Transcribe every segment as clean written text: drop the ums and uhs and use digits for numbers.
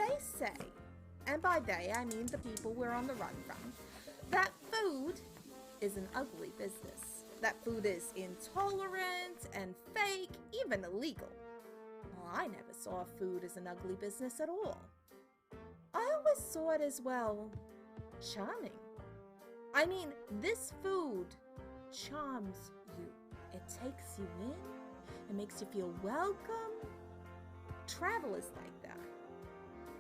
they say, and by they I mean the people we're on the run from, that food is an ugly business. That food is intolerant and fake, even illegal. Well, I never saw food as an ugly business at all. I always saw it as, well, charming. I mean, this food charms you. It takes you in. It makes you feel welcome. Travel is like that.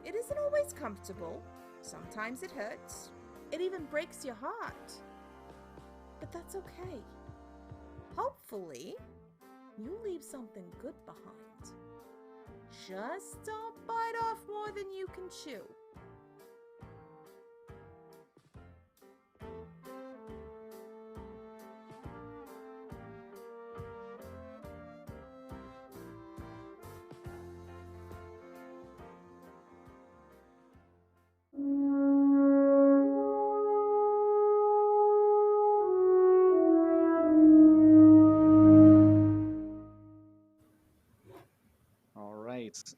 It isn't always comfortable. Sometimes it hurts. It even breaks your heart. But that's okay. Hopefully, you leave something good behind. Just don't bite off more than you can chew.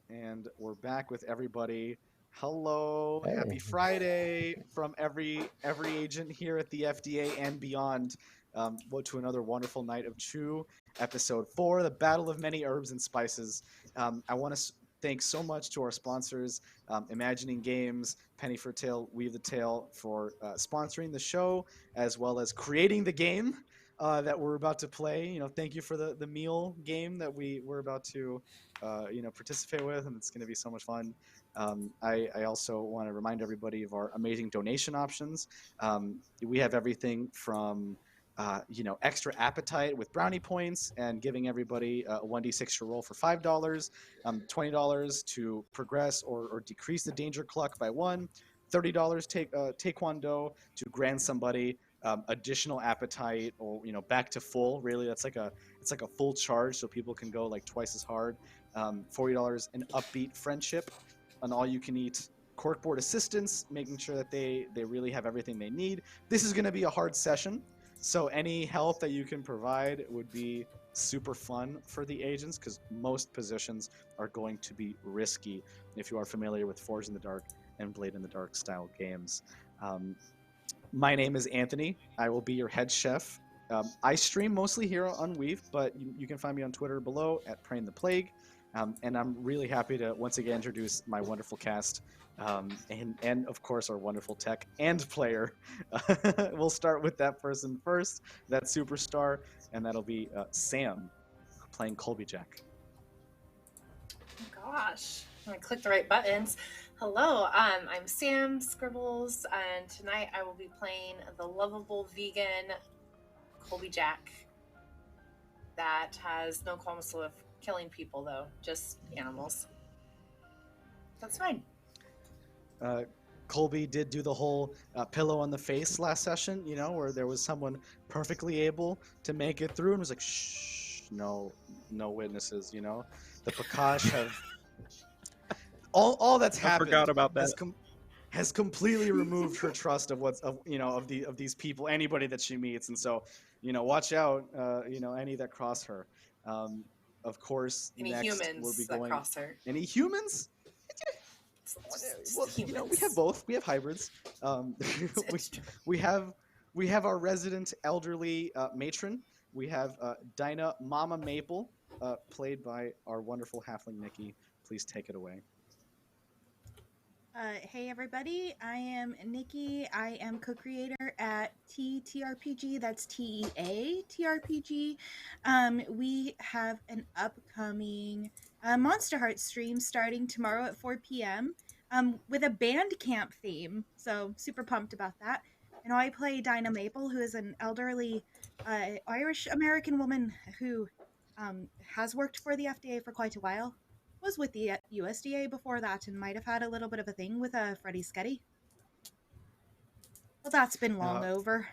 And we're back with everybody. Hello, Hey. Happy Friday from every agent here at the FDA and beyond. To another wonderful night of Chew, episode 4, the Battle of Many Herbs and Spices. I want to thank so much to our sponsors, Imagining Games, Penny for Tail, Weave the Tail, for sponsoring the show, as well as creating the game that we're about to play. Thank you for the meal game that we're about to participate with, and it's going to be so much fun. I also want to remind everybody of our amazing donation options. We have everything from extra appetite with brownie points and giving everybody a 1d6 to roll for $5, $20 to progress or decrease the danger cluck by 1, $30 take taekwondo to grant somebody additional appetite, or back to full. Really, it's like a full charge, so people can go like twice as hard. $40 an upbeat friendship, an all-you-can-eat corkboard assistance, making sure that they really have everything they need. This is going to be a hard session, so any help that you can provide would be super fun for the agents, because most positions are going to be risky if you are familiar with Forge in the Dark and Blade in the Dark style games. My name is Anthony. I will be your head chef. I stream mostly here on Weave, but you can find me on Twitter below at Prainntheplague. And I'm really happy to once again introduce my wonderful cast, and of course our wonderful tech and player. We'll start with that person first, that superstar, and that'll be Sam, playing Colby Jack. Oh gosh, I'm gonna click the right buttons. Hello, I'm Sam Scribbles, and tonight I will be playing the lovable vegan Colby Jack that has no qualms with killing people, though, just animals. That's fine. Colby did do the whole pillow on the face last session, where there was someone perfectly able to make it through and was like, shh, no witnesses, The Pakash have... All that's happened. I forgot about that. Has completely removed her trust of of these people, anybody that she meets, and so watch out, any that cross her. Of course, any next humans we'll be that going. Cross her. Any humans? Well, humans. we have both. We have hybrids. We have our resident elderly matron. We have Dinah Mama Maple, played by our wonderful halfling Nikki. Please take it away. Hey everybody, I am Nikki. I am co-creator at TTRPG. That's TEA TRPG. We have an upcoming Monster Heart stream starting tomorrow at 4 p.m. With a band camp theme. So super pumped about that. And I play Dinah Maple, who is an elderly Irish American woman who has worked for the FDA for quite a while. Was with the USDA before that and might have had a little bit of a thing with Freddie Sketty. Well, that's been long over.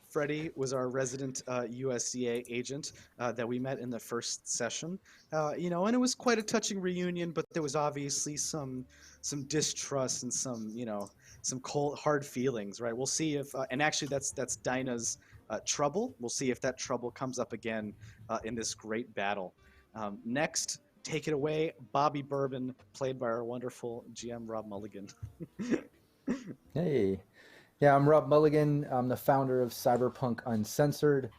Freddie was our resident USDA agent that we met in the first session, and it was quite a touching reunion. But there was obviously some distrust and some cold, hard feelings. Right? We'll see if, and actually that's Dinah's trouble. We'll see if that trouble comes up again in this great battle. Next, take it away, Bobby Bourbon, played by our wonderful GM Rob Mulligan. Hey. Yeah, I'm Rob Mulligan. I'm the founder of Cyberpunk Uncensored.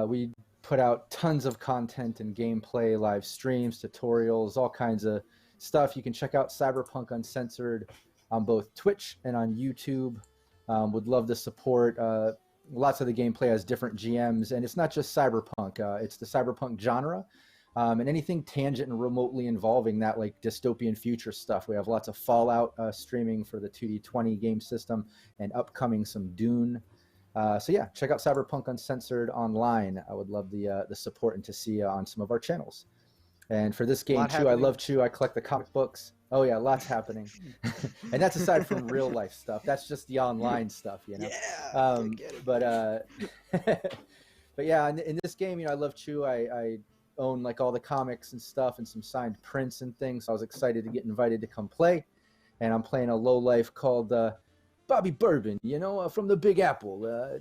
We put out tons of content and gameplay, live streams, tutorials, all kinds of stuff. You can check out Cyberpunk Uncensored on both Twitch and on YouTube. Would love the support. Lots of the gameplay has different GMs, and it's not just cyberpunk. It's the cyberpunk genre, and anything tangent and remotely involving that, like dystopian future stuff. We have lots of Fallout streaming for the 2D20 game system, and upcoming some Dune. So yeah, check out Cyberpunk Uncensored online. I would love the support and to see you on some of our channels. And for this game too, I love Chew. I collect the comic books. Oh yeah, lots happening. And that's aside from real life stuff. That's just the online stuff, you know. Yeah. But yeah, in this game, you know, I love Chew. I own like all the comics and stuff and some signed prints and things. So I was excited to get invited to come play. And I'm playing a low life called Bobby Bourbon, you know, from the Big Apple.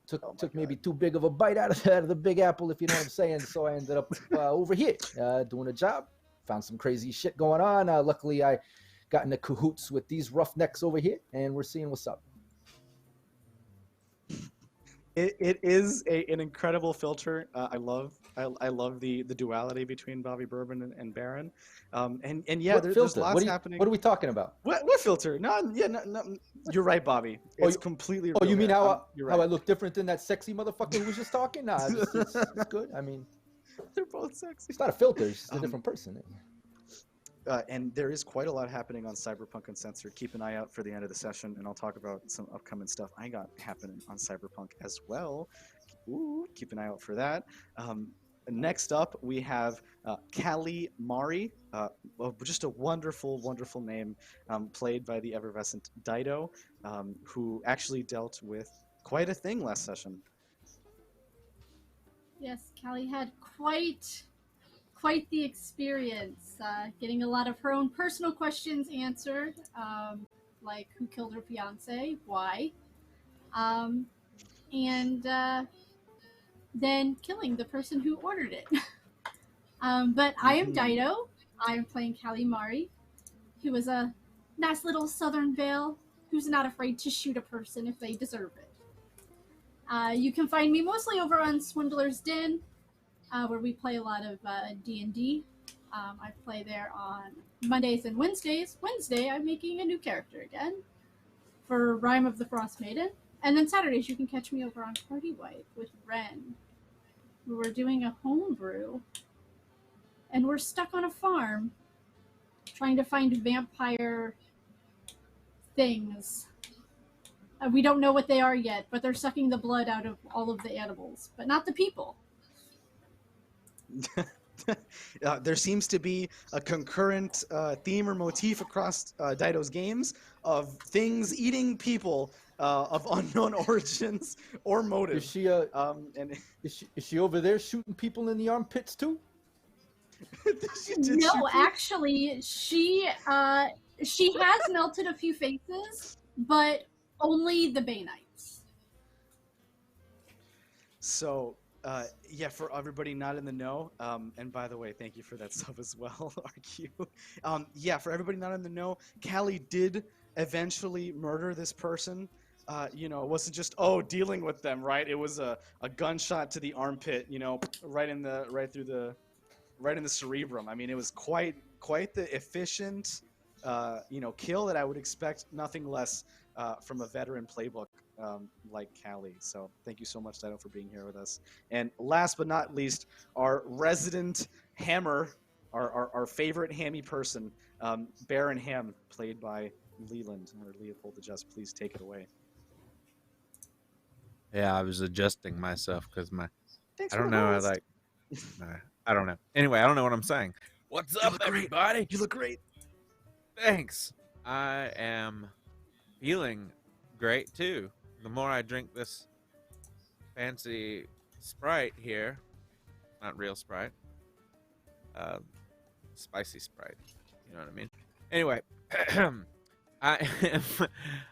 Took maybe too big of a bite out of the Big Apple, if you know what I'm saying. So I ended up over here doing a job. Found some crazy shit going on. Luckily, I got in the cahoots with these roughnecks over here, and we're seeing what's up. It is an incredible filter. I love the duality between Bobby Bourbon and Baron. And yeah, there's lots happening. What are we talking about? What filter? No, you're right, Bobby. It's completely. Oh, you mean how right. I look different than that sexy motherfucker who was just talking? Nah, it's good. I mean, they're both sexy. It's not a filter. It's just a different person. And there is quite a lot happening on Cyberpunk Uncensored. Keep an eye out for the end of the session, and I'll talk about some upcoming stuff I got happening on Cyberpunk as well. Ooh, keep an eye out for that. Next up, we have Cali Mari, just a wonderful, wonderful name, played by the effervescent Dido, who actually dealt with quite a thing last session. Yes, Callie had quite the experience, getting a lot of her own personal questions answered, like who killed her fiance, why, and then killing the person who ordered it. But I am Dido. I'm playing Calliegh Mari, who is a nice little southern belle who's not afraid to shoot a person if they deserve it. You can find me mostly over on Swindler's Den, where we play a lot of D&D. I play there on Mondays and Wednesdays. Wednesday, I'm making a new character again for Rime of the Frost Maiden. And then Saturdays, you can catch me over on Party Wipe with Ren. We're doing a homebrew, and we're stuck on a farm trying to find vampire things. We don't know what they are yet, but they're sucking the blood out of all of the animals, but not the people. There seems to be a concurrent theme or motif across Dido's games of things eating people of unknown origins or motive. Is she over there shooting people in the armpits too? No, actually, she has melted a few faces, but only the Banites. So. Yeah, for everybody not in the know, and by the way, thank you for that sub as well, RQ. Yeah, for everybody not in the know, Callie did eventually murder this person. You know, it wasn't just dealing with them, right? It was a gunshot to the armpit, you know, right in the cerebrum. I mean, it was quite the efficient, you know, kill that I would expect nothing less from a veteran playbook. Like Callie. So thank you so much, Dido, for being here with us. And last but not least, our resident hammer, our favorite hammy person, Baron Hamm, played by Leland, or LeopoldTheJust. Please take it away. Yeah, I was adjusting myself because Thanks I don't know. I don't know. Anyway, I don't know what I'm saying. What's up, everybody? You look great. Thanks. I am feeling great too. The more I drink this fancy Sprite here, not real Sprite, spicy Sprite, you know what I mean? Anyway, I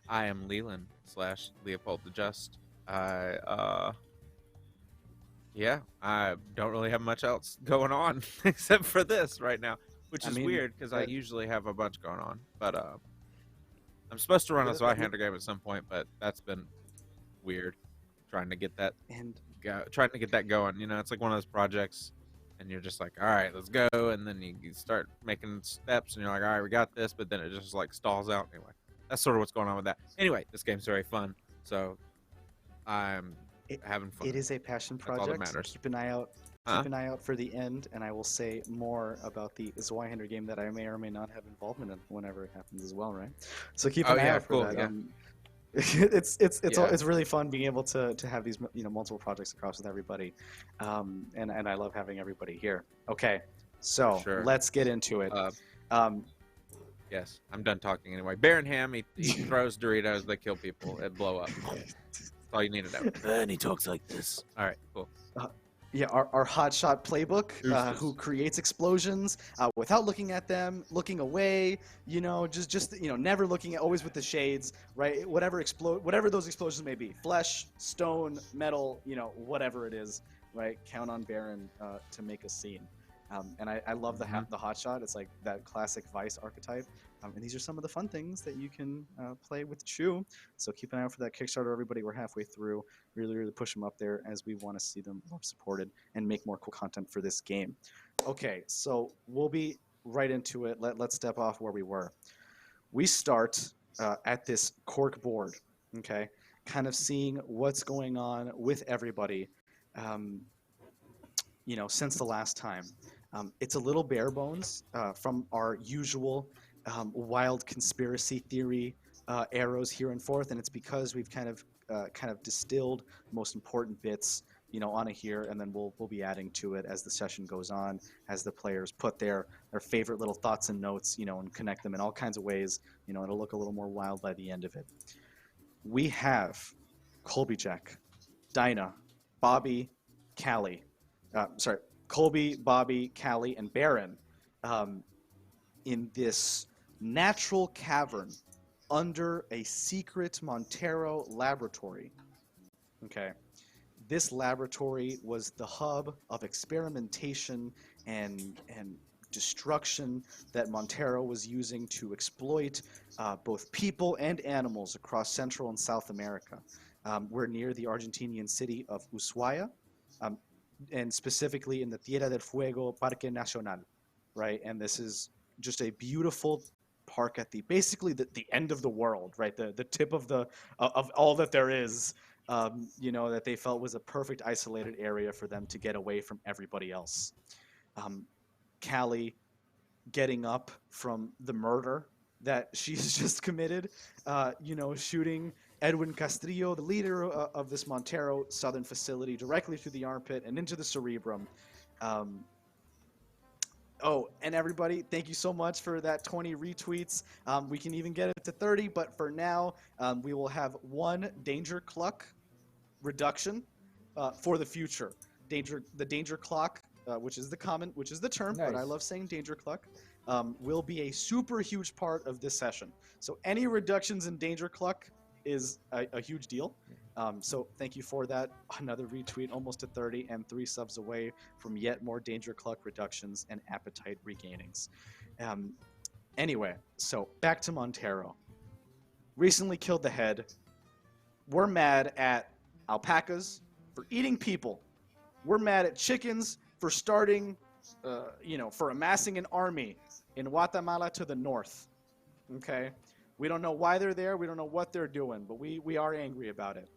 am Leland / LeopoldTheJust. I Yeah, I don't really have much else going on except for this right now, which I is mean, weird because I that- usually have a bunch going on. But I'm supposed to run a Yeah, Zweihander game at some point, but that's been weird. Trying to get that and trying to get that going. You know, it's like one of those projects, and you're just like, all right, let's go, and then you start making steps, and you're like, all right, we got this, but then it just like stalls out. Anyway, that's sort of what's going on with that. Anyway, this game's very fun, so I'm having fun. it is a passion That's all that project. matters. Keep an eye out. Huh? Keep an eye out for the end, and I will say more about the Zweihander game that I may or may not have involvement in whenever it happens as well, right? So keep an eye out for that. Yeah. It's really fun being able to have these multiple projects across with everybody, and I love having everybody here. Okay, so Sure. let's get into it. Yes, I'm done talking anyway. Baron Hamm, he throws Doritos, they kill people, it blow up. That's all you need to know. And he talks like this. All right, cool. Yeah, our hotshot playbook, who creates explosions without looking at them, looking away, just never looking at, always with the shades, right? Whatever those explosions may be, flesh, stone, metal, whatever it is, right? Count on Baron to make a scene. And I love the hotshot. It's like that classic Vice archetype. And these are some of the fun things that you can play with Chew. So keep an eye out for that Kickstarter, everybody. We're halfway through. Really, really push them up there as we want to see them more supported and make more cool content for this game. Okay, so we'll be right into it. Let's step off where we were. We start at this cork board, okay? Kind of seeing what's going on with everybody, since the last time. It's a little bare bones from our usual wild conspiracy theory arrows here and forth, and it's because we've kind of distilled the most important bits, on here, and then we'll be adding to it as the session goes on, as the players put their favorite little thoughts and notes, and connect them in all kinds of ways. It'll look a little more wild by the end of it. We have Colby, Jack, Dinah, Bobby, Callie. Colby, Bobby, Callie, and Baron in this natural cavern under a secret Montero laboratory. Okay. This laboratory was the hub of experimentation and destruction that Montero was using to exploit both people and animals across Central and South America. We're near the Argentinian city of Ushuaia, and specifically in the Tierra del Fuego Parque Nacional, right? And this is just a beautiful park at the end of the world, right? The tip of all that there is, that they felt was a perfect isolated area for them to get away from everybody else. Callie getting up from the murder that she's just committed, shooting Edwin Castillo, the leader of this Montero Southern facility, directly through the armpit and into the cerebrum. And everybody, thank you so much for that 20 retweets. We can even get it to 30, but for now, we will have one danger cluck reduction for the future. The danger clock, which is the term, Nice. but I love saying danger cluck, will be a super huge part of this session. So any reductions in danger cluck is a huge deal. So thank you for that. Another retweet, almost to 30, and 3 subs away from yet more danger cluck reductions and appetite regainings. Anyway, so back to Montero. Recently killed the head. We're mad at alpacas for eating people. We're mad at chickens for starting, for amassing an army in Guatemala to the north. Okay? We don't know why they're there. We don't know what they're doing, but we are angry about it.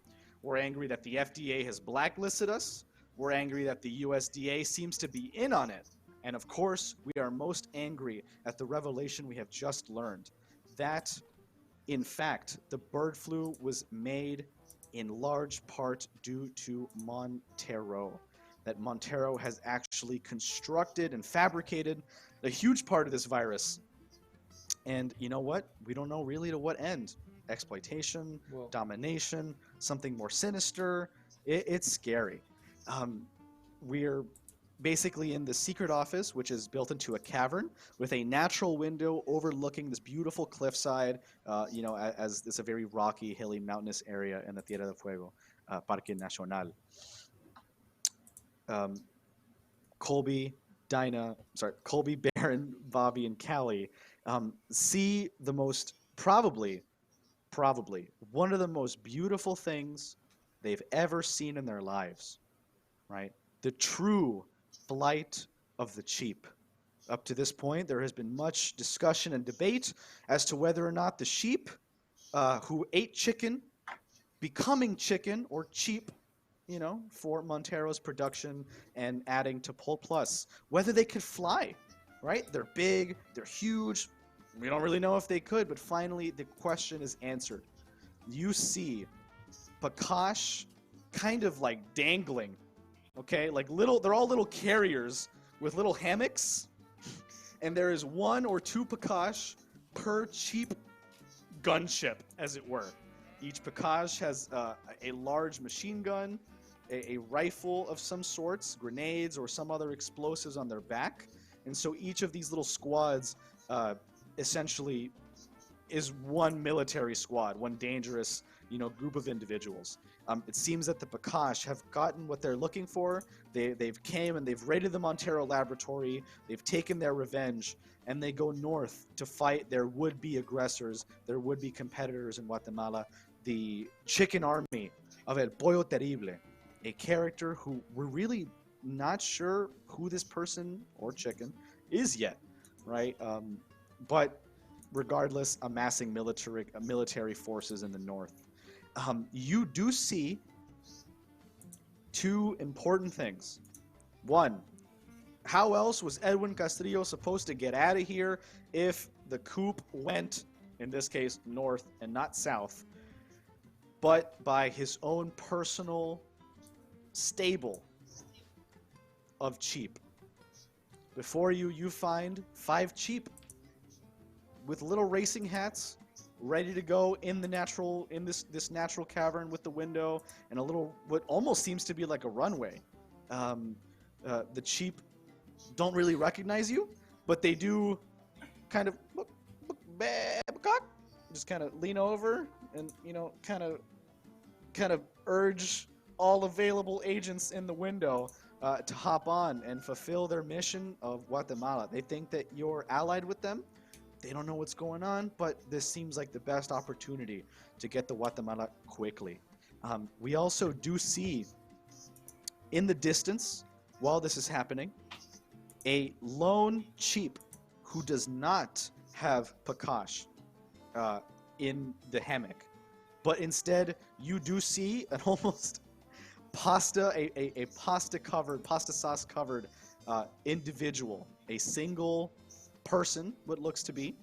We're angry that the FDA has blacklisted us. We're angry that the USDA seems to be in on it. And of course, we are most angry at the revelation we have just learned. That, in fact, the bird flu was made in large part due to Montero. That Montero has actually constructed and fabricated a huge part of this virus. And you know what? We don't know really to what end. Exploitation, domination, something more sinister. It's scary. We're basically in the secret office, which is built into a cavern with a natural window overlooking this beautiful cliffside, as it's a very rocky, hilly, mountainous area in the Tierra del Fuego, Parque Nacional. Colby, Baron, Bobby, and Callie see the most probably one of the most beautiful things they've ever seen in their lives, right? The true flight of the cheap. Up to this point, there has been much discussion and debate as to whether or not the sheep who ate chicken, becoming chicken or cheap, for Montero's production and adding to Pol Plus, whether they could fly, right? They're big, they're huge. We don't really know if they could, but finally the question is answered. You see Pakash kind of like dangling, okay? Like they're all little carriers with little hammocks, and there is 1 or 2 Pakash per cheap gunship, as it were. Each Pakash has a large machine gun, a rifle of some sorts, grenades, or some other explosives on their back. And so each of these little squads essentially is one military squad, one dangerous, group of individuals. It seems that the Pakash have gotten what they're looking for. They've came and they've raided the Montero laboratory. They've taken their revenge, and they go north to fight their would-be aggressors, their would-be competitors in Guatemala, the chicken army of El Pollo Terrible, a character who we're really not sure who this person or chicken is yet, right? But regardless, amassing military forces in the north. You do see 2 important things. 1, how else was Edwin Castillo supposed to get out of here if the coup went, in this case, north and not south, but by his own personal stable of cheap? Before you find 5 cheap with little racing hats, ready to go in this natural cavern with the window and a little what almost seems to be like a runway. The cheap don't really recognize you, but they do kind of just kind of lean over and kind of urge all available agents in the window to hop on and fulfill their mission of Guatemala. They think that you're allied with them. They don't know what's going on, but this seems like the best opportunity to get to Guatemala quickly. We also do see in the distance, while this is happening, a lone cheap who does not have Pakash in the hammock, but instead you do see an almost a pasta sauce covered individual, a single person, what looks to be,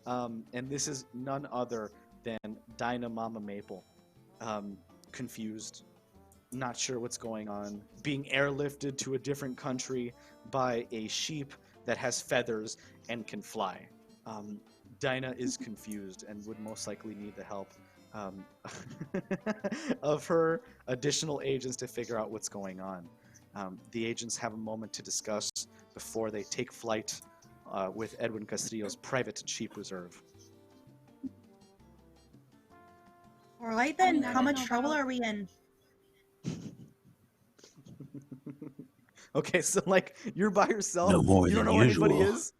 and this is none other than Dinah Mama Maple, confused, not sure what's going on, being airlifted to a different country by a sheep that has feathers and can fly. Dinah is confused and would most likely need the help of her additional agents to figure out what's going on. The agents have a moment to discuss before they take flight with Edwin Castillo's private sheep reserve. All right then, how much trouble are we in? Okay, so like you're by yourself. No more you don't than know usual. where anybody is.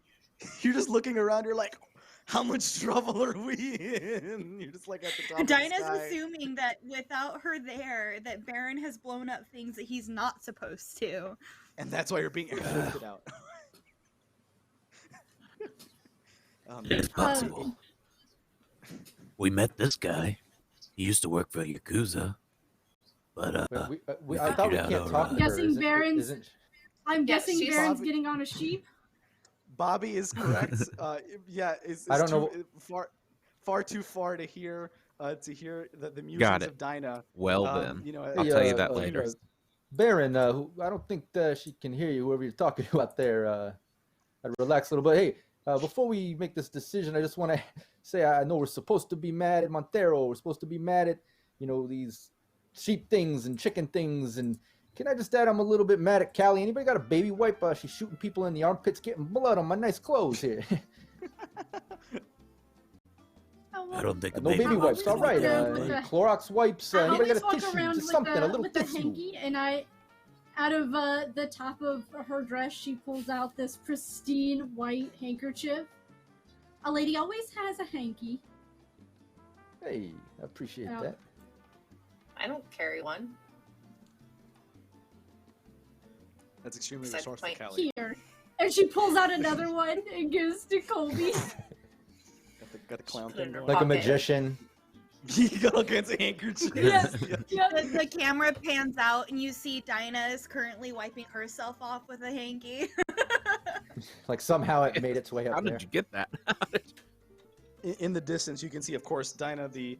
You're just looking around. You're like, how much trouble are we in? You're just like at the top of the Dinah's sky. assuming that without her there, that Baron has blown up things that he's not supposed to. And that's why you're being airlifted out. It's possible. We met this guy. He used to work for Yakuza. But I thought we figured can't out talk all to right. her. Guessing Baron's- Isn't I'm Yeah, guessing she's- Baron's Bobby- getting on a sheep. Bobby is correct. Yeah, it's I don't know. far too far to hear the musings Got it. of Dinah. Well then, You know, I'll tell you that later. Baron, I don't think she can hear you, whoever you're talking to out there. I'd relax a little bit. Hey, before we make this decision, I just want to say I know we're supposed to be mad at Montero. We're supposed to be mad at, these sheep things and chicken things. And can I just add, I'm a little bit mad at Callie. Anybody got a baby wipe? She's shooting people in the armpits, getting blood on my nice clothes here. I don't think a No baby baby wipes. wipes All right. around with the- Clorox wipes. I Anybody always got a walk tissue? around Just with something. the, A little with the tissue. hanky, and I out of the top of her dress, she pulls out this pristine white handkerchief. A lady always has a hanky. Hey, I appreciate Yeah. that. I don't carry one. That's extremely Beside the resourceful, point. Callie. Here. And she pulls out another one and gives to Colby. Got the clown Put it in thing her going. Like a pocket. magician. You got all kinds of handkerchiefs. Yes. Yeah. Yeah. The camera pans out and you see Dinah is currently wiping herself off with a hanky. Like somehow it made its way How up there. did you get that? In the distance, you can see, of course, Dinah, the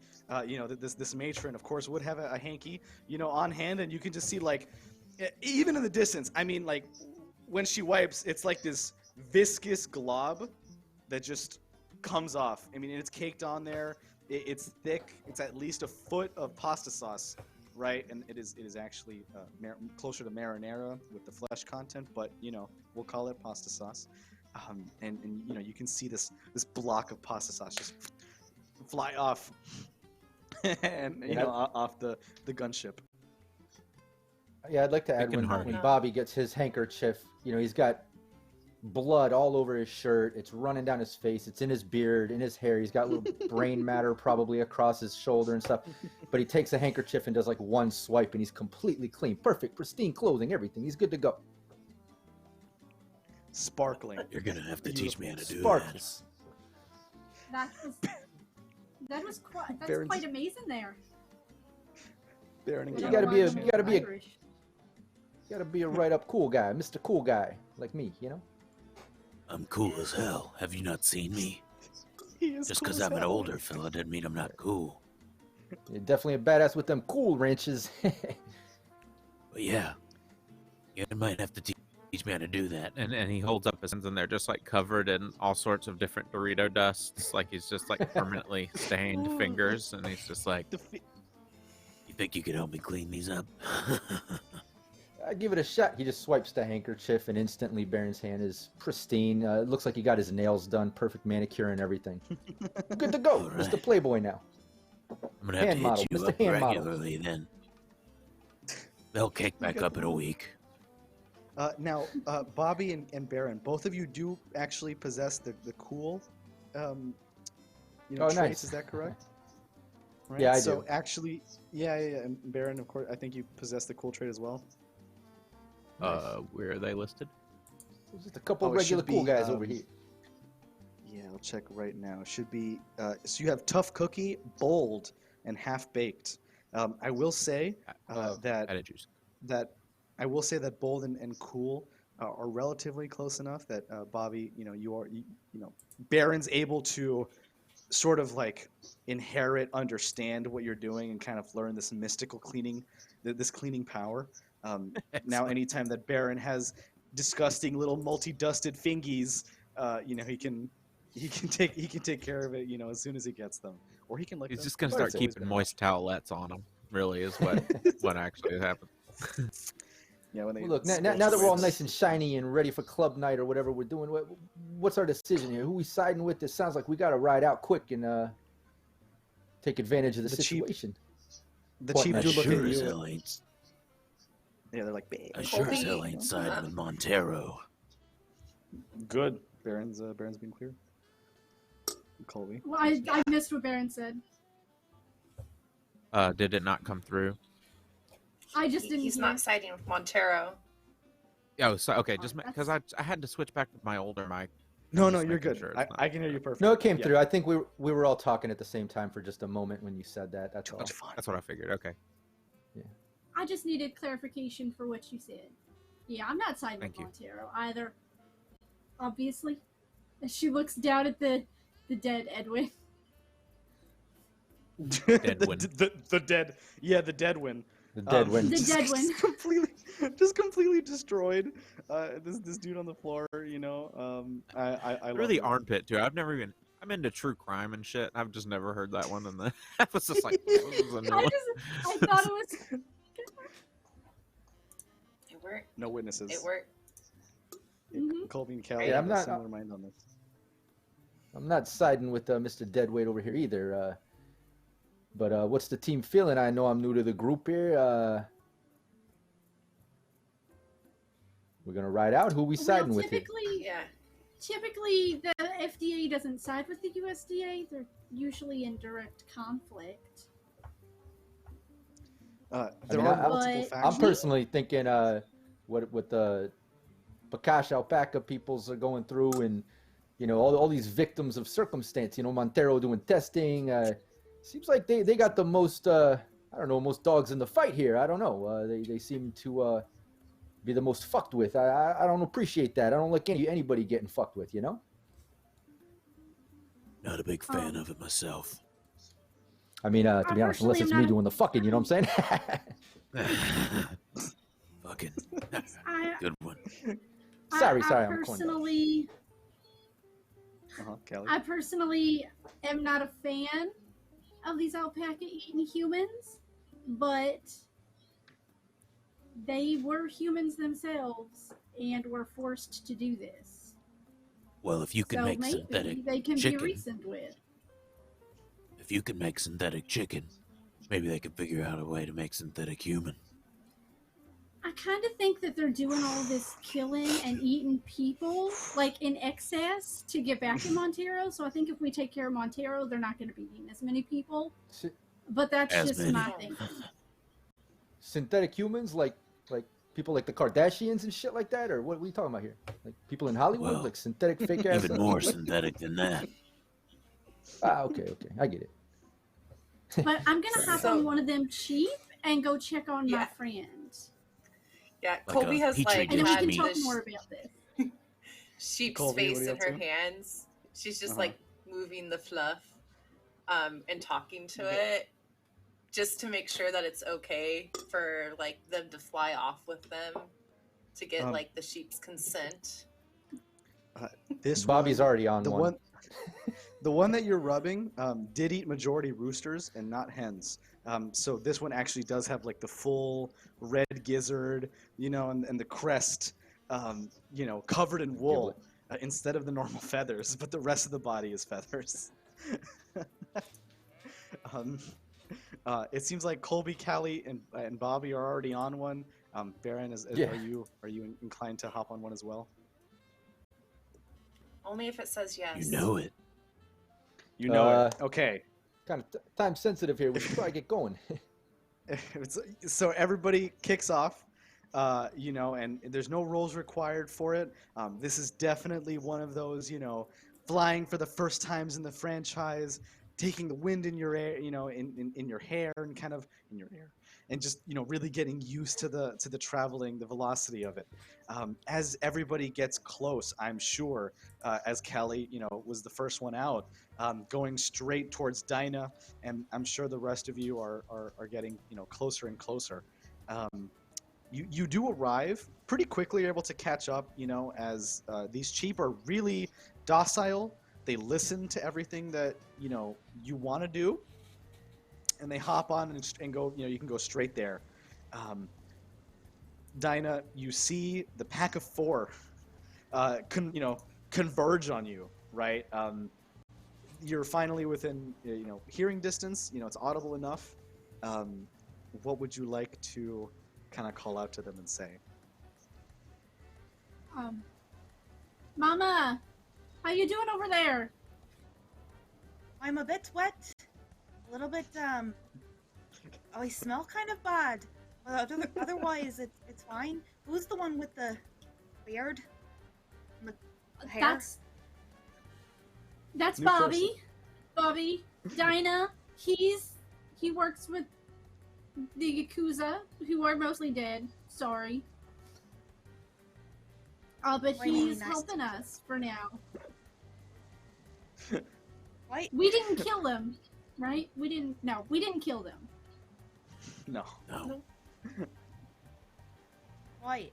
this matron, of course, would have a hanky, on hand, and you can just see, like, even in the distance. I mean, like, when she wipes, it's like this viscous glob that just comes off. I mean, it's caked on there. It's thick. It's at least a foot of pasta sauce, right? And it is actually closer to marinara with the flesh content, but we'll call it pasta sauce. And you can see this block of pasta sauce just fly off, and off the gunship. Yeah, I'd like to add Thick and when hearty. Bobby gets his handkerchief, he's got blood all over his shirt. It's running down his face. It's in his beard, in his hair. He's got little brain matter probably across his shoulder and stuff. But he takes a handkerchief and does like one swipe, and he's completely clean, perfect, pristine clothing, everything. He's good to go. Sparkling. You're gonna have to teach me how to do that. Sparkles. That's Baron's- quite amazing there. Baron and You Callie. gotta be a right up cool guy, Mr. Cool Guy, like me, I'm cool as hell. Have you not seen me? He is Just cool because as I'm an hell. older fella doesn't mean I'm not cool. You're definitely a badass with them cool wrenches. But yeah, you might have to teach me how to do that. And he holds up his hands and they're just like covered in all sorts of different Dorito dusts. Like he's just like permanently stained fingers, and he's just like, You think you could help me clean these up? I give it a shot. He just swipes the handkerchief, and instantly Baron's hand is pristine. It looks like he got his nails done, perfect manicure and everything. Good to go, All right. Mr. Playboy now. I'm gonna have Hand to model, hit you Mr. up Hand model. regularly then. They'll kick back up in a week. Now, Bobby and Baron, both of you do actually possess the cool, traits. Nice. Is that correct? Right? Yeah, I so do. actually, yeah. And Baron, of course, I think you possess the cool trait as well. where are they listed? Just a couple of it regular should cool be, guys over here. Yeah, I'll check right now. It should be. So you have tough cookie, bold, and half baked. I will say that Added juice. I will say that bold and cool are relatively close enough that Bobby, Baron's able to sort of like inherit, understand what you're doing, and kind of learn this mystical cleaning, this cleaning power. Now, anytime that Baron has disgusting little multi-dusted fingies, he can take care of it, as soon as he gets them, or he can lick He's them. just gonna But start it's always keeping been moist towelettes on him. Really, is what actually happened. Yeah, when they Well, look, now that we're all nice and shiny and ready for club night or whatever we're doing, what's our decision here? Who we siding with? It sounds like we got to ride out quick and take advantage of the The cheap- situation. the What, chief man? do I look sure at as you. hell ain't. Yeah, they're like, babe. I sure as Colby, hell ain't siding with Montero. Good. Baron's being clear. Colby. Well, I missed what Baron said. Did it not come through? I just didn't He's hear. not siding with Montero. Oh, so okay, Oh, just because I had to switch back to my older mic. No, Just you're making good. sure it's not- I can hear you perfectly. No, it came Yeah. through. I think we were all talking at the same time for just a moment when you said that. That's Too all. much fun. That's what I figured. Okay. I just needed clarification for what you said. Yeah, I'm not siding Thank with you. Montero either. Obviously. As she looks down at the dead Edwin. Deadwin. the dead. Yeah, the Deadwin. The dead wind. The Deadwin. Just completely destroyed. This dude on the floor. I love Really it. armpit too. I've never even. I'm into true crime and shit. I've just never heard that one, and then I was just like, this is a new one. I thought it was. It worked. No witnesses. It worked. Mhm. Colby and Callie Yeah, have I'm a not- similar mind on this. I'm not siding with Mr. Deadweight over here either. But what's the team feeling? I know I'm new to the group here. We're gonna ride out. Who we siding with here? Typically, the FDA doesn't side with the USDA. They're usually in direct conflict. There are multiple factions. I'm personally thinking what the Pakash alpaca peoples are going through, and all these victims of circumstance. Montero doing testing. Seems like they got the most most dogs in the fight here. I don't know. They seem to be the most fucked with. I don't appreciate that. I don't like anybody getting fucked with. Not a big fan of it myself. I mean, to be honest, unless it's me doing the fucking, you know what I'm saying? Fucking good one. Sorry, I I'm personally, Callie? I personally am not a fan of these alpaca eating humans, but they were humans themselves and were forced to do this. Well, if you can so make maybe synthetic they can chicken, be reasoned with. if you can make synthetic chicken, maybe they can figure out a way to make synthetic human. I kind of think that they're doing all this killing and eating people like in excess to get back to Montero. So I think if we take care of Montero, they're not going to be eating as many people. But that's As just many. my thinking. Synthetic humans, like people like the Kardashians and shit like that, or what are we talking about here? Like people in Hollywood, Well, like synthetic fake ass. Even more synthetic than that. Okay, I get it. But I'm going to hop on one of them cheap and go check on my Yeah. friend. Yeah, Like Colby a has petri like And then we dish can meat. talk more about this. sheep's Colby, what face are you in up her to? hands. She's just Uh-huh. like moving the fluff and talking to it just to make sure that it's okay for like them to fly off with them to get like the sheep's consent. This Bobby's one, already on the one. the one that you're rubbing did eat majority roosters and not hens. So this one actually does have like the full red gizzard, and the crest, covered in wool instead of the normal feathers, but the rest of the body is feathers. It seems like Colby, Callie, and Bobby are already on one. Baron, Yeah. are you inclined to hop on one as well? Only if it says yes. You know it. You know it. Okay. Kind of time sensitive here. We should probably get going. So everybody kicks off, and there's no rules required for it. This is definitely one of those, flying for the first times in the franchise, taking the wind in your air, in your hair and kind of in your air, and just really getting used to the traveling, the velocity of it. As everybody gets close, I'm sure, as Callie, was the first one out, going straight towards Dinah, and I'm sure the rest of you are getting closer and closer. You do arrive pretty quickly, you're able to catch up, as these sheep are really docile. They listen to everything that you want to do, and they hop on and go. You can go straight there. Dinah, you see the pack of four, converge on you. Right, you're finally within hearing distance. It's audible enough. What would you like to kind of call out to them and say? Mama, how you doing over there? I'm a bit wet. A little bit, I smell kind of bad. Otherwise, it's fine. Who's the one with the beard? And the hair? That's New Bobby. person. Bobby. Dinah. He works with the Yakuza, who are mostly dead. Sorry. But Really he's nice. helping us for now. What? We didn't kill them, right? We didn't kill them. No. No. Why?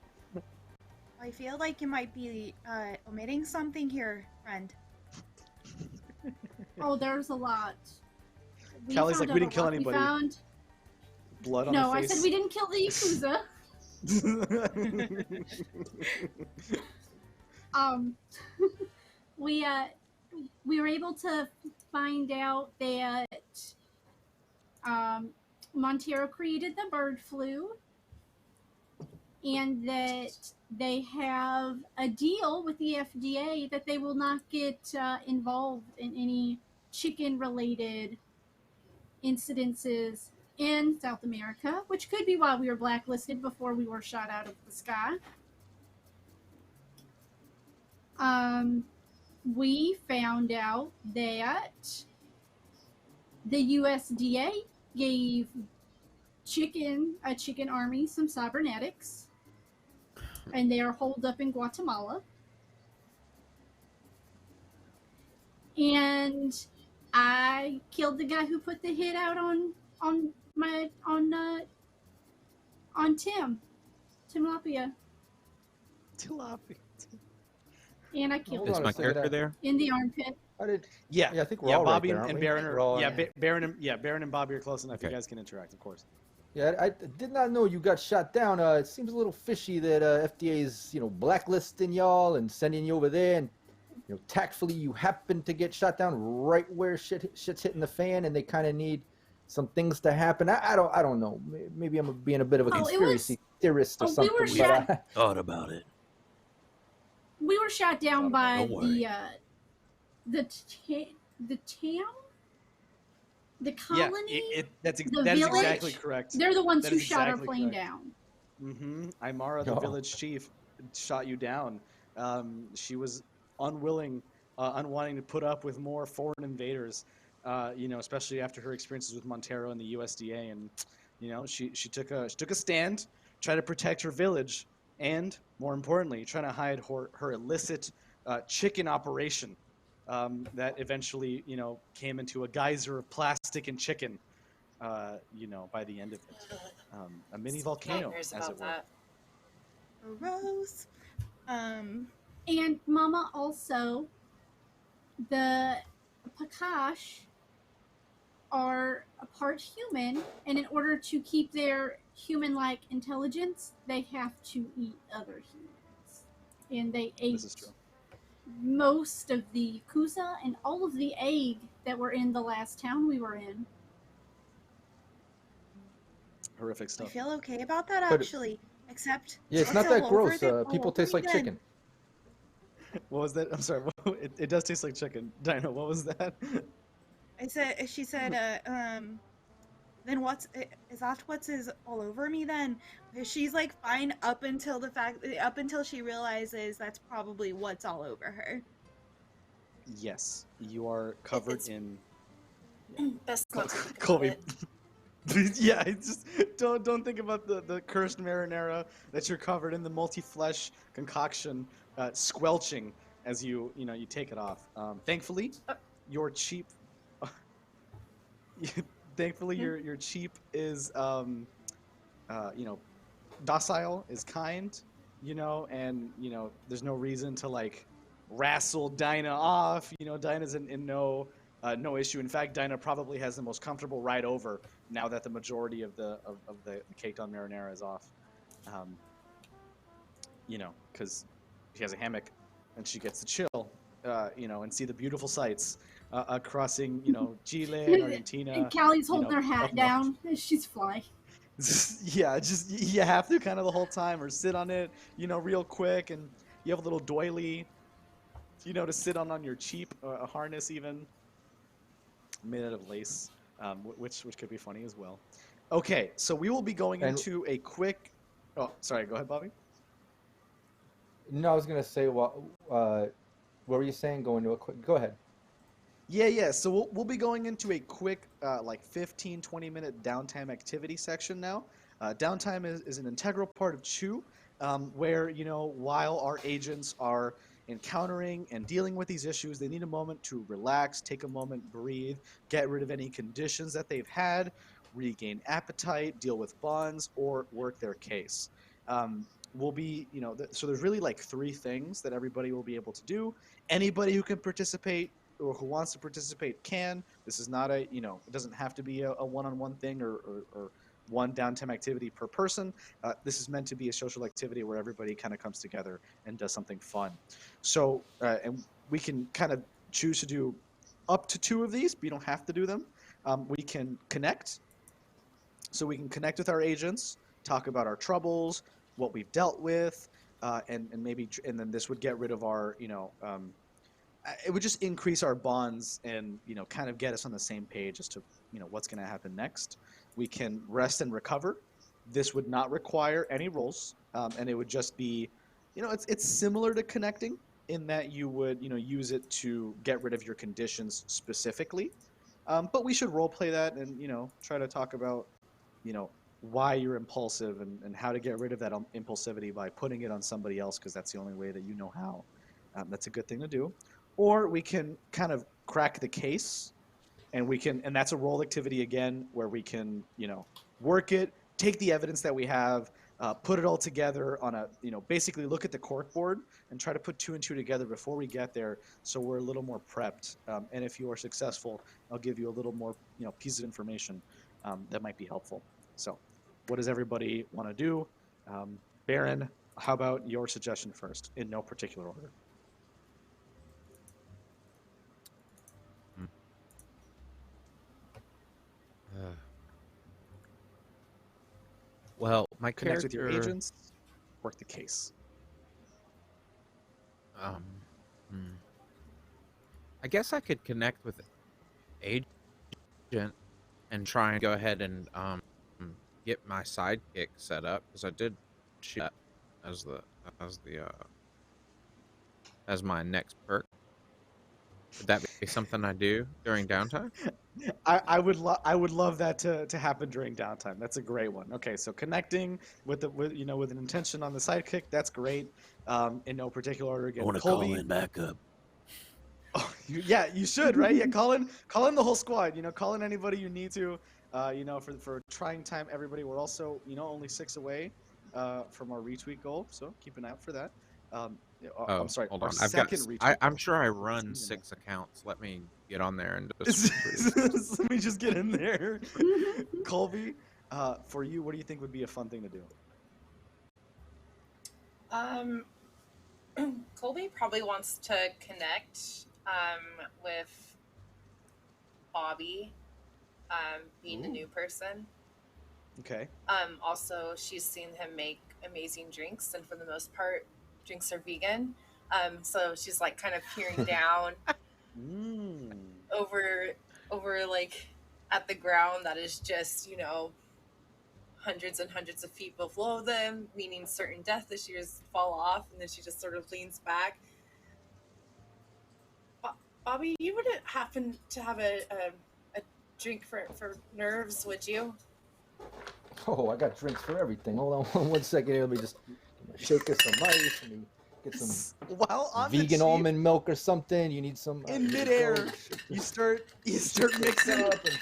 I feel like you might be omitting something here, friend. Oh, there's a lot. Callie's found like, we out didn't a kill lot. anybody. We found... Blood on No, the I face. said we didn't kill the Yakuza. We were able to find out that Montero created the bird flu, and that they have a deal with the FDA that they will not get involved in any chicken-related incidences in South America, which could be why we were blacklisted before we were shot out of the sky. We found out that the USDA gave a chicken army some cybernetics, and they are holed up in Guatemala. And I killed the guy who put the hit out on Tim Lapia, Tilapia. and I killed Hold Is on him a my second, character there? in the armpit. How did? Yeah, Yeah, I think we're all Bobby right there, and aren't we? Baron We're are, all- Baron and Bobby are close enough. You Okay. guys can interact, of course. Yeah, I did not know you got shot down. It seems a little fishy that FDA's blacklisting y'all and sending you over there, and tactfully you happen to get shot down right where shit's hitting the fan, and they kind of need some things to happen. I don't know. Maybe I'm being a bit of a Oh, it was- conspiracy theorist or we something. were but shot- Thought about it. We were shot down by Don't worry. the town, the Yeah, colony. that is village, exactly correct. They're the ones That who is shot our exactly plane correct. down. Mm-hmm. Imara, the Oh. village chief, shot you down. She was unwanting to put up with more foreign invaders. Especially after her experiences with Montero and the USDA, and she took a stand, tried to protect her village, and more importantly, trying to hide her illicit chicken operation that eventually came into a geyser of plastic and chicken. By the end of it, a mini volcano, Nightmares as it about were. that. Gross. And Mama, also, the Pakash are a part human, and in order to keep their human-like intelligence, they have to eat other humans. And they This is ate true. most of the kusa and all of the egg that were in the last town we were in. Horrific I stuff. feel okay about that But- actually, except yeah, it's not that all gross. over People all taste over like again. chicken. What was that? I'm sorry. It does taste like chicken. Dinah, what was that? She said, then is that what's is all over me then? She's like fine up until she realizes that's probably what's all over her. Yes, you are covered It's- in. Best not to think about Colby. it. Yeah, it's just don't think about the cursed marinara that you're covered in, the multi-flesh concoction squelching as you take it off. Thankfully, your cheap. Thankfully, your cheap is docile, is kind, and there's no reason to like wrestle Dinah off. Dinah's in no issue. In fact, Dinah probably has the most comfortable ride over now that the majority of the caked on marinara is off. Because she has a hammock and she gets to chill, and see the beautiful sights crossing, Chile and Argentina. And Callie's holding her up hat north. down. She's flying. Yeah, just you have to kind of the whole time, or sit on it, real quick, and you have a little doily, to sit on your cheap harness, even made out of lace, which could be funny as well. Okay, so we will be going And- into a quick. Oh, sorry. Go ahead, Bobby. No, I was gonna say what were you saying? Go into a quick. Go ahead. Yeah. So we'll be going into a quick, like 15-20 minute downtime activity section now. Downtime is an integral part of Chew, where while our agents are encountering and dealing with these issues, they need a moment to relax, take a moment, breathe, get rid of any conditions that they've had, regain appetite, deal with bonds, or work their case. Will be, so there's really like 3 things that everybody will be able to do. Anybody who can participate or who wants to participate can. This is not a, it doesn't have to be a one-on-one thing or one downtime activity per person. This is meant to be a social activity where everybody kind of comes together and does something fun. So, and we can kind of choose to do up to 2 of these, but you don't have to do them. We can connect. So we can connect with our agents, talk about our troubles, what we've dealt with, and then this would get rid of our, it would just increase our bonds and, kind of get us on the same page as to, what's going to happen next. We can rest and recover. This would not require any rolls, and it would just be, it's similar to connecting in that you would, use it to get rid of your conditions specifically. But we should role play that and, try to talk about, why you're impulsive and how to get rid of that impulsivity by putting it on somebody else, because that's the only way that you know how. That's a good thing to do. Or we can kind of crack the case, and that's a roll activity again, where we can, work it, take the evidence that we have, put it all together on a, basically look at the cork board and try to put 2 and 2 together before we get there, so we're a little more prepped. And if you are successful, I'll give you a little more, piece of information that might be helpful. So what does everybody want to do? Baron, how about your suggestion first, in no particular order? Well, my Connect character... with your agents, work the case. I guess I could connect with agent and try and go ahead and get my sidekick set up, because I did shoot that as my next perk. Would that be something I do during downtime? I would love that to happen during downtime. That's a great one. Okay, so connecting with an intention on the sidekick, that's great. In no particular order again. I want to Colby, call in backup. Oh, yeah, you should, right? Yeah, call in the whole squad. Call in anybody you need to. For trying time, everybody. We're also only 6 away from our retweet goal, so keep an eye out for that. I'm sorry. Hold our on. second retweet I'm goal. sure I run 6 accounts. Let me get on there and just... Let me just get in there. Colby, for you, what do you think would be a fun thing to do? Colby probably wants to connect with Bobby, being a new person. Okay. Also, she's seen him make amazing drinks, and for the most part, drinks are vegan. So she's like kind of peering down over like at the ground that is just, hundreds and hundreds of feet below them, meaning certain death that she just fall off, and then she just sort of leans back. Bobby, you wouldn't happen to have a drink for nerves, would you? Oh, I got drinks for everything. Hold on 1 second here. Let me just shake us some ice. Let me get some vegan almond milk or something. You need some in midair. You start mixing up and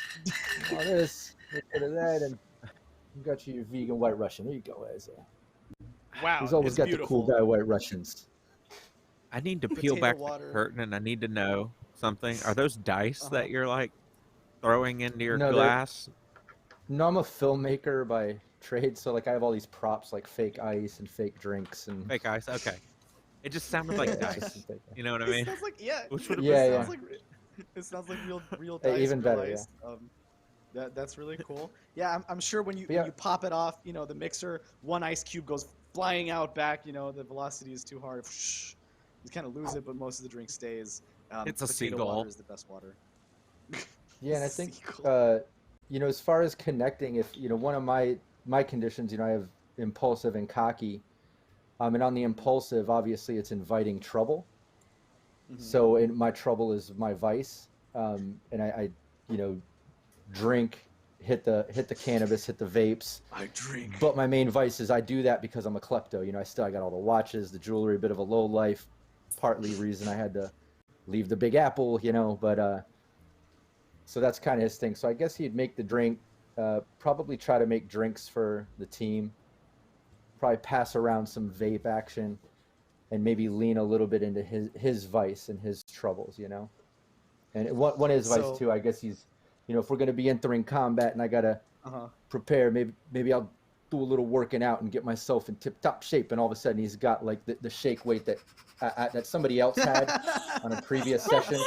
all this, a bit of that, and you got your vegan White Russian. There you go, Isaiah. Wow, he's always got beautiful. the cool guy White Russians. I need to peel back the curtain, and I need to know something. Are those dice that you're like throwing into your glass? No, I'm a filmmaker by trade, so like I have all these props like fake ice and fake drinks and fake ice. Okay, it just sounded like dice. You know what I mean? It sounds like it sounds like real dice. Even better, ice. That's really cool. Yeah, I'm sure when you pop it off, the mixer, one ice cube goes flying out back. The velocity is too hard. You kind of lose it, but most of the drink stays. It's a potato Seagull. water is the best water. Yeah, and I think as far as connecting, if one of my conditions, I have impulsive and cocky, and on the impulsive, obviously it's inviting trouble. Mm-hmm. So my trouble is my vice, and I drink, hit the cannabis, hit the vapes. I drink. But my main vice is I do that because I'm a klepto. I got all the watches, the jewelry, a bit of a low life. Partly reason I had to leave the Big Apple, but so that's kind of his thing. So I guess he'd make the drink, probably try to make drinks for the team, probably pass around some vape action, and maybe lean a little bit into his vice and his troubles, And one of his vice too, I guess he's, if we're going to be entering combat and I got to prepare, maybe I'll do a little working out and get myself in tip-top shape, and all of a sudden he's got like the shake weight that somebody else had on a previous session,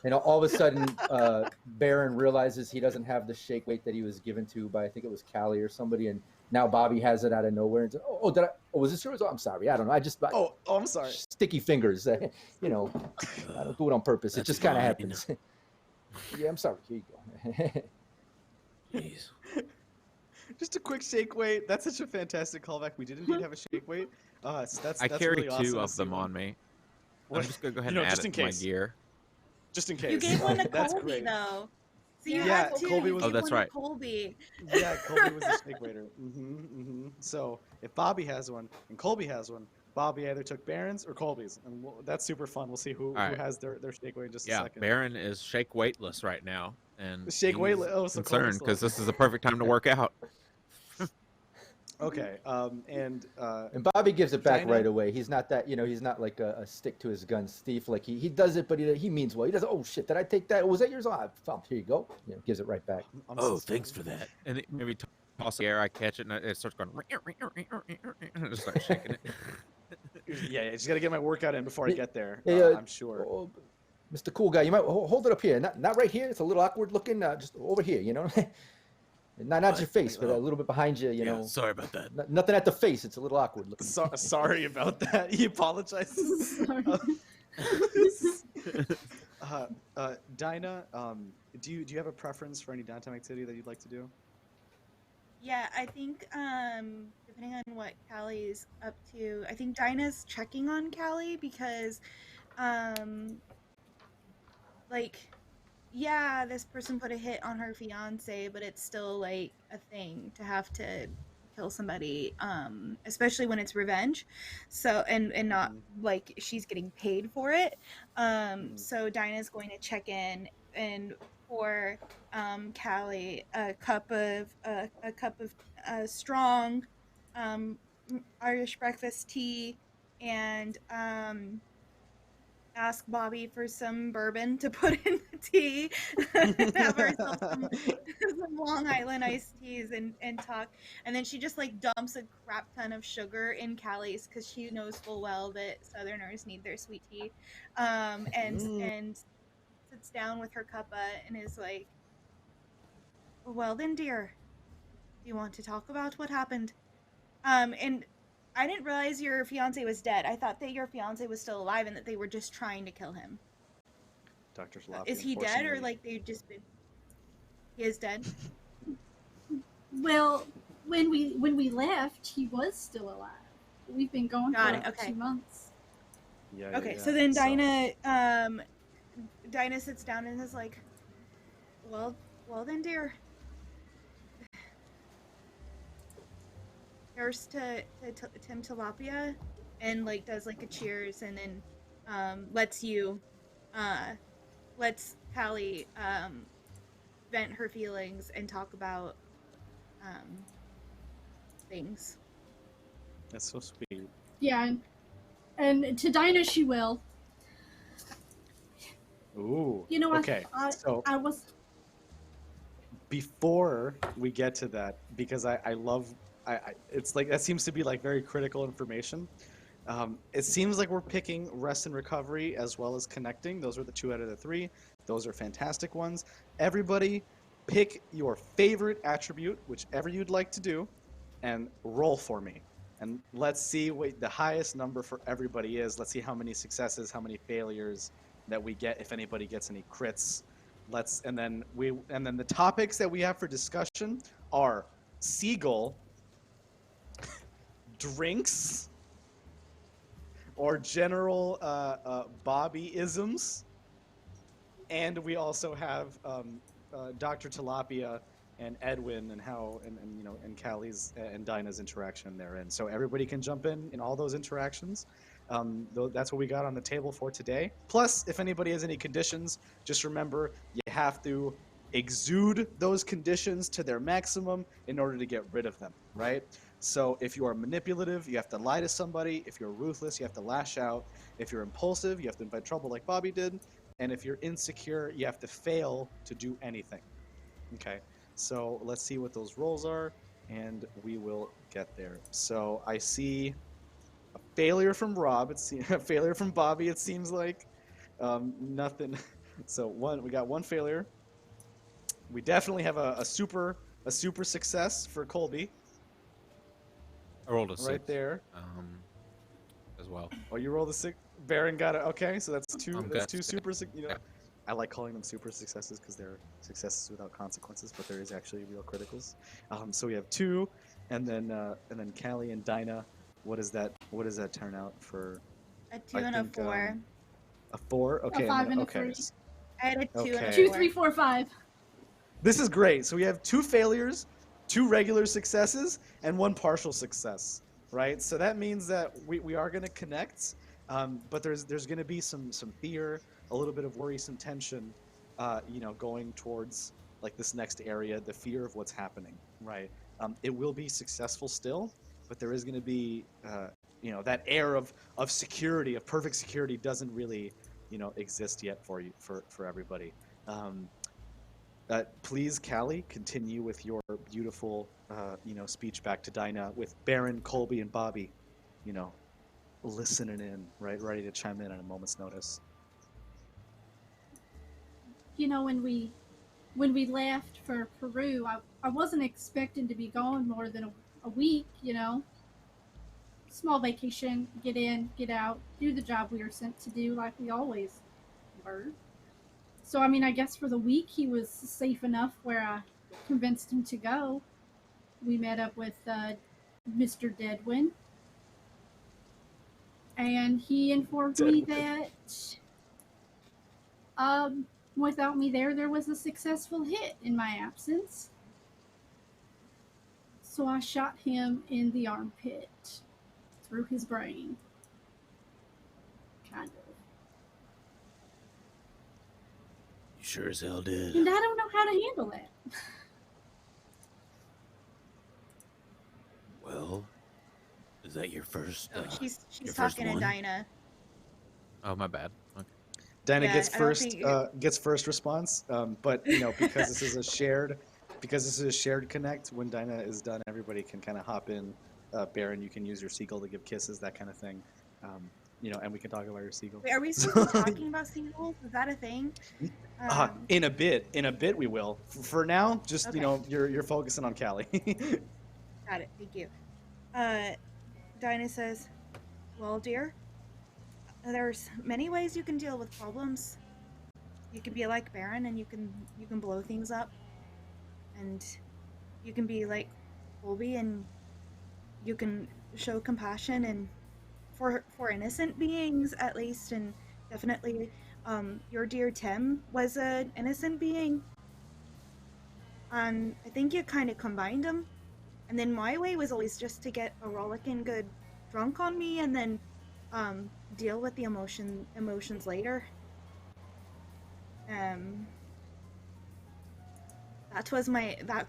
And all of a sudden, Baron realizes he doesn't have the shake weight that he was given to by, I think it was Callie or somebody, and now Bobby has it out of nowhere. And was this yours? Oh, I'm sorry. I don't know. I'm sorry. Sticky fingers. I don't do it on purpose. It just kind of happens. Yeah, I'm sorry. Here you go. Jeez. Just a quick shake weight. That's such a fantastic callback. We did indeed have a shake weight. That's I carry really awesome 2 to of see them one. on me. I'm just gonna go ahead and just add in it to my case. gear. Just in case. You gave one to That's Colby great. though. So you Yeah, had 2. Colby You was- gave Oh, that's one to right. Colby. Yeah, Colby was the shake waiter. So if Bobby has one and Colby has one, Bobby either took Baron's or Colby's, and that's super fun. We'll see who right. has their shake weight in just a Yeah, second. Baron is shake weightless right now, and The shake he's weightless- oh, so concerned Colby's because still- this is the perfect time to work out. Okay. And Bobby gives it back Dinah? right away. He's not that, he's not like a stick to his guns thief. Like he does it, but he means well. He does. Oh shit! Did I take that? Was that yours? Oh, here you go. Gives it right back. I'm Oh, so thanks sorry. for that. And it maybe toss the air, I catch it, and it starts going. And I just start shaking it. Yeah, just gotta get my workout in before I get there. Hey, I'm sure. Oh, Mr. Cool Guy, you might hold it up here. Not right here. It's a little awkward looking. Just over here. Not your face, but a little bit behind you. Yeah, sorry about that. Nothing at the face. It's a little awkward looking. Sorry about that. He apologizes. Sorry. Dinah, do you have a preference for any downtime activity that you'd like to do? Yeah, I think depending on what Callie's up to, I think Dinah's checking on Callie because yeah, this person put a hit on her fiance, but it's still like a thing to have to kill somebody, especially when it's revenge. So and not like she's getting paid for it. So Dinah's going to check in and pour Callie a cup of strong Irish breakfast tea and ask Bobby for some bourbon to put in the tea. Have herself some Long Island iced teas and talk. And then she just like dumps a crap ton of sugar in Callie's because she knows full well that Southerners need their sweet tea. And sits down with her cuppa and is like, well then, dear, do you want to talk about what happened? And I didn't realize your fiance was dead. I thought that your fiance was still alive and that they were just trying to kill him. Dr. Jalopy, Is he dead or unfortunately- like they've just been? He is dead. Well, when we left, he was still alive. We've been going Got for it, okay. 2 months. Yeah, Okay, yeah. so then Dinah sits down and is like, well then, dear. Here's to Tim Tilapia, and like does like a cheers, and then lets Callie vent her feelings and talk about things. That's so sweet. Yeah, and to Dinah she will. Ooh. You know, Okay. So I was. before we get to that, because I love, it's like that seems to be like very critical information. It seems like we're picking rest and recovery as well as connecting. Those are the 2 out of the 3. Those are fantastic ones. Everybody pick your favorite attribute, whichever you'd like to do, and roll for me. And let's see what the highest number for everybody is. Let's see how many successes, how many failures that we get, if anybody gets any crits. And then the topics that we have for discussion are Seagull, drinks, or general Bobby-isms, and we also have Dr. Tilapia and Edwin and how and Callie's and Dinah's interaction therein. So everybody can jump in all those interactions. That's what we got on the table for today. Plus, if anybody has any conditions, just remember you have to exude those conditions to their maximum in order to get rid of them, right? So if you are manipulative, you have to lie to somebody. If you're ruthless, you have to lash out. If you're impulsive, you have to invite trouble like Bobby did. And if you're insecure, you have to fail to do anything. Okay, so let's see what those rolls are, and we will get there. So I see a failure from Rob. A failure from Bobby. It seems like nothing So we got one failure. We definitely have a super success for Colby. I rolled a 6. Right there. As well. Oh, you rolled a 6. Baron got it. Okay, so that's two. I'm That's good. two super. You know, I like calling them super successes because they're successes without consequences, but there is actually real criticals. So we have 2, and then Callie and Dinah. What does that turn out for? A 2 and a 4. A 4. Okay. A 5 and a okay. 3. I had a 2 and a 4. Okay. 2, 3, 4, 5. This is great. So we have 2 failures, 2 regular successes, and 1 partial success, right? So that means that we are going to connect, but there's going to be some fear, a little bit of worry, some tension, going towards like this next area, the fear of what's happening, right? It will be successful still, but there is going to be, that air of security, of perfect security doesn't really, exist yet for everybody. Please, Callie, continue with your beautiful, speech back to Dinah with Baron, Colby, and Bobby, listening in, right, ready to chime in at a moment's notice. When we left for Peru, I wasn't expecting to be gone more than a week, Small vacation, get in, get out, do the job we were sent to do like we always were. So, I guess for the week he was safe enough where I convinced him to go. We met up with Mr. Deadwin. And he informed me that without me there was a successful hit in my absence. So I shot him in the armpit through his brain. Kind of. You sure as hell did. And I don't know how to handle that. Well, is that your first? She's your first talking to one? Dinah. Oh, my bad. Okay. Dinah Yeah, gets I don't first think gets first response, but because this is a shared connect. When Dinah is done, everybody can kind of hop in. Baron, you can use your seagull to give kisses, that kind of thing. And we can talk about your seagull. Wait, are we still talking about seagulls? Is that a thing? In a bit we will. For now, just Okay. you're focusing on Callie. Got it. Thank you. Dinah says, "Well, dear, there's many ways you can deal with problems. You can be like Baron, and you can blow things up, and you can be like Colby, and you can show compassion and for innocent beings at least, and definitely, your dear Tim was an innocent being, and I think you kind of combined them." And then my way was always just to get a rollicking good drunk on me and then deal with the emotions later. That's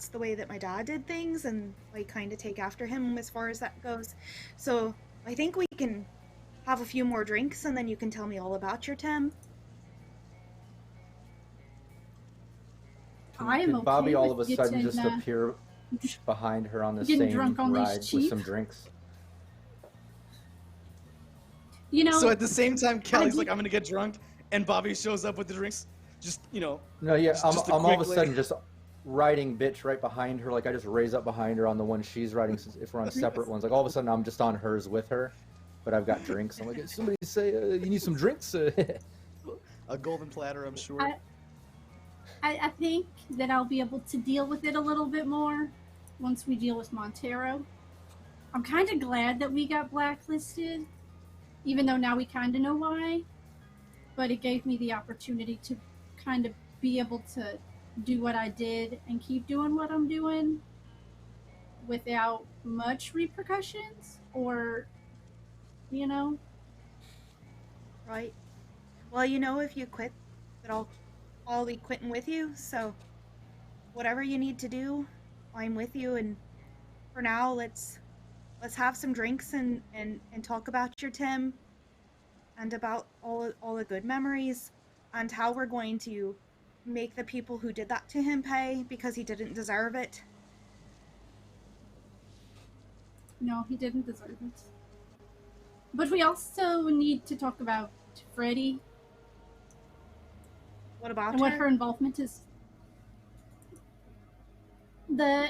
the way that my dad did things, and I kind of take after him as far as that goes. So I think we can have a few more drinks and then you can tell me all about your Tim. I am Did okay Bobby all of with a sudden getting, just appear behind her on the getting same drunk on these ride with cheap- some drinks? So at the same time, Callie's did- like, "I'm gonna get drunk," and Bobby shows up with the drinks. Just No, yeah, Just- I'm just a all of a quick, like- sudden just riding bitch right behind her. Like I just raise up behind her on the one she's riding. If we're on separate ones, like all of a sudden I'm just on hers with her, but I've got drinks. I'm like, somebody say you need some drinks. a golden platter, I'm sure. I think that I'll be able to deal with it a little bit more once we deal with Montero. I'm kind of glad that we got blacklisted, even though now we kind of know why. But it gave me the opportunity to kind of be able to do what I did and keep doing what I'm doing without much repercussions or, Right. Well, if you quit, that I'll be quitting with you, so whatever you need to do, I'm with you, and for now let's have some drinks and talk about your Tim and about all the good memories and how we're going to make the people who did that to him pay because he didn't deserve it. No, he didn't deserve it. But we also need to talk about Freddie. What about and what her? her involvement is. The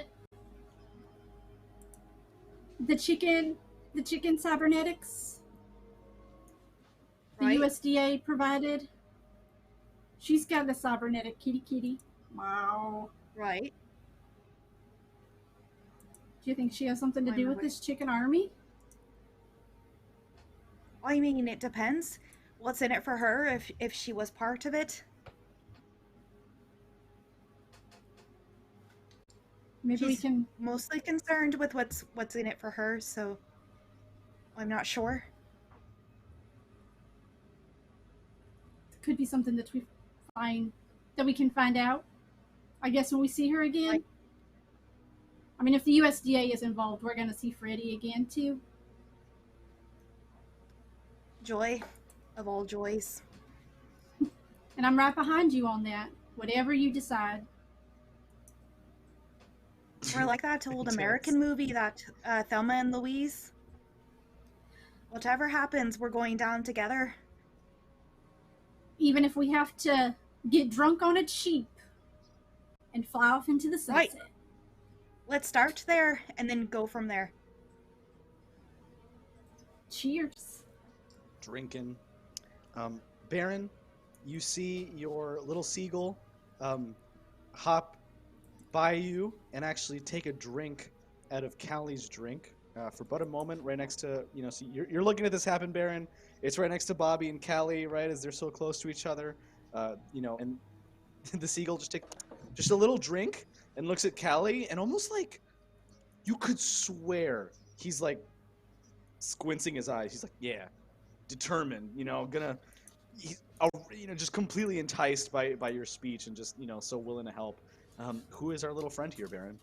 chicken cybernetics the Right. USDA provided. She's got the cybernetic kitty. Wow. Right. Do you think she has something to do with this chicken army? I mean, it depends. What's in it for her if she was part of it? Maybe we She's can. mostly concerned with what's in it for her, so I'm not sure. Could be something that we can find out. I guess when we see her again. Like, I mean, if the USDA is involved, we're gonna see Freddy again too. joy of all joys. And I'm right behind you on that. Whatever you decide. We're like that old American movie, that Thelma and Louise. Whatever happens, we're going down together. Even if we have to get drunk on a sheep and fly off into the sunset. Right. Let's start there and then go from there. Cheers. Drinking. Baron, you see your little seagull hop by you and actually take a drink out of Calligh's drink for but a moment, right next to, so you're looking at this happen, Baron. It's right next to Bobby and Calliegh, right, as they're so close to each other, and the seagull just takes just a little drink and looks at Calliegh, and almost like you could swear he's like squinting his eyes. He's like, yeah, determined, just completely enticed by your speech and just, so willing to help. Who is our little friend here, Baron?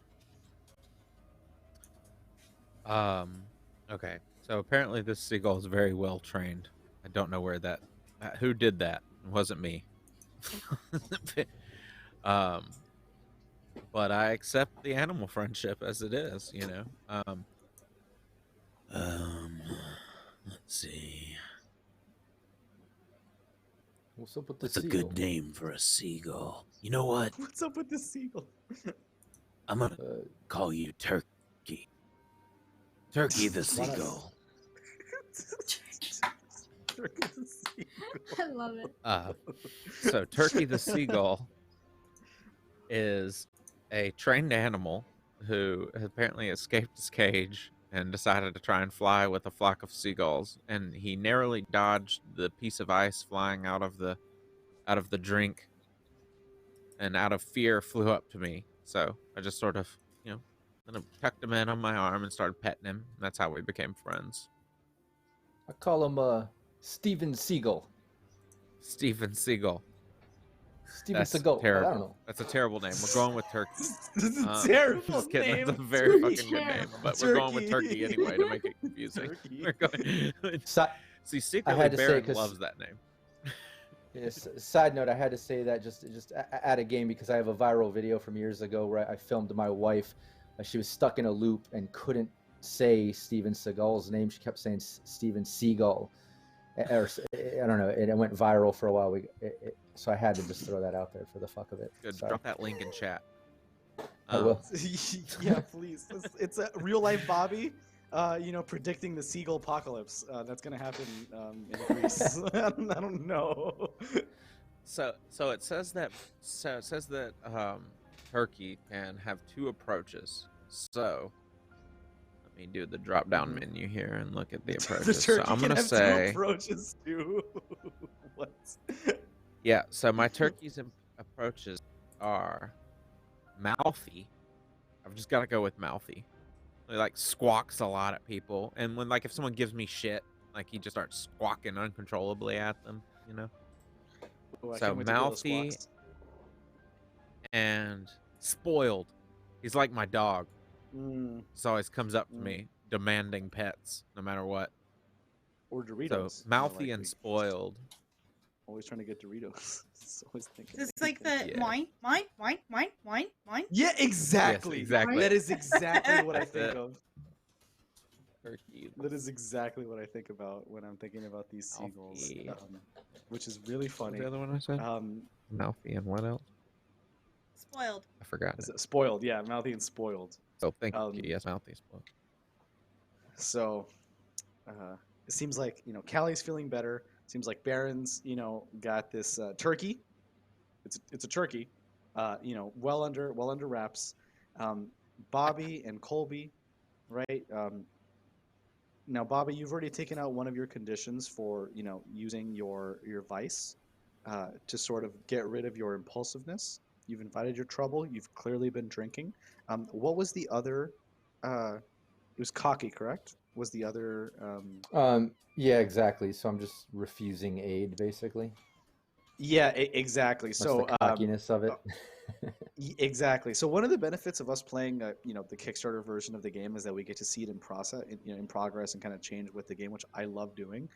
Okay. So apparently this seagull is very well trained. I don't know where who did that. It wasn't me. But I accept the animal friendship as it is, Let's see. What's up with the That's a seagull? good name for a seagull. You know what? What's up with this seagull? I'm gonna call you Turkey. Turkey the Why not? seagull. I love it. So Turkey the seagull is a trained animal who apparently escaped his cage and decided to try and fly with a flock of seagulls, and he narrowly dodged the piece of ice flying out of the drink, and out of fear flew up to me. So I just sort of kind of tucked him in on my arm and started petting him. And that's how we became friends. I call him Steven Seagull. Steven Seagull. Steven That's Seagull. terrible. I don't know. That's a terrible name. We're going with Turkey. This is a terrible Just kidding. name. That's a very Turkey. fucking good name. But we're going with Turkey. Turkey anyway to make it confusing. Turkey. We're going. See, secretly, had to say, Baron 'cause- loves that name. Yes, side note, I had to say that just at a game because I have a viral video from years ago where I filmed my wife. She was stuck in a loop and couldn't say Steven Seagal's name. She kept saying Steven Seagull. Or, I don't know. It went viral for a while. So I had to just throw that out there for the fuck of it. Good. Sorry. Drop that link in chat. I will. Yeah, please. It's a real life Bobby, predicting the seagull apocalypse. That's gonna happen in Greece. I don't know. So it says that Turkey can have two approaches. So let me do the drop down menu here and look at the The approaches. turkey So I'm can gonna have two say approaches too. What? yeah. So my turkey's approaches are mouthy. I've just got to go with mouthy. He like squawks a lot at people, and when if someone gives me shit, he just starts squawking uncontrollably at them. Oh, I So can't wait to hear those mouthy squawks. and spoiled. He's like my dog. Mm, He always comes up to me demanding pets, no matter what. or Doritos. So mouthy and spoiled. Always trying to get Doritos. Just always thinking. It's like the Yeah. wine. Yeah, exactly. Yes, exactly. That is exactly what I That's think it. of. Turkey. That is exactly what I think about when I'm thinking about these seagulls, Alfie. which is really What was funny. the other one I said? Mouthy and what else? Spoiled. I forgot Is it. it spoiled? Yeah, mouthy and spoiled. Oh, thank Um, you. Yes, Mouthy is spoiled. So it seems like Callie's feeling better. Seems like Baron's got this turkey. It's a turkey, well under wraps. Bobby and Colby, right? Now, Bobby, you've already taken out one of your conditions for using your vice to sort of get rid of your impulsiveness. You've invited your trouble. You've clearly been drinking. What was the other? It was cocky, correct? Was the other? Yeah, exactly. So I'm just refusing aid, basically. Yeah, exactly. That's So the cockiness of it. exactly. So one of the benefits of us playing, the Kickstarter version of the game is that we get to see it in process, in progress, and kind of change with the game, which I love doing.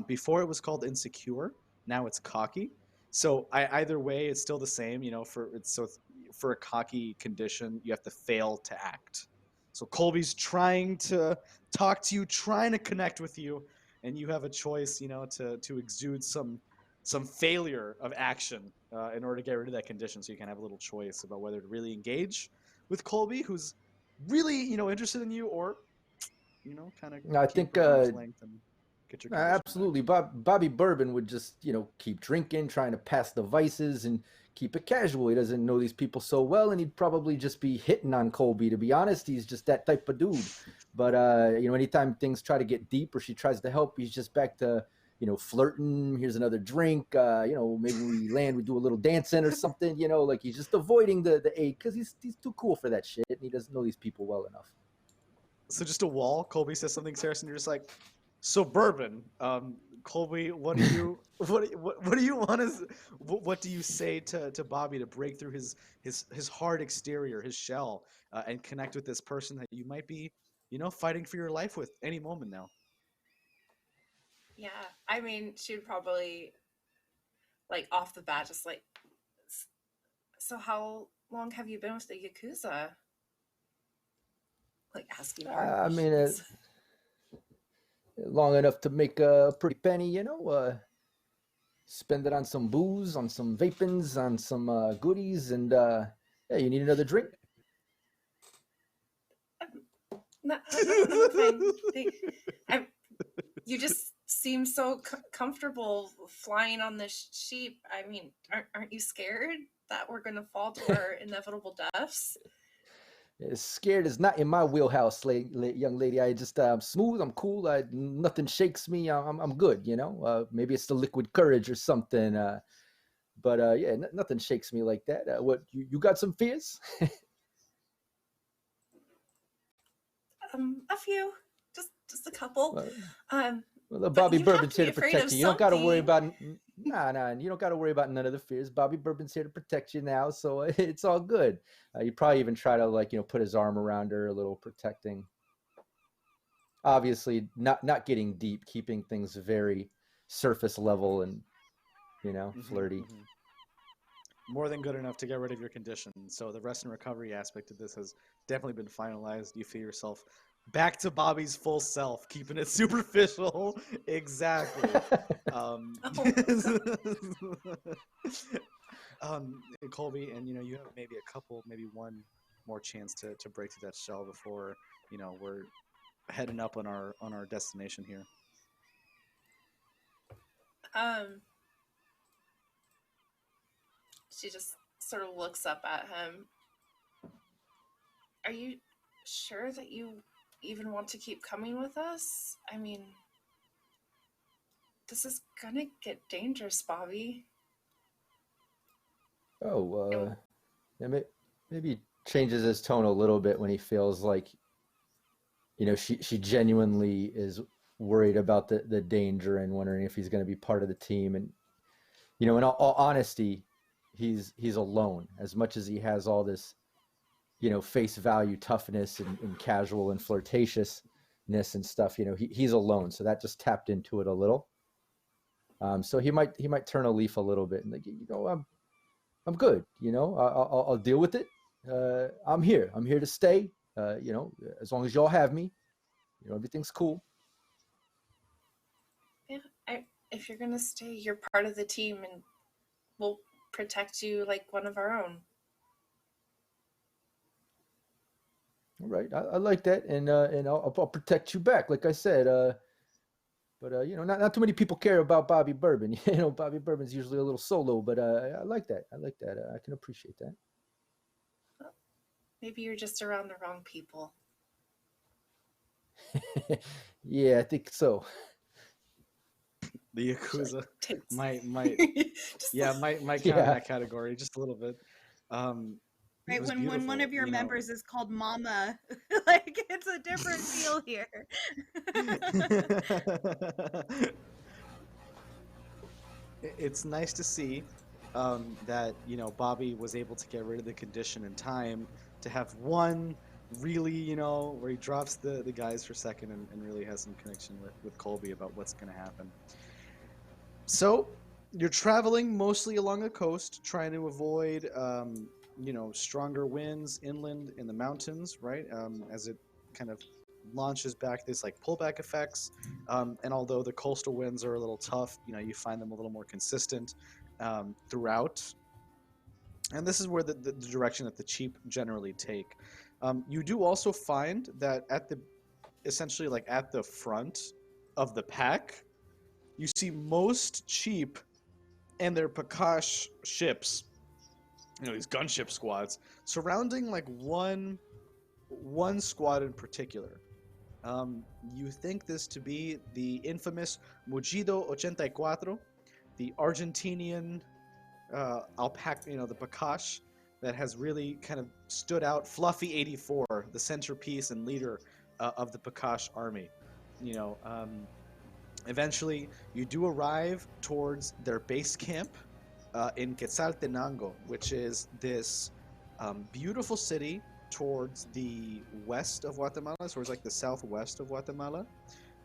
Before it was called insecure, now it's cocky. So either way, it's still the same. For a cocky condition, you have to fail to act. So Colby's trying to talk to you, trying to connect with you, and you have a choice, to exude some failure of action in order to get rid of that condition. So you can have a little choice about whether to really engage with Colby, who's really interested in you, or kind of I keep think at arm's length and get your condition absolutely. Bobby Bourbon would just keep drinking, trying to pass the vices and keep it casual. He doesn't know these people so well, and he'd probably just be hitting on Colby. To be honest, he's just that type of dude. But anytime things try to get deep or she tries to help, he's just back to flirting. Here's another drink. Maybe we land, we do a little dancing or something. Like he's just avoiding the aid because he's too cool for that shit, and he doesn't know these people well enough. So just a wall. Colby says something serious, and you're just like, so Bourbon. Colby, what do you what do you want to what do you say to Bobby to break through his hard exterior, his shell, and connect with this person that you might be fighting for your life with any moment now? Yeah, I mean, she would probably, like, off the bat, just like, so how long have you been with the Yakuza? Like, asking hard I mean, questions. long enough to make a pretty penny, spend it on some booze, on some vapings, on some goodies, and yeah, you need another drink? No, I'm fine. You just seem so comfortable flying on this sheep. I mean, aren't you scared that we're going to fall to our inevitable deaths? Scared is not in my wheelhouse, young lady. I just I'm smooth. I'm cool. Nothing shakes me. I'm good. Maybe it's the liquid courage or something. But yeah, nothing shakes me like that. What you got some fears? A few, just a couple. Well, the Bobby Bourbon's here to protect you. You don't got to worry about nah. You don't got to worry about none of the fears. Bobby Bourbon's here to protect you now, so it's all good. You probably even try to put his arm around her, a little protecting. Obviously, not getting deep, keeping things very surface level and flirty. More than good enough to get rid of your condition. So the rest and recovery aspect of this has definitely been finalized. You feel yourself back to Bobby's full self, keeping it superficial. Exactly. Colby, and you have maybe one more chance to break through that shell before we're heading up on our destination here. She just sort of looks up at him. Are you sure that you even want to keep coming with us? I mean, this is gonna get dangerous, Bobby. Oh, yeah, maybe he changes his tone a little bit when he feels like, she genuinely is worried about the danger and wondering if he's going to be part of the team. And, in all honesty, he's alone. As much as he has all this, face value toughness and casual and flirtatiousness and stuff, he's alone. So that just tapped into it a little. So he might turn a leaf a little bit and I'm good. I'll deal with it. I'm here to stay. As long as y'all have me, everything's cool. Yeah, if you're gonna stay, you're part of the team, and we'll protect you like one of our own. All right, I like that, and I'll protect you back, like I said. But not too many people care about Bobby Bourbon. Bobby Bourbon's usually a little solo, but I like that. I can appreciate that. Maybe you're just around the wrong people. Yeah, I think so. The Yakuza Tits. might Just count in Yeah. that category just a little bit. It Right, was when one beautiful, of your you know. members is called Mama, like it's a different feel here. It's nice to see that Bobby was able to get rid of the condition in time to have one really where he drops the guys for a second and really has some connection with Colby about what's going to happen. So you're traveling mostly along the coast, trying to avoid stronger winds inland in the mountains, right? As it kind of launches back this like pullback effects, and although the coastal winds are a little tough, you find them a little more consistent throughout. And this is where the direction that the sheep generally take. You do also find that essentially like at the front of the pack, you see most sheep and their Pakash ships, these gunship squads, surrounding like one squad in particular. You think this to be the infamous Mugido 84, the Argentinian alpaca, the Pakash that has really kind of stood out. Fluffy 84, the centerpiece and leader of the Pakash army. Eventually, you do arrive towards their base camp in Quetzaltenango, which is this beautiful city towards the west of Guatemala, towards like the southwest of Guatemala.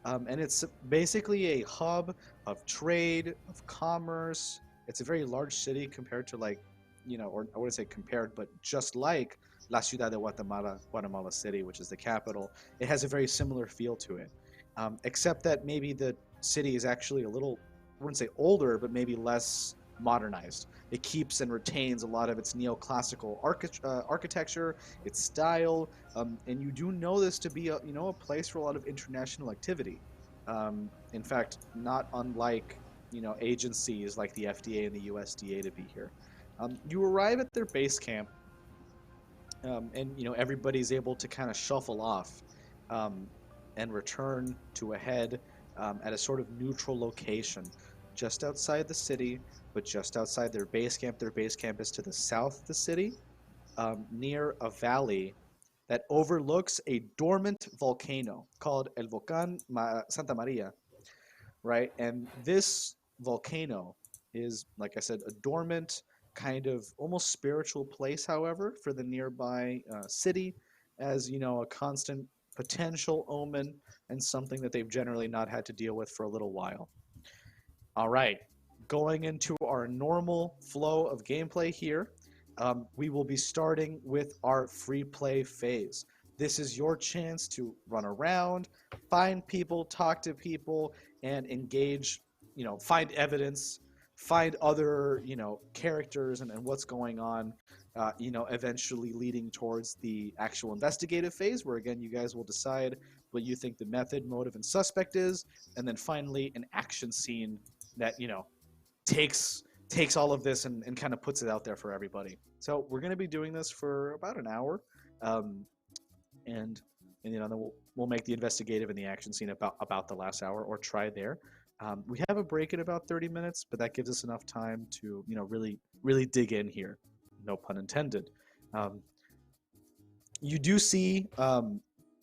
And it's basically a hub of trade, of commerce. It's a very large city compared to or I wouldn't say compared, but just like La Ciudad de Guatemala, Guatemala City, which is the capital. It has a very similar feel to it, except that maybe the city is actually a little, I wouldn't say older, but maybe less modernized. It keeps and retains a lot of its neoclassical architecture, its style, and you do know this to be a place for a lot of international activity. In fact, not unlike agencies like the FDA and the USDA to be here. You arrive at their base camp, and everybody's able to kind of shuffle off and return to a head at a sort of neutral location just outside the city, but just outside their base camp. Their base camp is to the south of the city, near a valley that overlooks a dormant volcano called El Volcán Santa Maria, right? And this volcano is, like I said, a dormant, kind of almost spiritual place, however, for the nearby city, as a constant potential omen and something that they've generally not had to deal with for a little while. All right, going into our normal flow of gameplay here, we will be starting with our free play phase. This is your chance to run around, find people, talk to people, and engage, find evidence, find other, characters and what's going on, eventually leading towards the actual investigative phase, where again, you guys will decide what you think the method, motive, and suspect is, and then finally an action scene that, takes all of this and kind of puts it out there for everybody. So we're going to be doing this for about an hour. And then we'll make the investigative and the action scene about the last hour, or try there. We have a break in about 30 minutes, but that gives us enough time to really dig in here. No pun intended. You do see, I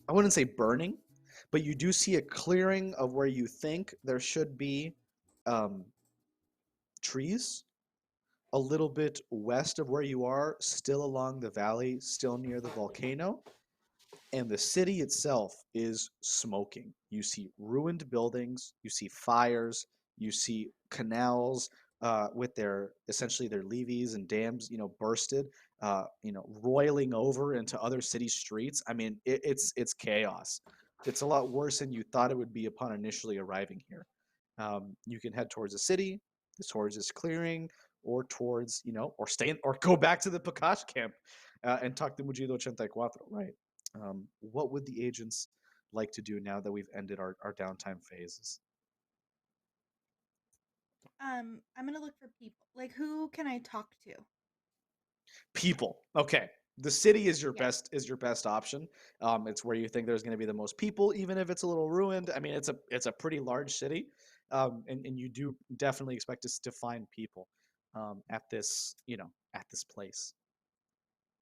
wouldn't say burning, but you do see a clearing of where you think there should be trees a little bit west of where you are, still along the valley, still near the volcano. And the city itself is smoking. You see ruined buildings, you see fires, you see canals with essentially their levees and dams, bursted, roiling over into other city streets. I mean, it's chaos. it's a lot worse than you thought it would be upon initially arriving here. You can head towards the city, towards this clearing, or towards, or stay or go back to the Pakash camp and talk to Mujido 84, right? What would the agents like to do now that we've ended our downtime phases? I'm gonna look for people. Like, who can I talk to? People. Okay. The city is your Yeah. best option. It's where you think there's going to be the most people, even if it's a little ruined. I mean, it's a pretty large city, and you do definitely expect us to find people at this at this place.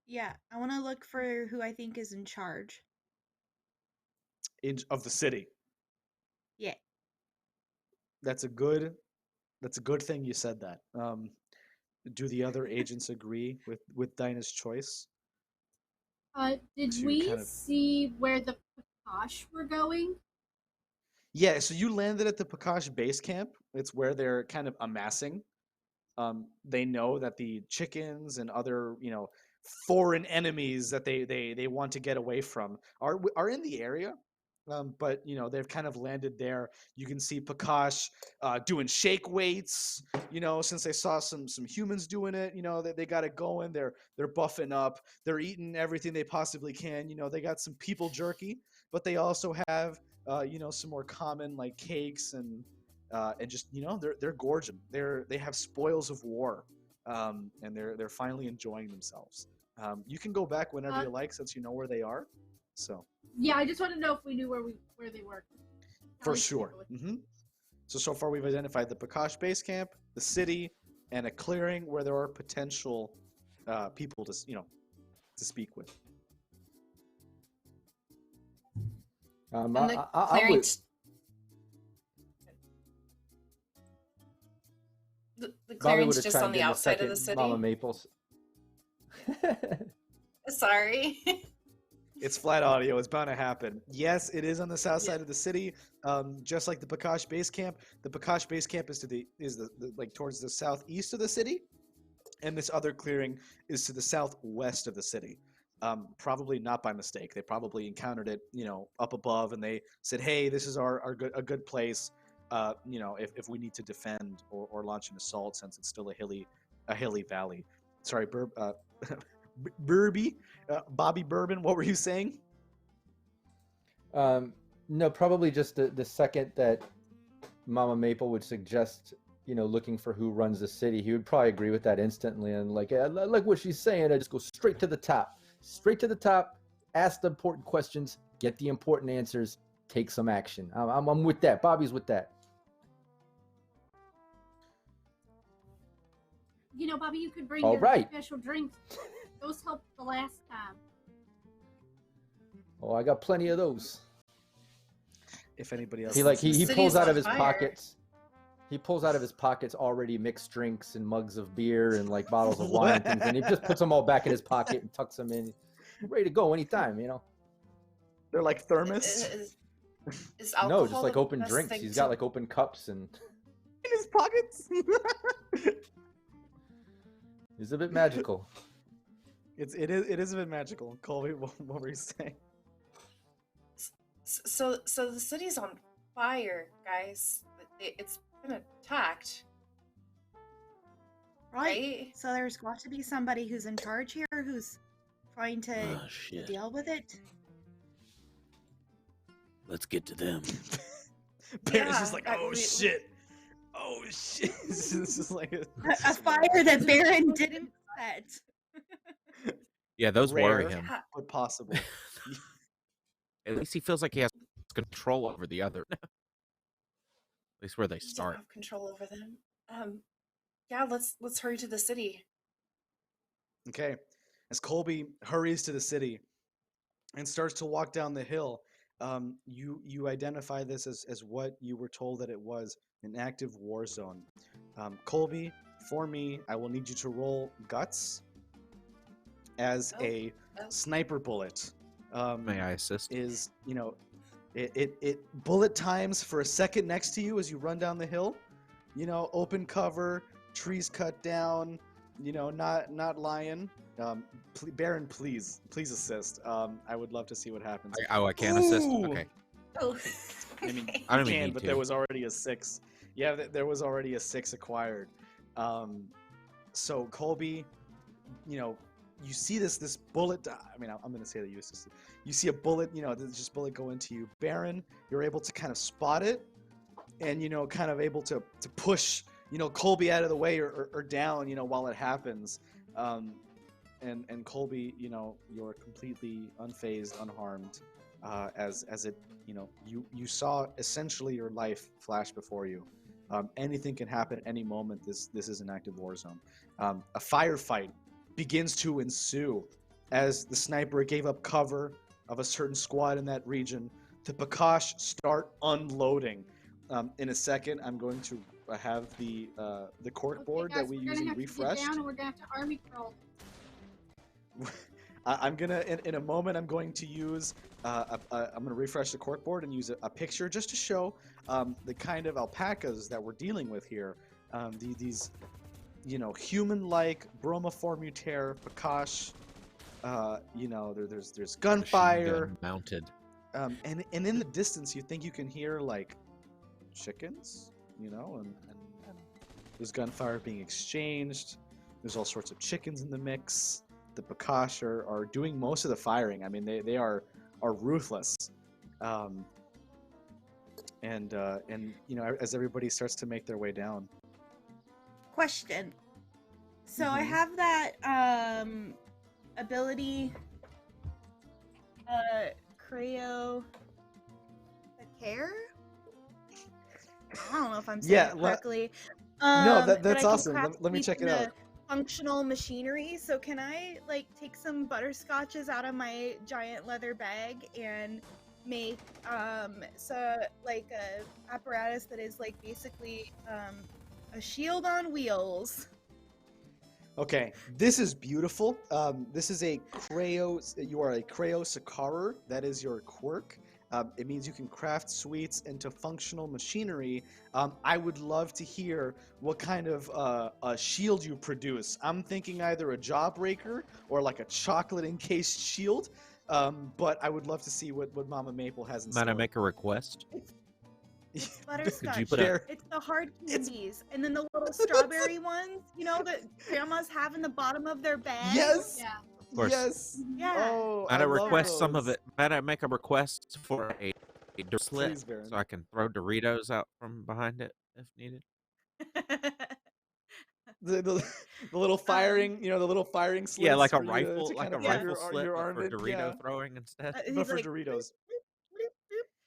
Yeah, I want to look for who I think is in charge. Of the city. Yeah. That's a good thing you said that. Do the other agents agree with Dinah's choice? Did To we kind of- see where the Pakash were going? Yeah, so you landed at the Pakash base camp. It's where they're kind of amassing. They know that the chickens and other, foreign enemies that they want to get away from are in the area. But they've kind of landed there. You can see Pakash doing shake weights. Since they saw some humans doing it, they got it going. They're buffing up. They're eating everything they possibly can. They got some people jerky, but they also have some more common like cakes and just they're gorging. They have spoils of war, and they're finally enjoying themselves. You can go back whenever you like, since you know where they are. So. Yeah, I just want to know if we knew where they were. For sure. So far we've identified the Pakash base camp, the city, and a clearing where there are potential people to speak with. And the clearing. The clearing's just on the outside of the city. Mama Maples. Sorry. It's flat audio. It's bound to happen. Yes, it is on the south side of the city, just like the Pakash base camp. The Pakash base camp is like towards the southeast of the city, and this other clearing is to the southwest of the city. Probably not by mistake. They probably encountered it, up above, and they said, "Hey, this is a good place. If we need to defend or launch an assault, since it's still a hilly valley." Sorry, Bobby Bourbon, what were you saying? No, probably just the second that Mama Maple would suggest, looking for who runs the city, he would probably agree with that instantly. And like what she's saying, I just go straight to the top, ask the important questions, get the important answers, take some action. I'm with that. Bobby's with that. Bobby, you could bring All your right. special drinks. Those helped the last time. Oh, I got plenty of those. If anybody else, he pulls out of his pockets. He pulls out of his pockets already mixed drinks and mugs of beer and like bottles of wine and things, and he just puts them all back in his pocket and tucks them in. Ready to go anytime, They're like thermos. Is No, just like the open best drinks. thing He's to- got like open cups and In his pockets. he's a bit magical. It is a bit magical. Colby, what were you saying? So the city's on fire, guys. It's been attacked, right? So there's got to be somebody who's in charge here, who's trying to shit. deal with it. Let's get to them. Baron's just like, Yeah, oh shit. This is like A fire that Baron didn't set. Yeah, those worry rare, him. but possible. At least he feels like he has control over the other. At least where they We don't start. have control over them. Yeah, let's hurry to the city. Okay. As Colby hurries to the city and starts to walk down the hill, you identify this as what you were told that it was, an active war zone. Colby, for me, I will need you to roll guts as a sniper bullet. May I assist? Is it bullet times for a second next to you as you run down the hill. Open cover, trees cut down. Not lying. Baron, please assist. I would love to see what happens. I can assist. Ooh! Okay. Oh. I mean, I don't you even can, need but to. there was already a 6. Yeah, there was already a 6 acquired. So Colby, you see this bullet. I mean, I'm going to say that you see a bullet. This bullet go into you. Baron, you're able to kind of spot it, and kind of able to push Colby out of the way or down while it happens. And Colby, you're completely unfazed, unharmed, as it, you saw essentially your life flash before you. Anything can happen at any moment. This is an active war zone. A firefight begins to ensue as the sniper gave up cover of a certain squad in that region to Pakash start unloading. In a second, I'm going to have the cork board that we usually refreshed. Down and we're gonna have to army crawl. I'm gonna in a moment. I'm going to use. I'm gonna refresh the corkboard and use a picture just to show the kind of alpacas that we're dealing with here. These, human-like bromoform mutere Pakash. There's gunfire. Machine gun mounted. And in the distance, you think you can hear like chickens, and there's gunfire being exchanged. There's all sorts of chickens in the mix. The Pakash are doing most of the firing. I mean, they are ruthless. And as everybody starts to make their way down. Question. So I Mhm. have that ability, cryo, the care. I don't know if I'm saying Yeah, it correctly. No, but that's I can awesome. craft Let me sweets check it in a out. Functional machinery. So can I take some butterscotches out of my giant leather bag and make a apparatus that is basically a shield on wheels? Okay, this is beautiful. This is a cryo. You are a cryo-sakarer. That is your quirk. It means you can craft sweets into functional machinery. I would love to hear what kind of a shield you produce. I'm thinking either a jawbreaker or like a chocolate-encased shield. But I would love to see what Mama Maple has in store. Might I make a request? It's butterscotch. Could you put Share. It's the hard candies, and then the little strawberry ones, that grandmas have in the bottom of their bag. Yes. Yeah. Of course. Yes. Yeah. Oh, Might I love request some of those. it? Might I make a request for a door slit Please, Baron. so I can throw Doritos out from behind it if needed? The little firing, the little firing slits. Yeah, like a for you to rifle, kind like a of put rifle your slit, but arm for in. Dorito Yeah, throwing instead. but He's for like, Doritos.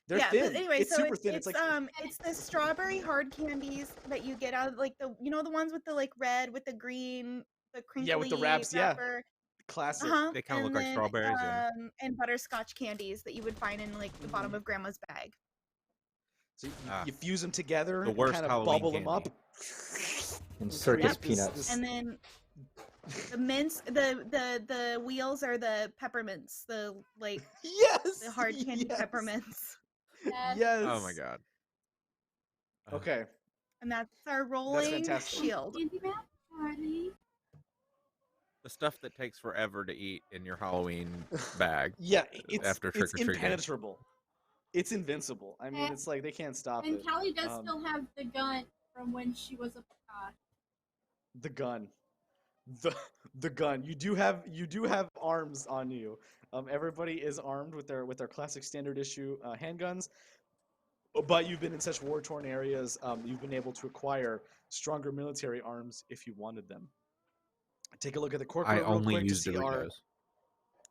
They're yeah, thin. but anyway, It's so super thin. It's like it's the strawberry hard candies that you get out of the ones with the red with the green, the crinkly Yeah, with the wraps, yeah. wrapper. classic. Uh-huh. They kinda look and like then, strawberries, yeah. and butterscotch candies that you would find in the bottom of grandma's bag. So Ah. you fuse them together, The and worst kind of Halloween bubble them up. candy. And circus Yep. peanuts. And then the mints, the wheels are the peppermints, the Yes. the hard candy yes, peppermints. Yes. Yes. Oh my god. Okay. And that's our rolling fantastic. shield. Candyman party. The stuff that takes forever to eat in your Halloween bag. Yeah, it's After it's trick-or-treating. impenetrable. It's invincible. I mean, it's like they can't stop And it. Callie does Um, still have the gun from when she was a Pakash. The gun. The gun. You do have arms on you. Everybody is armed with their classic standard issue handguns. But you've been in such war-torn areas, you've been able to acquire stronger military arms if you wanted them. Take a look at the cork I real only quick to use see our.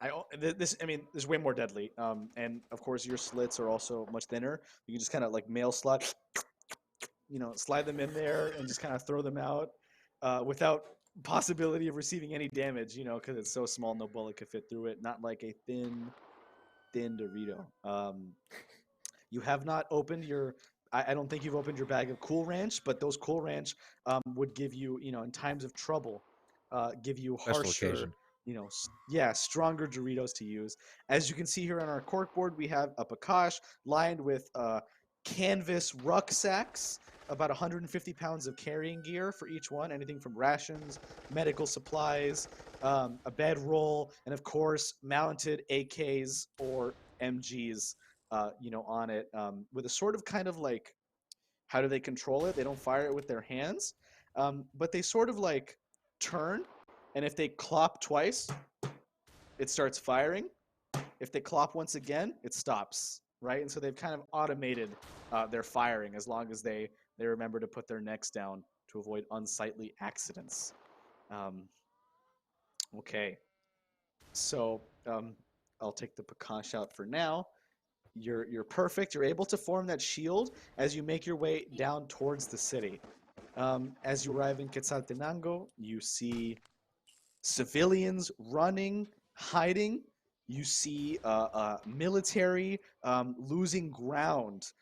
Doritos. This is way more deadly. And of course your slits are also much thinner. You can just kind of mail slide, slide them in there and just kind of throw them out, without possibility of receiving any damage. Because it's so small, no bullet could fit through it. Not like a thin Dorito. You have not opened your. I don't think you've opened your bag of Cool Ranch, but those Cool Ranch would give you, in times of trouble, give you Special harsher, occasion. stronger Doritos to use. As you can see here on our corkboard, we have a Pakash lined with canvas rucksacks, about 150 pounds of carrying gear for each one, anything from rations, medical supplies, a bedroll, and of course mounted AKs or MGs on it with a sort of kind of like, how do they control it? They don't fire it with their hands, but they sort of like turn, and if they clop twice, it starts firing. If they clop once again, it stops, right? And so they've kind of automated their firing as long as they remember to put their necks down to avoid unsightly accidents. Okay, so I'll take the Pakash out for now. You're perfect. You're able to form that shield as you make your way down towards the city. As you arrive in Quetzaltenango, you see civilians running, hiding. You see military losing ground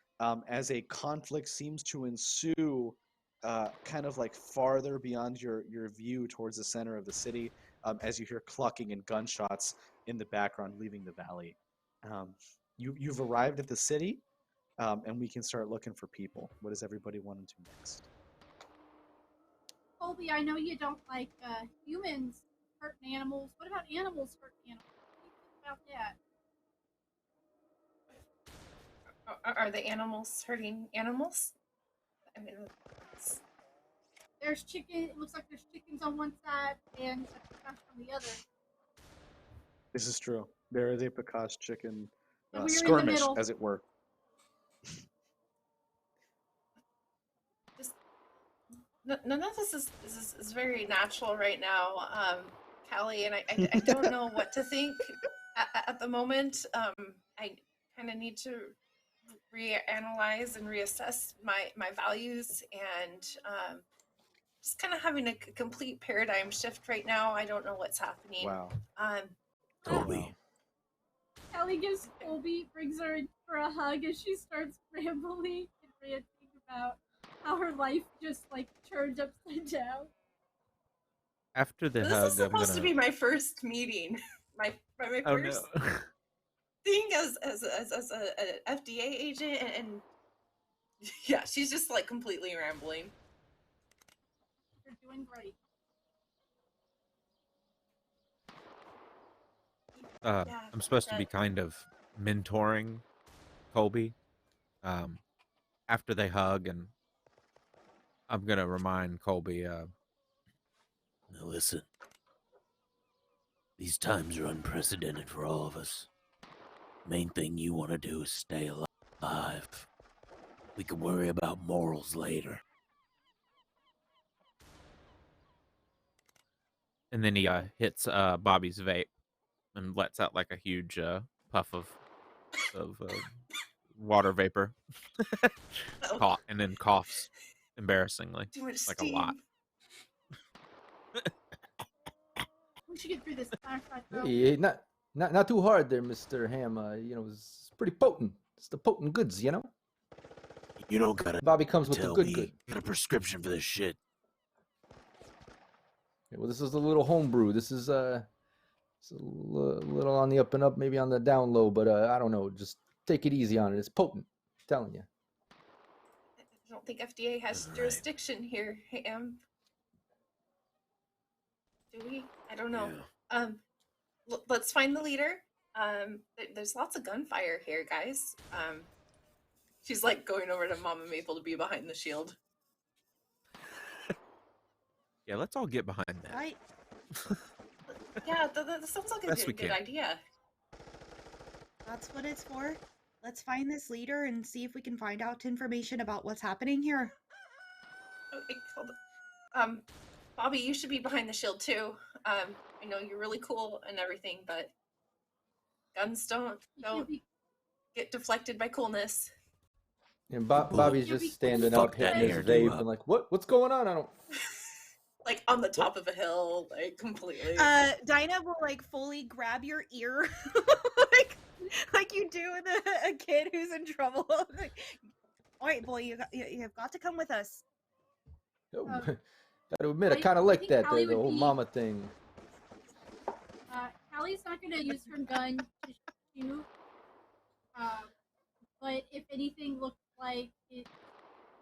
as a conflict seems to ensue kind of like farther beyond your view towards the center of the city as you hear clucking and gunshots in the background leaving the valley. You've arrived at the city, and we can start looking for people. What does everybody want to do next? Colby, I know you don't like humans hurting animals. What about animals hurting animals? What do you think about that? Are the animals hurting animals? I mean, There's chicken. It looks like there's chickens on one side and a Pakash on the other. This is true. There is a Pakash chicken And we're in the skirmish, middle. as it were. none of this is very natural right now, Callie, and I don't know what to think at the moment. I kind of need to reanalyze and reassess my values, and just kind of having a complete paradigm shift right now. I don't know what's happening. Wow. Colby. Callie brings her in for a hug as she starts rambling and ranting about how her life just like turned upside down. After the This hug, is supposed to be my first meeting. my Oh first no. thing as a FDA agent, and yeah, she's just like completely rambling. You're doing great. Yeah, I'm supposed to be but- kind of mentoring Colby after they hug, and I'm gonna remind Colby. Now listen. These times are unprecedented for all of us. Main thing you want to do is stay alive. We can worry about morals later. And then he hits Bobby's vape and lets out like a huge puff of water vapor. Oh, And then coughs embarrassingly, too much like steam. a lot. We should get through this firefight, bro. Hey, not too hard there, Mr. Hamm. It's pretty potent. It's the potent goods, you know? You don't gotta Bobby comes with the tell good me. good. Got a prescription for this shit. Yeah, well, this is a little homebrew. This is it's a little on the up and up, maybe on the down low, but I don't know. Just take it easy on it. It's potent. I'm telling you. I don't think FDA has Right. jurisdiction here, Hamm. Do we? I don't know. Yeah. Let's find the leader. There's lots of gunfire here, guys. She's like going over to Mama Maple to be behind the shield. Yeah, let's all get behind that. Right? Yeah, that sounds like a Best we good can. idea. That's what it's for. Let's find this leader and see if we can find out information about what's happening here. Oh, wait, hold on. Bobby, you should be behind the shield too. I know you're really cool and everything, but guns don't get deflected by coolness. And Bobby's just standing Fuck up, that hitting his hairdo vape, up. and like, what's going on? I don't. Like on the top of a hill, like completely. Dinah will like fully grab your ear, like you do with a kid who's in trouble. Like, all right, boy, you've got to come with us. Gotta admit, I I kind of like think that, Callie the would whole be- mama thing. Callie's not going to use her gun to shoot, but if anything looks like it's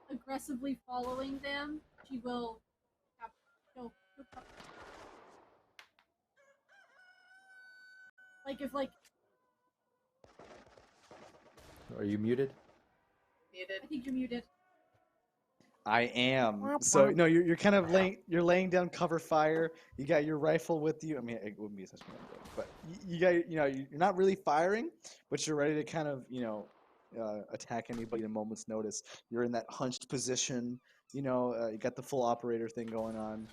aggressively following them, she will. She'll like if like Are you muted? Muted. I think you're muted. I am. So no, you're kind of laying down cover fire. You got your rifle with you. I mean, it wouldn't be such a but you got you're not really firing, but you're ready to kind of attack anybody at a moment's notice. You're in that hunched position. You got the full operator thing going on.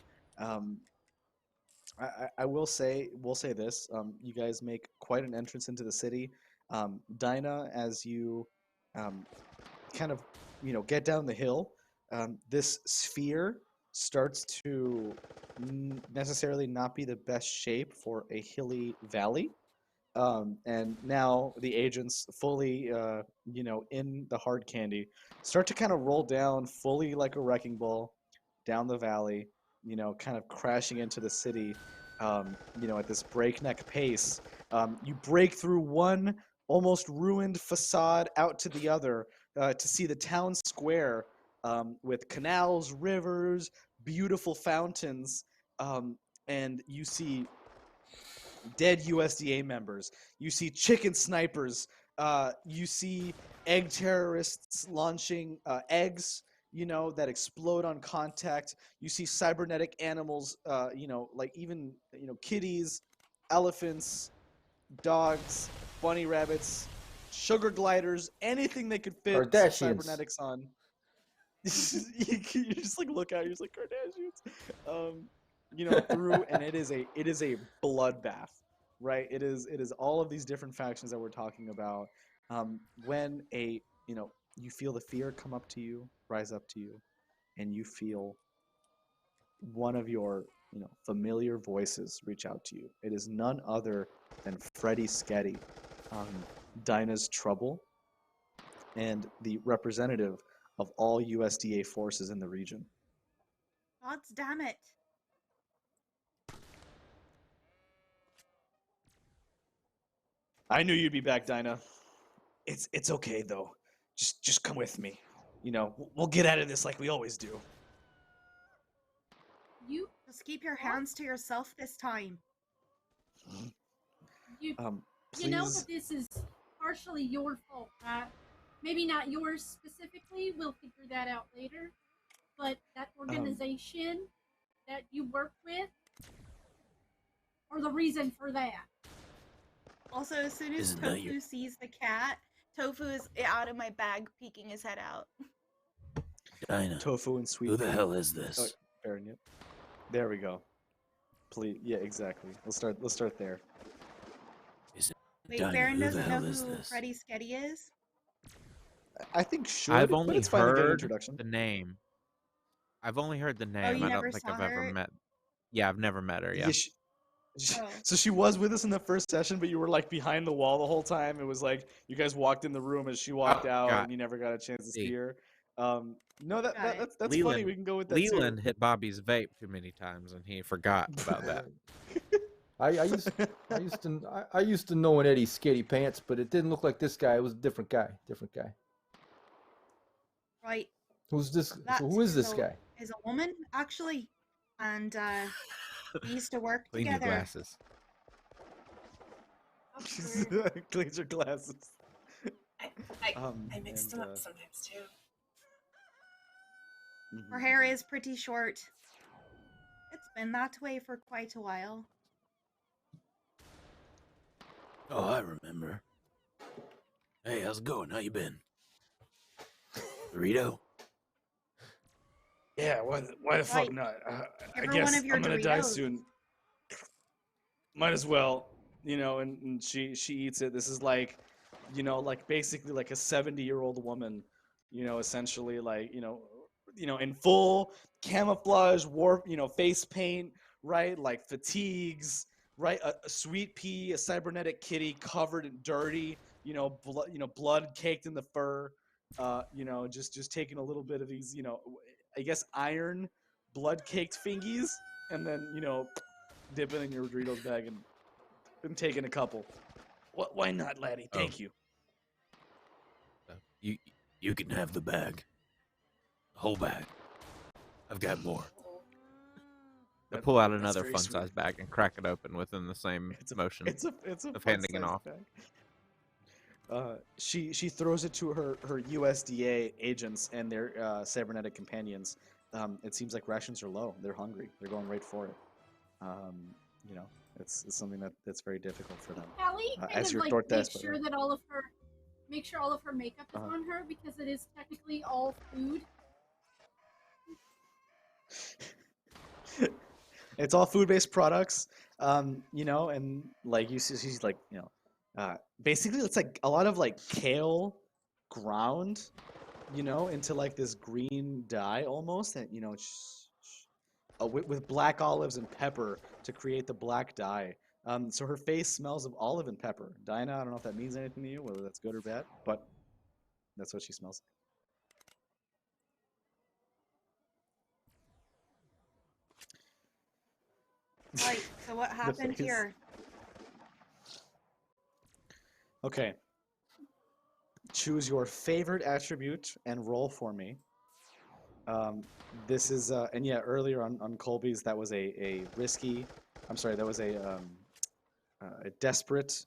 We'll say this. You guys make quite an entrance into the city. Dinah, as you kind of get down the hill. This sphere starts to necessarily not be the best shape for a hilly valley. And now the agents fully, in the hard candy, start to kind of roll down fully like a wrecking ball down the valley, kind of crashing into the city, at this breakneck pace. You break through one almost ruined facade out to the other to see the town square with canals, rivers, beautiful fountains, and you see dead USDA members. You see chicken snipers. You see egg terrorists launching eggs, that explode on contact. You see cybernetic animals, like even, kitties, elephants, dogs, bunny rabbits, sugar gliders, anything they could fit cybernetics on. You just like look out, you're just like Kardashians, through, and it is a bloodbath, right? It is all of these different factions that we're talking about. When you feel the fear come up to you, rise up to you, and you feel one of your familiar voices reach out to you. It is none other than Freddie Sketty, Dinah's trouble, and the representative of all USDA forces in the region. God's damn it. I knew you'd be back, Dinah. It's okay though. Just come with me. We'll get out of this like we always do. You just keep your hands to yourself this time. You know that this is partially your fault, right? Maybe not yours specifically. We'll figure that out later. But that organization that you work with are the reason for that. Also, as soon as Tofu sees the cat, Tofu is out of my bag, peeking his head out. Dinah, Tofu and Sweet. Who the hell is this? Oh, Baron, yep. There we go. Please, yeah, exactly. Let's start there. Wait, Dinah, Baron who doesn't know who this? Freddie Sketty is? I think should. I've only heard introduction. the name. I've only heard the name. Oh, you I never don't think saw I've ever her? met. Yeah, I've never met her. Yeah. So she was with us in the first session, but you were like behind the wall the whole time. It was like you guys walked in the room as she walked out, and you never got a chance to see her. No, that's Leland, funny. We can go with that Leland too. hit Bobby's vape too many times, and he forgot about that. I used to know an Eddie Skitty Pants, but it didn't look like this guy. It was a different guy. Right. Who's this? So who is this guy? Is a woman, actually, and we used to work Clean together. your glasses. Cleans your glasses. I mix them up sometimes too. Her hair is pretty short. It's been that way for quite a while. Oh, I remember. Hey, how's it going? How you been? Burrito? Yeah, why the fuck not? I guess I'm gonna die soon. Might as well, and she eats it. This is like, like basically like a 70-year-old woman, essentially like, in full camouflage, warp, face paint, right? Like fatigues, right? A sweet pea, a cybernetic kitty covered in dirty, blood caked in the fur, just taking a little bit of these, I guess iron blood caked fingies, and then, dipping in your Doritos bag and taking a couple. Why not, laddie? Thank you. You can have the bag. The whole bag. I've got more. I pull out another fun-sized bag and crack it open within the same motion it's a of handing it off. Bag. She throws it to her USDA agents and their cybernetic companions. It seems like rations are low. They're hungry. They're going right for it. You know, it's something that's very difficult for them. Callie as your like tortas, make sure that all of her makeup is on her because it is technically all food. It's all food-based products, you know, and like you see, she's like, you know, basically it's like a lot of like kale ground, you know, into like this green dye almost, and you know, with black olives and pepper to create the black dye. So her face smells of olive and pepper. Dinah, I don't know if that means anything to you, whether that's good or bad, but that's what she smells. Right. So what happened face. here? Okay. Choose your favorite attribute and roll for me. This is, and yeah, earlier on Colby's, that was a risky, I'm sorry, that was a desperate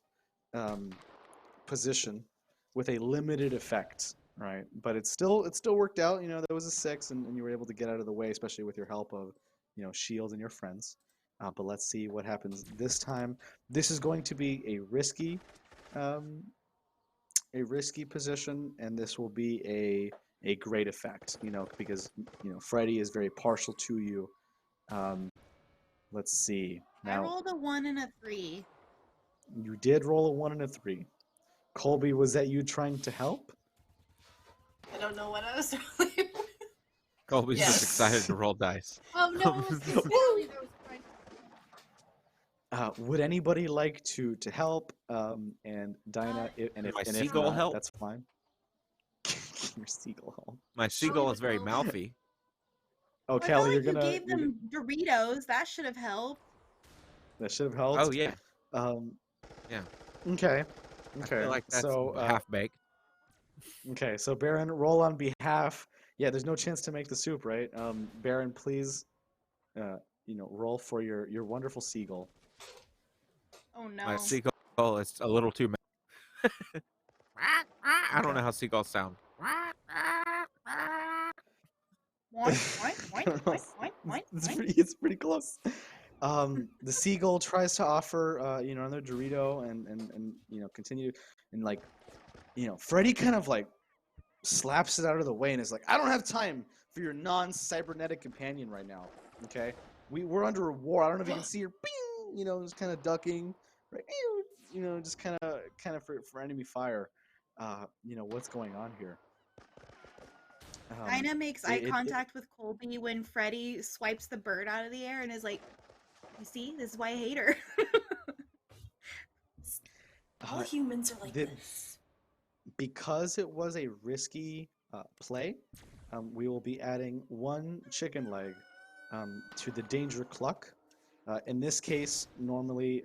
position with a limited effect, right? But it still worked out. You know, there was a 6, and you were able to get out of the way, especially with your help of, you know, Shield and your friends. But let's see what happens this time. This is going to be a risky position, and this will be a great effect, you know, because, you know, Freddy is very partial to you. Let's see. I rolled a 1 and a 3. You did roll a 1 and a 3. Colby, was that you trying to help? I don't know what I was doing. Colby's just excited to roll dice. Oh no, it was just Callie that was trying. Would anybody like to help? And Dinah, and my if seagull not, help? that's fine. Your seagull help. My seagull is very mouthy. Oh, I Callie, feel you're like gonna. you gave them Doritos. That should have helped. That should have helped. Oh yeah. Yeah. Okay. I feel like that's so half baked. okay, so Baron, roll on behalf. Yeah, there's no chance to make the soup, right? Baron, please, you know, roll for your wonderful seagull. Oh no. My seagull is a little too. I don't know how seagulls sound. It's pretty close. The seagull tries to offer, you know, another Dorito and you know, continue, and like, you know, Freddy kind of like slaps it out of the way and is like, I don't have time for your non-cybernetic companion right now. Okay, we're under a war. I don't know if you can see her, bing, you know, just kind of ducking, right? You know, just kind of for enemy fire. You know, what's going on here? Dinah makes eye contact with Colby when Freddy swipes the bird out of the air and is like, "You see, this is why I hate her." All humans are like this. Because it was a risky play, we will be adding 1 chicken leg to the danger cluck. In this case, normally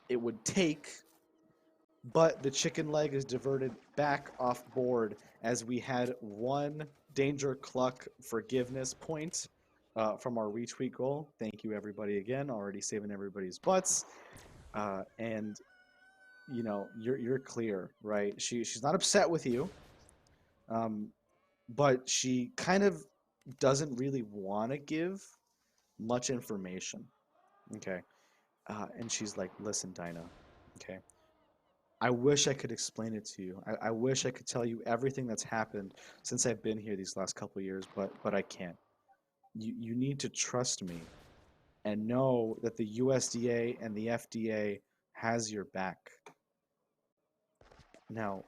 it would take, but the chicken leg is diverted back off board as we had 1 danger cluck forgiveness point from our retweet goal. Thank you, everybody, again. Already saving everybody's butts. And you know, you're clear, right? She's not upset with you, but she kind of doesn't really want to give much information. Okay, and she's like, "Listen, Dinah. Okay, I wish I could explain it to you. I wish I could tell you everything that's happened since I've been here these last couple of years, but I can't. You need to trust me, and know that the USDA and the FDA has your back. Now,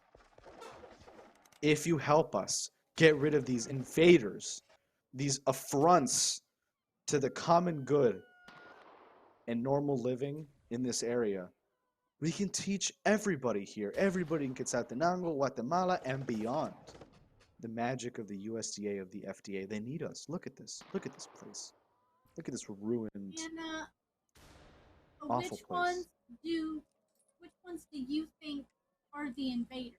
if you help us get rid of these invaders, these affronts to the common good and normal living in this area, we can teach everybody here, everybody in Quetzaltenango, Guatemala, and beyond, the magic of the USDA, of the FDA. They need us. Look at this. Look at this place. Look at this ruined, And awful which place. ones do you think are the invaders?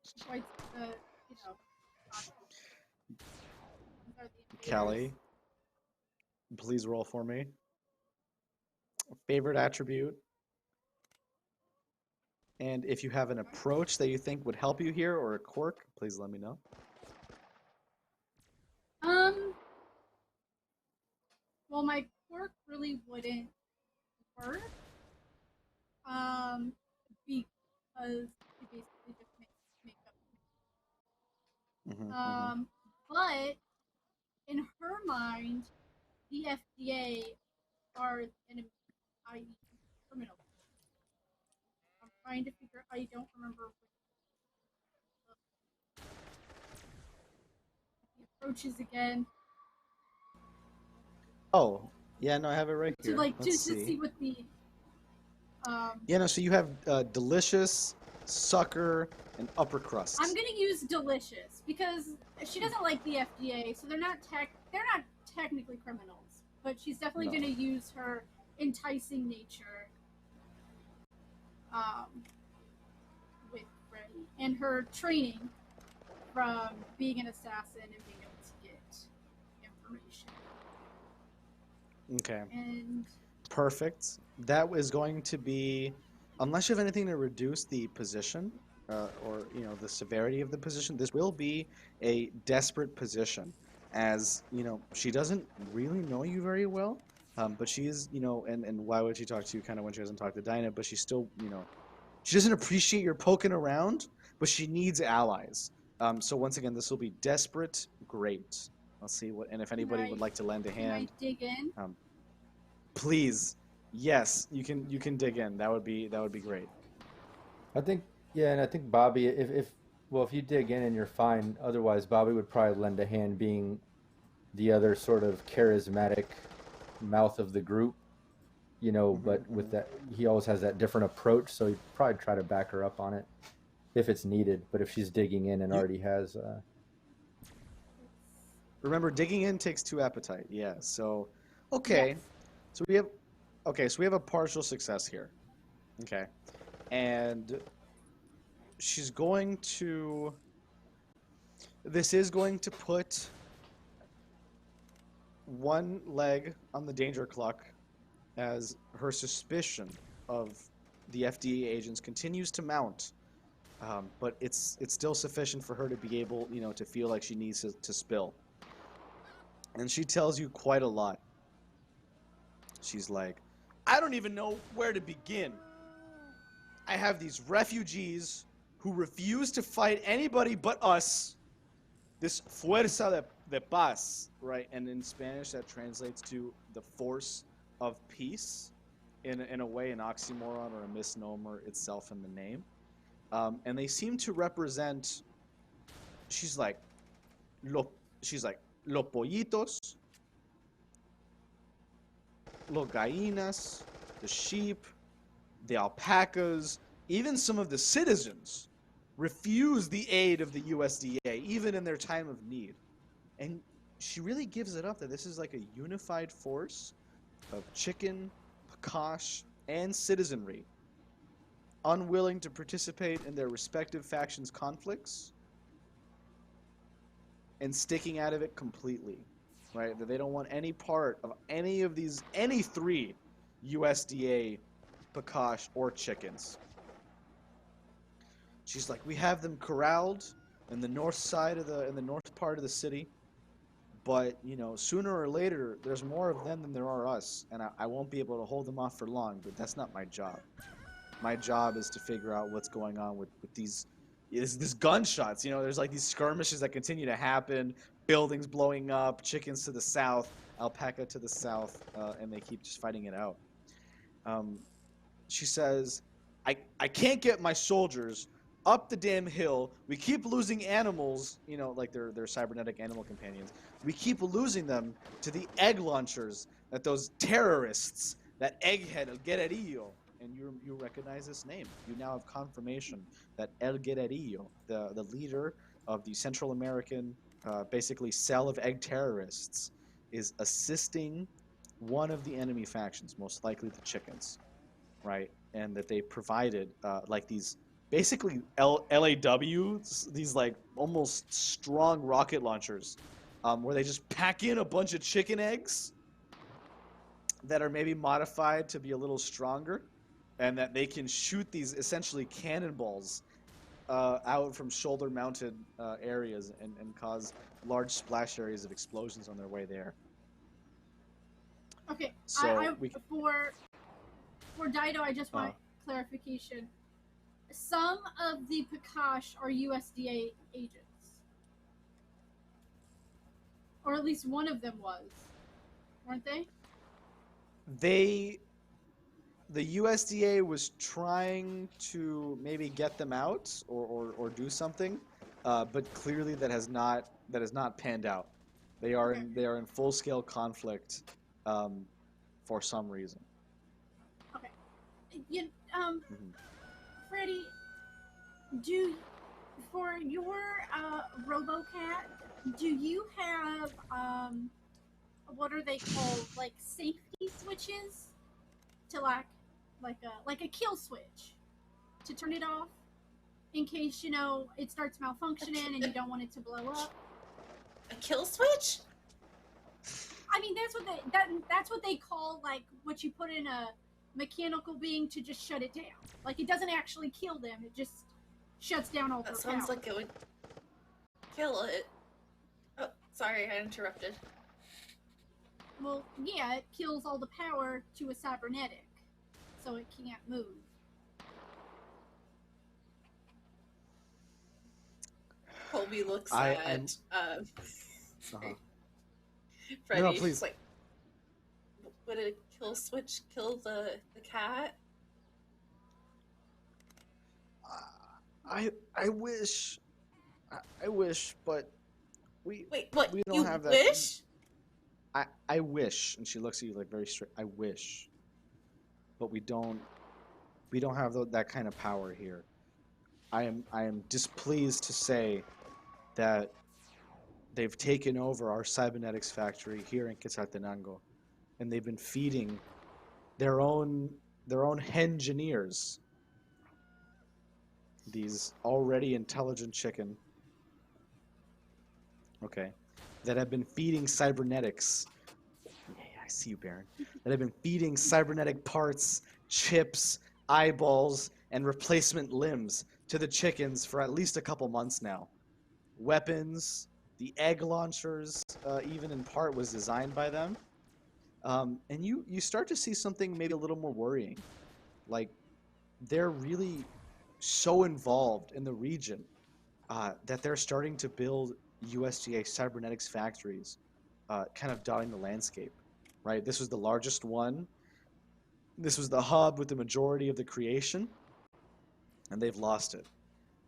Besides the, you know, are the invaders. Callie, please roll for me. Favorite attribute. And if you have an approach that you think would help you here or a quirk, please let me know. Well, my quirk really wouldn't work. Because it basically just makes up. But in her mind, the FDA are enemy, i.e., criminal. I'm trying to figure. I don't remember the approaches again. Oh, yeah, no, I have it right here. To like Let's just to see what the Yeah, no, so you have delicious, sucker, and upper crust. I'm gonna use delicious because she doesn't like the FDA, so they're not technically criminals, but she's definitely gonna use her enticing nature with Freddie and her training from being an assassin and being able to get information. Okay. And Perfect. That is going to be, unless you have anything to reduce the position or the severity of the position, this will be a desperate position, as she doesn't really know you very well, but she is and why would she talk to you kind of when she doesn't talk to Dinah? But she's still she doesn't appreciate your poking around, but she needs allies. So once again, this will be desperate. Great. Let's see what, and if anybody would like to lend a hand. Can I dig in? Please, yes, you can dig in. That would be great. I think, yeah, and I think Bobby, if you dig in and you're fine. Otherwise, Bobby would probably lend a hand, being the other sort of charismatic mouth of the group, but with that, he always has that different approach, so he'd probably try to back her up on it if it's needed. But if she's digging in and already has... Remember, digging in takes 2 appetite. Yeah, so, okay. Yes. So we have a partial success here. Okay. And she's going to... This is going to put one leg on the danger clock as her suspicion of the FDA agents continues to mount. But it's still sufficient for her to be able, to feel like she needs to spill. And she tells you quite a lot. She's like, I don't even know where to begin. I have these refugees who refuse to fight anybody but us. This fuerza de paz, right? And in Spanish, that translates to the force of peace. In a way, an oxymoron or a misnomer itself in the name. And they seem to represent, she's like, los pollitos, los gallinas, the sheep, the alpacas, even some of the citizens refuse the aid of the USDA, even in their time of need. And she really gives it up that this is like a unified force of chicken, Pakash, and citizenry, unwilling to participate in their respective factions' conflicts and sticking out of it completely, right? That they don't want any part of any of these, any 3 USDA, Pakash, or chickens. She's like, we have them corralled in the north side of in the north part of the city, but sooner or later there's more of them than there are us, and I won't be able to hold them off for long. But that's not my job. My job is to figure out what's going on with these gunshots. There's like these skirmishes that continue to happen, buildings blowing up, chickens to the south, alpaca to the south, and they keep just fighting it out. She says, I can't get my soldiers up the damn hill. We keep losing animals, like their cybernetic animal companions. We keep losing them to the egg launchers that those terrorists, that egghead El Guerrerillo, and you recognize this name. You now have confirmation that El Guerrerillo, the leader of the Central American, basically cell of egg terrorists, is assisting one of the enemy factions, most likely the chickens, right? And that they provided like these basically LAWs, these like almost strong rocket launchers, where they just pack in a bunch of chicken eggs that are maybe modified to be a little stronger, and that they can shoot these essentially cannonballs out from shoulder-mounted areas and cause large splash areas of explosions on their way there. Okay, So for Dido, I just want clarification. Some of the Pakash are USDA agents, or at least one of them was, weren't they? The USDA was trying to maybe get them out or do something, but clearly that has not panned out. They are in full scale conflict for some reason. Okay. You, Mhm. Freddie, for your RoboCat, do you have what are they called, like safety switches to like a kill switch to turn it off in case it starts malfunctioning and you don't want it to blow up? A kill switch? I mean, that's what they call, like, what you put in a mechanical being to just shut it down. Like, it doesn't actually kill them; it just shuts down all their That sounds power. like it would kill it. Oh, sorry, I interrupted. Well, yeah, it kills all the power to a cybernetic, so it can't move. Colby looks at Freddie. No, please. Like, would a kill switch kill the cat? I wish, but we what? we don't You have that. wish? I wish, and she looks at you like very straight. I wish, but we don't have that kind of power here. I am displeased to say that they've taken over our cybernetics factory here in Quetzaltenango, and they've been feeding their own engineers, these already intelligent chicken, that have been feeding cybernetics. Yeah, I see you, Baron. That have been feeding cybernetic parts, chips, eyeballs, and replacement limbs to the chickens for at least a couple months now. Weapons, the egg launchers, even in part was designed by them. And you start to see something maybe a little more worrying. Like, they're really so involved in the region that they're starting to build USDA cybernetics factories, kind of dotting the landscape, right? This was the largest one. This was the hub with the majority of the creation, and they've lost it.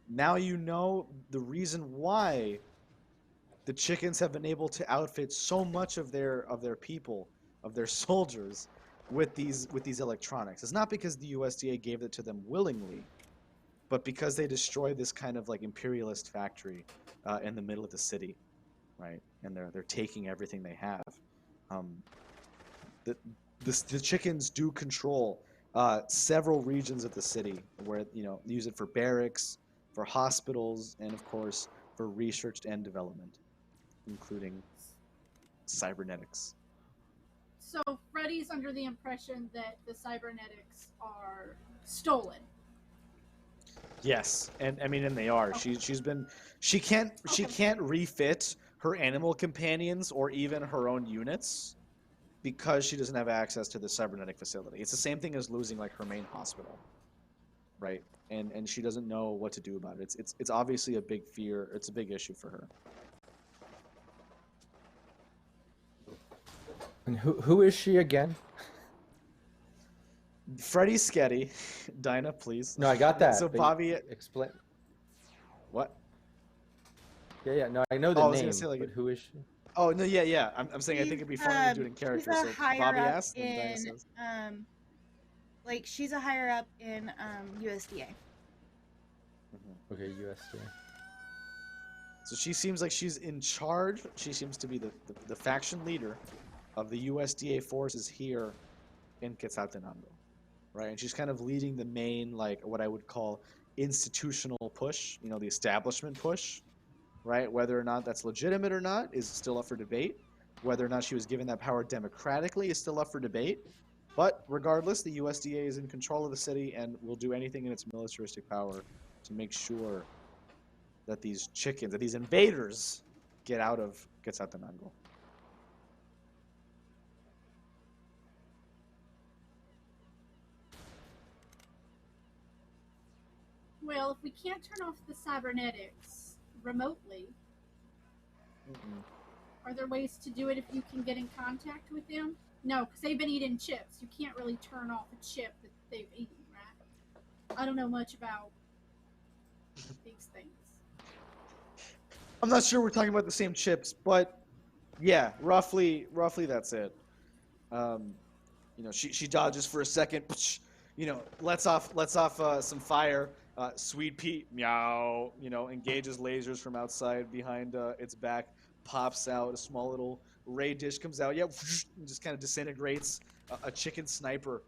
Now you know the reason why the chickens have been able to outfit so much of their people, of their soldiers, with these electronics. It's not because the USDA gave it to them willingly, but because they destroyed this kind of like imperialist factory in the middle of the city, right? And they're taking everything they have. The chickens do control several regions of the city, where use it for barracks, for hospitals, and of course for research and development, including cybernetics. So Freddy's under the impression that the cybernetics are stolen. Yes, and they are. Okay. She can't refit her animal companions or even her own units because she doesn't have access to the cybernetic facility. It's the same thing as losing like her main hospital, right? And she doesn't know what to do about it. It's obviously a big fear. It's a big issue for her. And who is she again? Freddie Sketty. Dinah, please. No, I got that. So but Bobby, explain. what? Yeah. No, I know the I was name. gonna say, like, but who is she? Oh no, yeah. I'm saying I think it'd be funny to do it in character. She's So a higher Bobby up asks, and Dinah in, says. she's a higher up in USDA. Okay, USDA. So she seems like she's in charge. She seems to be the faction leader of the USDA forces here in Quetzaltenango, right? And she's kind of leading the main, like, what I would call institutional push, the establishment push, right? Whether or not that's legitimate or not is still up for debate. Whether or not she was given that power democratically is still up for debate. But regardless, the USDA is in control of the city and will do anything in its militaristic power to make sure that these chickens, that these invaders, gets out the mango. Well, if we can't turn off the cybernetics remotely, are there ways to do it if you can get in contact with them? No, because they've been eating chips. You can't really turn off a chip that they've eaten, right? I don't know much about these things. I'm not sure we're talking about the same chips, but yeah, roughly that's it. She dodges for a second, lets off some fire. Sweet Pea, meow, engages lasers from outside behind its back, pops out, a small little ray dish comes out, and just kind of disintegrates a chicken sniper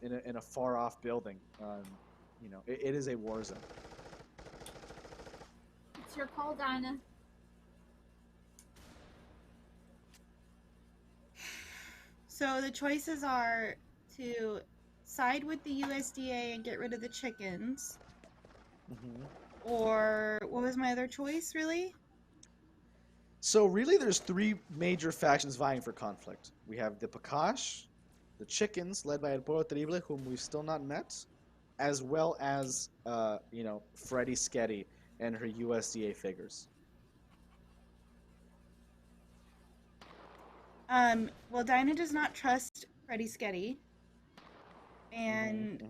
in a far off building. It is a war zone. It's your call, Dinah. So the choices are to side with the USDA and get rid of the chickens. Or what was my other choice, really? So really there's three major factions vying for conflict. We have the Pakash, the chickens led by LeopoldTheJust, whom we've still not met, as well as Freddie Sketty and her USDA figures. Well, Dinah does not trust Freddie Sketty. And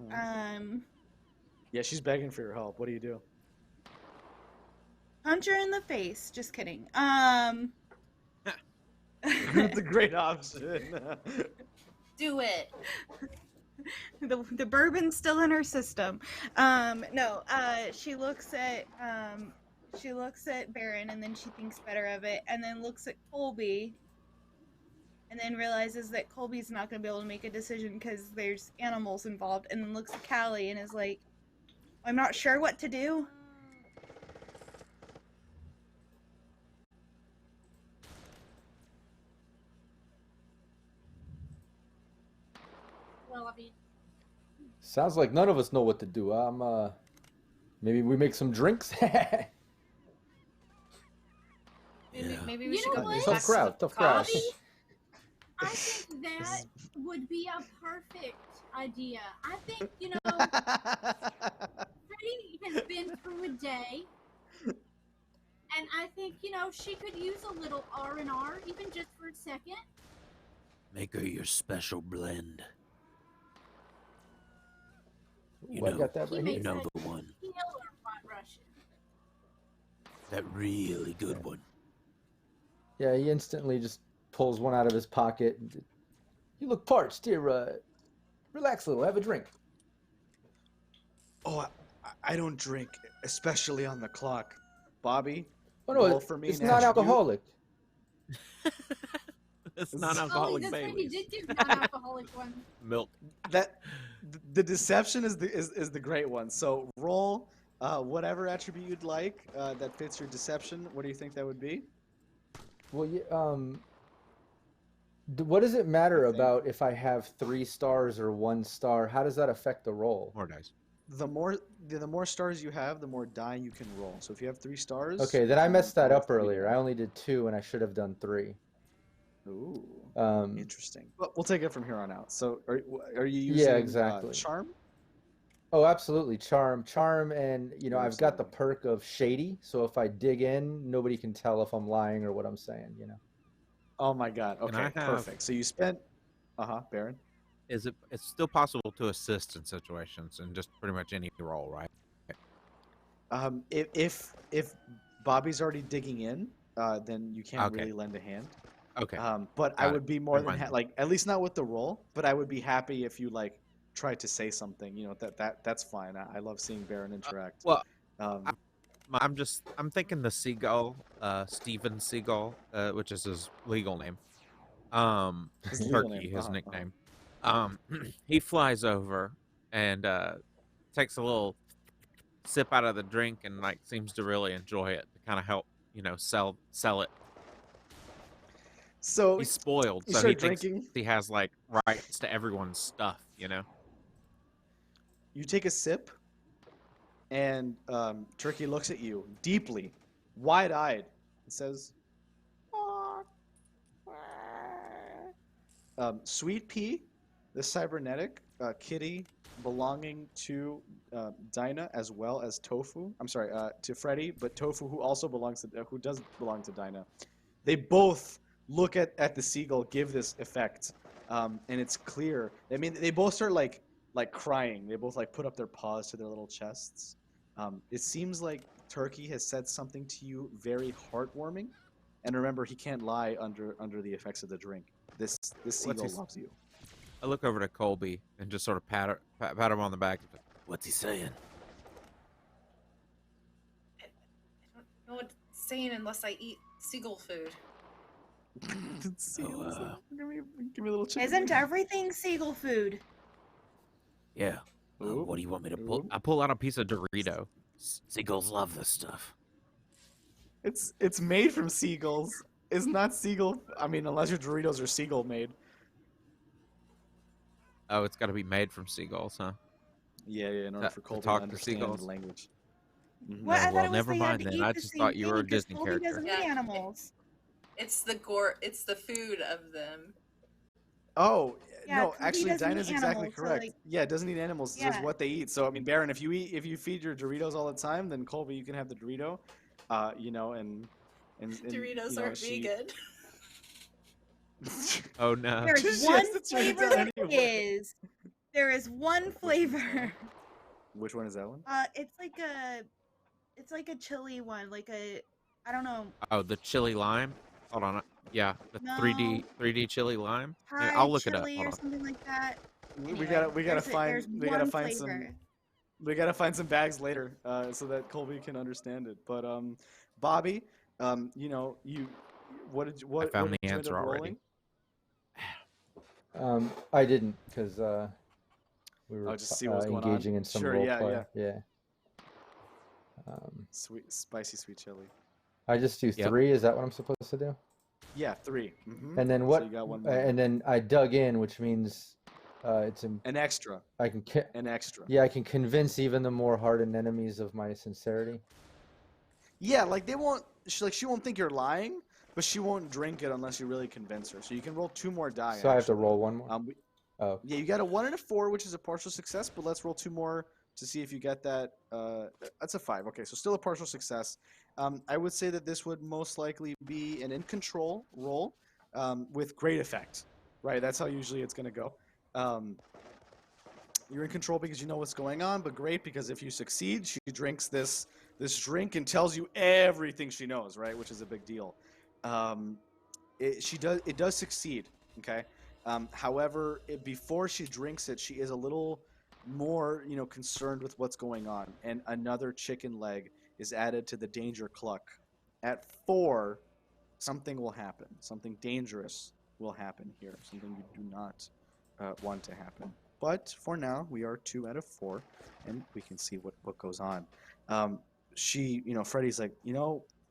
yeah, she's begging for your help. What do you do? Punch her in the face. Just kidding. That's a great option. Do it. The bourbon's still in her system. No. She looks at Baron, and then she thinks better of it, and then looks at Colby, and then realizes that Colby's not going to be able to make a decision because there's animals involved, and then looks at Calliegh and is like, I'm not sure what to do. Well, I mean, Sounds like none of us know what to do. Maybe we make some drinks. Maybe we should go what? Tough crowd. I think that would be a perfect idea. I think, Freddie has been through a day, and I think, she could use a little R&R, even just for a second. Make her your special blend. Ooh, I got that He right makes here. You know a the one. killer White Russian. That really good one. Yeah, he instantly just pulls one out of his pocket. You look parched. Here, relax a little. Have a drink. Oh, I don't drink, especially on the clock. Bobby, Oh no, roll for me it's now. non-alcoholic. It's Oh, non-alcoholic that's right. He Baileys. did do non-alcoholic one. Milk. The deception is the great one. So roll whatever attribute you'd like that fits your deception. What do you think that would be? Well, what does it matter I think- about if I have 3 stars or 1 star? How does that affect the roll? More dice. The more stars you have, the more die you can roll. So if you have 3 stars, Okay, then I messed that roll up 3 earlier. die. I only did 2, and I should have done 3. Ooh, Um, interesting. But we'll take it from here on out. So are you using Yeah, exactly. charm? Oh, absolutely. Charm, and I've got the Absolutely. perk of shady, so if I dig in, nobody can tell if I'm lying or what I'm saying. Oh my god. Can I Okay, have- perfect. So you spent Baron. It's still possible to assist in situations and just pretty much any role, right? If Bobby's already digging in, then you can't Okay. really lend a hand. Okay. But I Got it. would be more Never than mind. like at least not with the roll. But I would be happy if you tried to say something. That's fine. I love seeing Baron interact. Well, Um, I'm thinking the Seagull, Steven Seagull, which is his legal name. His legal Turkey, name, his uh-huh, nickname. He flies over and takes a little sip out of the drink and seems to really enjoy it to kind of help, sell it. So He's spoiled, you so he start thinks drinking. he has like rights to everyone's stuff, you know. You take a sip, and Turkey looks at you deeply, wide-eyed, and says, Sweet Pea, the cybernetic kitty belonging to Dinah as well as Tofu. I'm sorry, to Freddy, but Tofu, who also belongs to, who does belong to Dinah. They both look at the seagull, give this effect, and it's clear. I mean, they both start like crying. They both like put up their paws to their little chests. It seems like Turkey has said something to you very heartwarming, and remember, he can't lie under the effects of the drink. This seagull loves you. I look over to Colby and just sort of pat him on the back. What's he saying? I don't know what it's saying unless I eat seagull food. Give me a little chicken. Isn't everything seagull food? Yeah. Ooh. What do you want me to pull? I pull out a piece of Dorito. Seagulls love this stuff. It's made from seagulls. It's not seagull. I mean, unless your Doritos are seagull made. Oh, it's got to be made from seagulls, huh? Yeah. In order for Colby to talk to understand seagulls. the language. Mhm. What? I thought well, it was never they had mind to then. eat I the just same thought you were a thing, 'cause Disney Colby character. doesn't Yeah. eat animals. It's the food of them. Oh Yeah, no, Colby actually, doesn't Dinah's eat exactly animals, so, correct. like- Yeah, it doesn't eat animals. It's just Yeah. what they eat. So I mean, Baron, if you feed your Doritos all the time, then Colby, you can have the Dorito. You know, and Doritos you know, are vegan. Oh no. There's She one has to turn it flavor down that anyway. is. There is one flavor. Which one is that one? It's like a chili one, like a, I don't know, Oh, the chili lime. Hold on. Yeah, the No. 3D chili lime. Thai I'll look it up. chili Hold or on. something like that. We Anyway, gotta there's find one some flavor. we gotta find some bags later so that Colby can understand it. But Bobby, you know, what did you I found what the did you end answer up already. rolling? I didn't because we were just see what was going on. engaging in some Sure, role yeah, play. Yeah. Spicy sweet chili. I just do Yep. 3. Is that what I'm supposed to do? Yeah, 3. Mm-hmm. And then what? So you got one more. And then I dug in, which means it's An extra. I can An extra. yeah, I can convince even the more hardened enemies of my sincerity. Yeah, like they won't. She won't think you're lying, but she won't drink it unless you really convince her. So you can roll 2 more die. So I have to actually. roll one more. Oh, Yeah, you got a 1 and a 4, which is a partial success, but let's roll 2 more to see if you get that. That's a 5. Okay, so still a partial success. I would say that this would most likely be an in control roll with great effect, right? That's how usually it's going to go. You're in control because you know what's going on, but great because if you succeed, she drinks this drink and tells you everything she knows, right? Which is a big deal. It does succeed, okay? However, before she drinks it, she is a little more, concerned with what's going on, and another chicken leg is added to the danger cluck. At 4, something will happen. Something dangerous will happen here. Something you do not want to happen. But for now, we are 2 out of 4, and we can see what goes on. Freddy's like,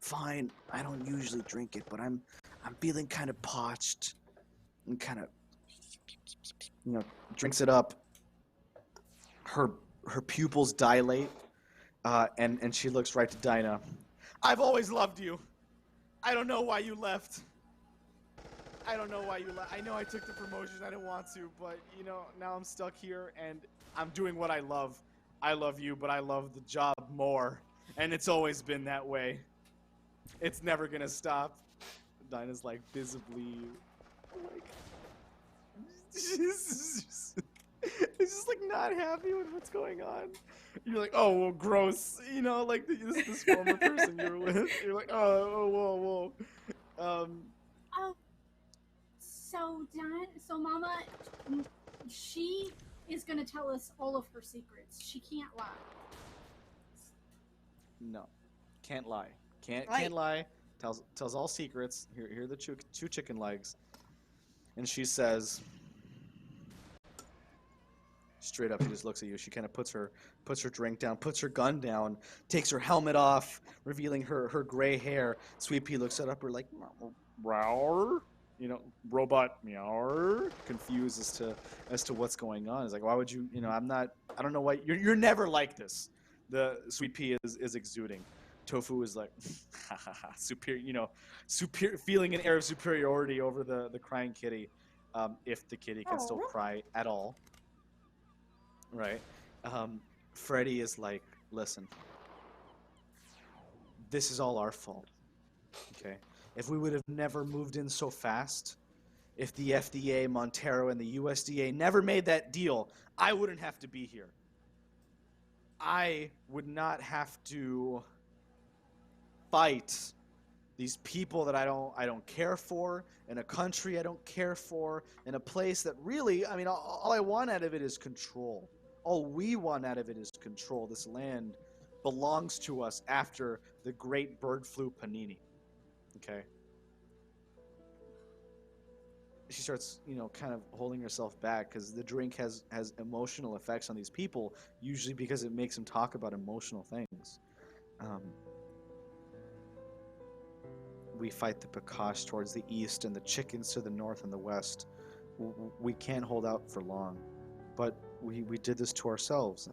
fine. I don't usually drink it, but I'm feeling kind of parched, and kind of, drinks it up. Her pupils dilate, and she looks right to Dinah. I've always loved you. I don't know why you left. I don't know why you left. I know I took the promotion. I didn't want to, but now I'm stuck here and I'm doing what I love. I love you, but I love the job more, and it's always been that way. It's never gonna stop. Dinah's like visibly, like, it's just like not happy with what's going on. You're like, oh, well, gross. Like this former person you were with. You're like, whoa. So Mama, she is gonna tell us all of her secrets. She can't lie. No, can't lie. Can't Right. lie. Tells all secrets. Here are the 2 chicken legs. And she says, straight up, she just looks at you. She kind of puts her drink down, puts her gun down, takes her helmet off, revealing her gray hair. Sweet Pea looks at her like, "Rawr." robot meow, confused as to what's going on. It's like, why would you? I don't know why you're never like this. The sweet pea is exuding. Tofu is like, ha ha ha, superior, feeling an air of superiority over the crying kitty, if the kitty can still cry at all. Right. Freddy is like, listen, this is all our fault. Okay. If we would have never moved in so fast, if the FDA, Montero, and the USDA never made that deal, I wouldn't have to be here. I would not have to fight these people that I don't care for, in a country I don't care for, in a place that really, all I want out of it is control. All we want out of it is control. This land belongs to us after the great bird flu panini. Okay. She starts, kind of holding herself back because the drink has emotional effects on these people, usually because it makes them talk about emotional things. We fight the Pakash towards the east and the chickens to the north and the west. We can't hold out for long, but we did this to ourselves.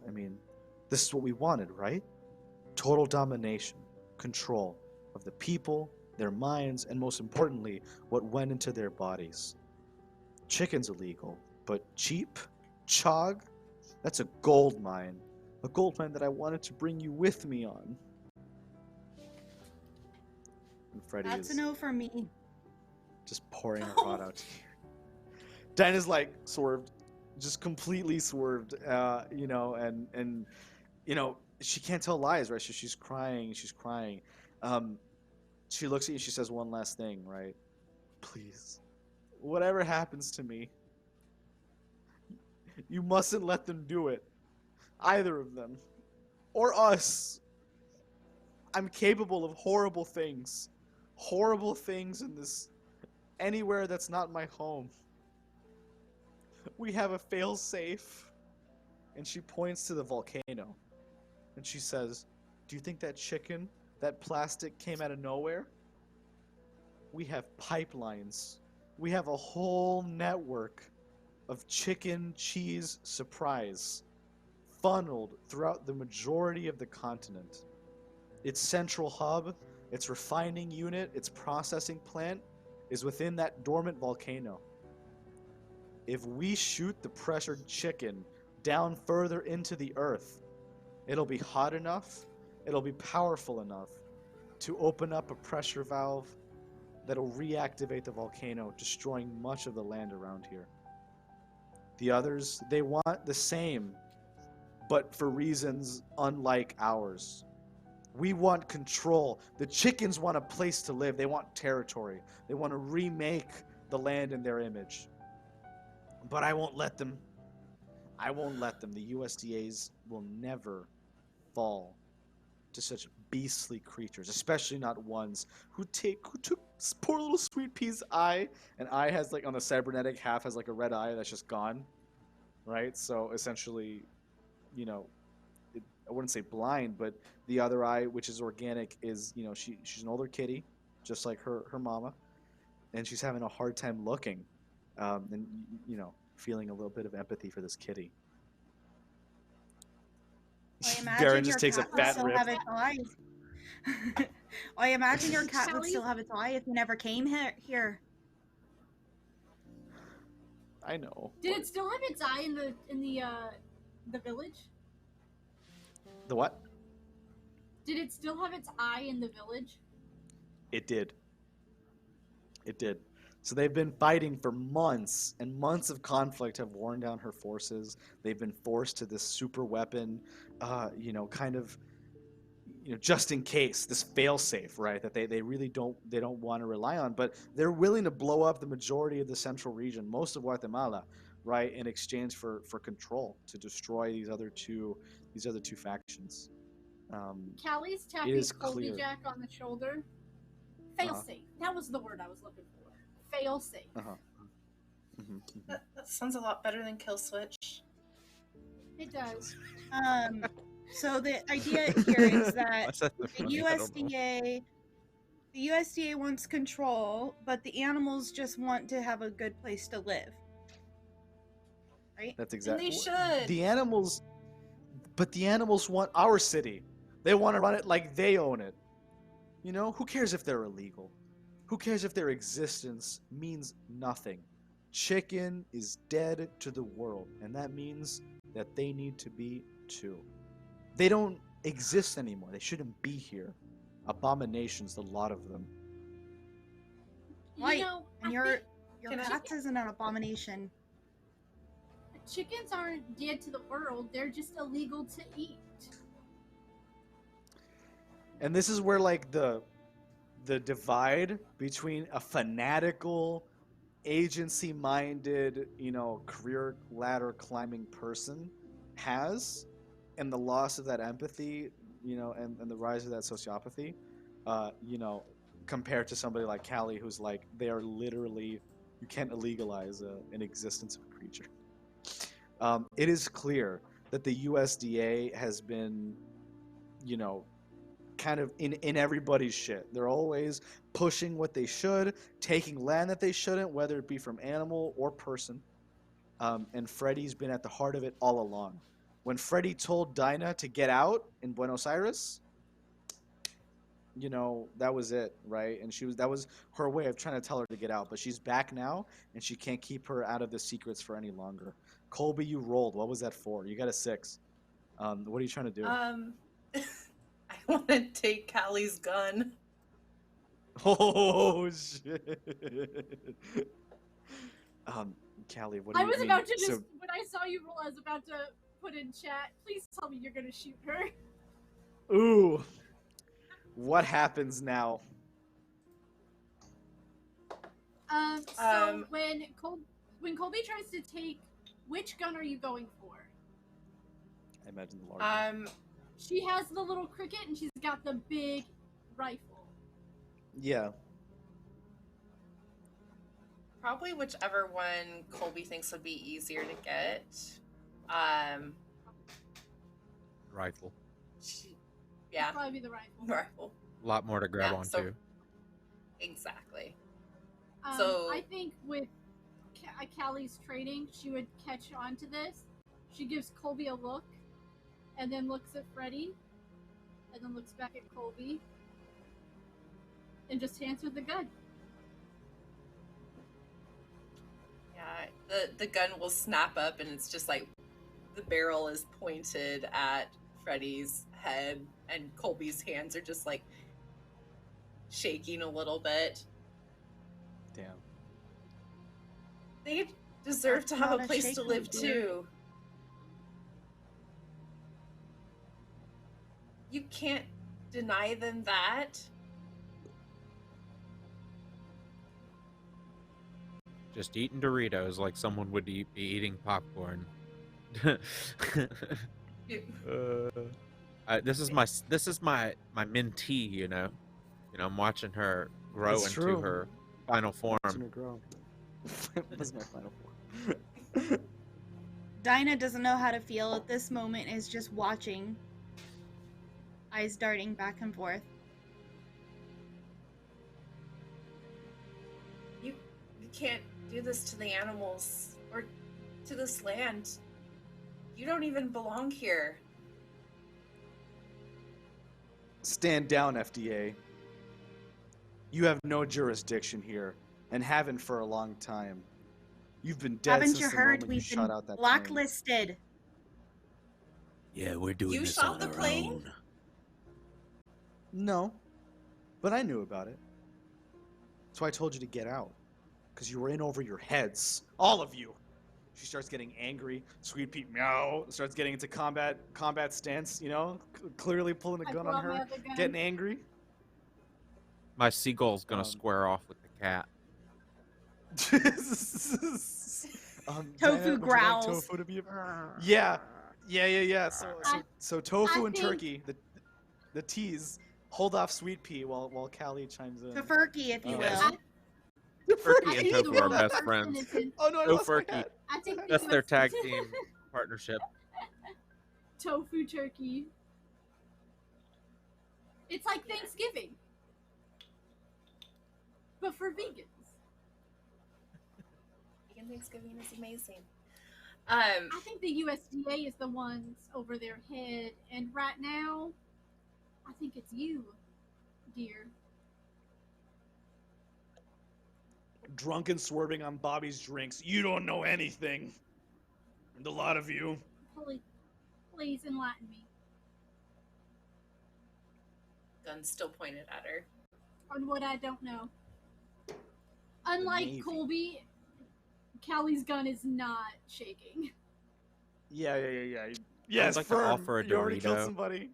This is what we wanted, right? Total domination, control of the people, their minds, and most importantly, what went into their bodies. Chicken's illegal, but cheap, chog, that's a gold mine. A gold mine that I wanted to bring you with me on. And Freddy That's is a no for me. just pouring her heart out to you. Dinah's like swerved, just completely swerved, and she can't tell lies, right? She's crying. She looks at you and she says one last thing, right? Please, whatever happens to me, you mustn't let them do it. Either of them. Or us. I'm capable of horrible things. Horrible things in this... anywhere that's not my home. We have a fail-safe. And she points to the volcano. And she says, do you think that chicken, that plastic came out of nowhere? We have pipelines. We have a whole network of chicken cheese surprise funneled throughout the majority of the continent. Its central hub, its refining unit, its processing plant is within that dormant volcano. If we shoot the pressured chicken down further into the earth, it'll be hot enough, it'll be powerful enough to open up a pressure valve that'll reactivate the volcano, destroying much of the land around here. The others, they want the same, but for reasons unlike ours. We want control. The chickens want a place to live. They want territory. They want to remake the land in their image. But I won't let them. I won't let them. The USDAs will never fall to such beastly creatures, especially not ones who took poor little Sweet Pea's eye, and eye has like on the cybernetic half has like a red eye that's just gone, right? So essentially, I wouldn't say blind, but the other eye, which is organic, is she's an older kitty, just like her mama, and she's having a hard time looking, and feeling a little bit of empathy for this kitty. Garen just takes a fat rip. I imagine your cat would still have its eye if you never came here. I know. Did it still have its eye in the village? The what? Did it still have its eye in the village? It did. It did. So they've been fighting for months, and months of conflict have worn down her forces. They've been forced to this super weapon, just in case, this fail-safe, right? That they really don't want to rely on, but they're willing to blow up the majority of the central region, most of Guatemala, right, in exchange for control, to destroy these other two factions. Callie's tapping Colby Jack on the shoulder. Fail-safe. That was the word I was looking for. Fail-safe. That sounds a lot better than kill switch. It does. So the idea here is that the the USDA wants control, but the animals just want to have a good place to live. Right? That's And exactly. they should. The animals want our city. They want to run it like they own it. You know, who cares if they're illegal? Who cares if their existence means nothing? Chicken is dead to the world, and that means that they need to be too. They don't exist anymore. They shouldn't be here. Abominations, the lot of them. Right. You know, And I your think cats isn't an abomination. chickens aren't dead to the world. They're just illegal to eat. And this is where like the divide between a fanatical, agency-minded, you know, career ladder climbing person and the loss of that empathy, you know, and the rise of that sociopathy, you know, compared to somebody like Calliegh, who's like, they are literally, you can't illegalize an existence of a creature. It is clear that the USDA has been, you know, kind of in everybody's shit. They're always pushing what they should, taking land that they shouldn't, whether it be from animal or person. And Freddy's been at the heart of it all along. When Freddy told Dinah to get out in Buenos Aires, you know, that was it, right? And that was her way of trying to tell her to get out. But she's back now, and she can't keep her out of the secrets for any longer. Colby, you rolled. What was that for? You got a 6. What are you trying to do? I want to take Callie's gun. Oh shit. Calliegh, what do I you was mean? about to just, So, when I saw you roll, I was about to put in chat, please tell me you're going to shoot her. ooh. What happens now? So when Colby tries to take, which gun are you going for? I imagine the large one. She has the little cricket and she's got the big rifle. Yeah. Probably whichever one Colby thinks would be easier to get. Rifle. Yeah, Probably be the rifle. rifle. A lot more to grab Yeah, so- onto. Exactly. I think with Callie's training, she would catch on to this. She gives Colby a look, and then looks at Freddy, and then looks back at Colby, and just hands her the gun. Yeah, the gun will snap up, and it's just like the barrel is pointed at Freddy's head, and Colby's hands are just like shaking a little bit. Damn. They deserve to That's have not a a place to shaking, live dear. too. You can't deny them that. Just eating Doritos like someone would be eating popcorn. This is my mentee, you know. I'm watching her grow That's into true. her final form. Watching her grow. What was my final form? Dinah doesn't know how to feel at this moment, is just watching. Eyes darting back and forth. You can't do this to the animals or to this land. You don't even belong here. Stand down, FDA. You have no jurisdiction here, and haven't for a long time. You've been dead Haven't since you the heard? moment you We've shot been out that plane. blacklisted. Yeah, we're doing You this shot on the our plane? own. No, but I knew about it. That's why I told you to get out, because you were in over your heads, all of you. She starts getting angry. Sweet Pea meow starts getting into combat stance. You know, clearly pulling a I gun pull on out my her, other gun. getting angry. My Seagull's gonna Um, square off with the cat. Tofu Dinah, would you like growls. Tofu to be yeah. So tofu I and think- turkey, the teas, hold off Sweet Pea while Calliegh chimes in. Tofurkey, if you Yes. will. Turkey I and think Tofu the are one best person friends. is in- Oh no, I Go lost my Furky. hat. I think the That's their US tag team partnership. Tofu turkey. It's like Thanksgiving. but for vegans. Vegan Thanksgiving is amazing. I think the USDA is the ones over their head, and right now, I think it's you, dear. Drunk and swerving on Bobby's drinks. You don't know anything. And a lot of you. Please enlighten me Gun still pointed at her. on what I don't know. Unlike Navy. Colby, Callie's gun is not shaking. Yeah. I'd Yes, like to firm. offer a You already killed Dorito. somebody.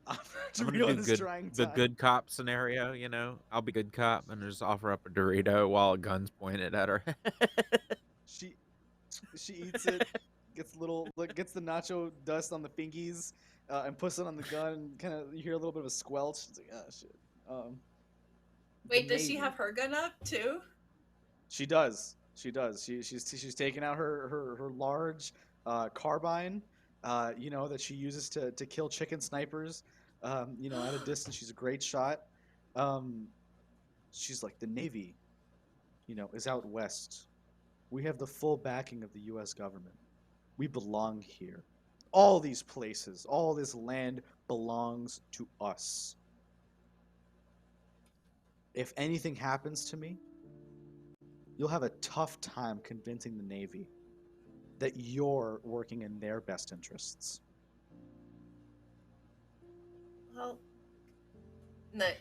I'm Dorito gonna in do this trying the time. good cop scenario, you know. I'll be good cop and just offer up a Dorito while a gun's pointed at her. She eats it, gets the nacho dust on the fingies, and puts it on the gun. And kind of you hear a little bit of a squelch. It's like, oh shit. Wait, does she Navy. have her gun up too? She does. She's taking out her large carbine, that she uses to kill chicken snipers. At a distance, she's a great shot. She's like, the Navy, is out west. We have the full backing of the U.S. government. We belong here. All these places, all this land belongs to us. If anything happens to me, you'll have a tough time convincing the Navy that you're working in their best interests. Well,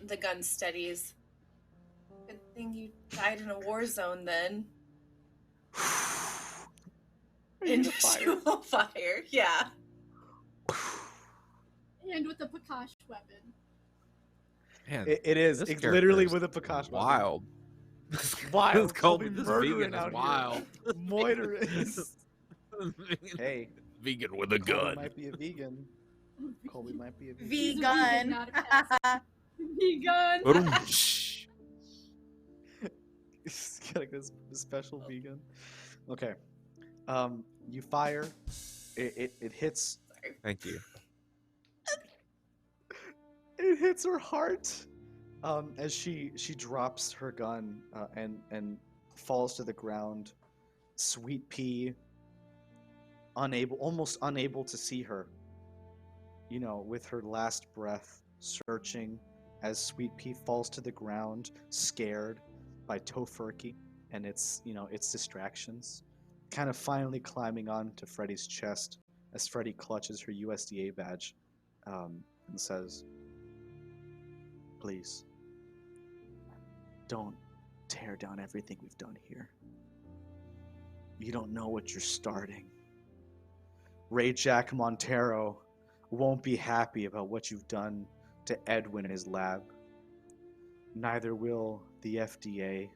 the gun steadies. Good thing you died in a war zone then. And she will fire. Yeah. And with the Pakash weapon. Man, It is. this It's character literally is with a Pakash weapon. wild. Wild. Colby, Colby this murdering vegan out is here. wild. Moiterous. Hey, Vegan with a Colby gun. might be a vegan. Colby might be a vegan. He's a Vegan. not a pest. Vegan. It's like this special vegan. Okay. You fire. It hits. Thank you. It hits her heart. As she drops her gun and falls to the ground. Sweet Pea, almost unable to see her. With her last breath, searching as Sweet Pea falls to the ground, scared by Tofurkey and its distractions, kind of finally climbing onto Freddy's chest as Freddy clutches her USDA badge, and says, "Please, don't tear down everything we've done here. You don't know what you're starting. Ray Jack Montero won't be happy about what you've done to Edwin in his lab. Neither will the FDA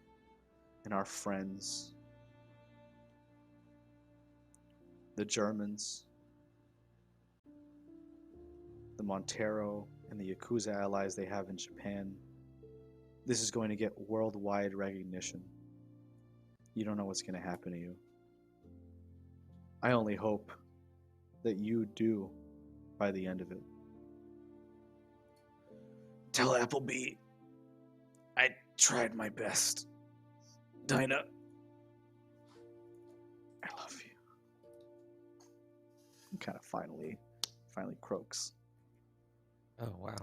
and our friends, the Germans, the Montero, and the Yakuza allies they have in Japan. This is going to get worldwide recognition. You don't know what's going to happen to you. I only hope that you do by the end of it. Tell Appleby I tried my best. Dinah, I love you." And kind of finally croaks. Oh wow.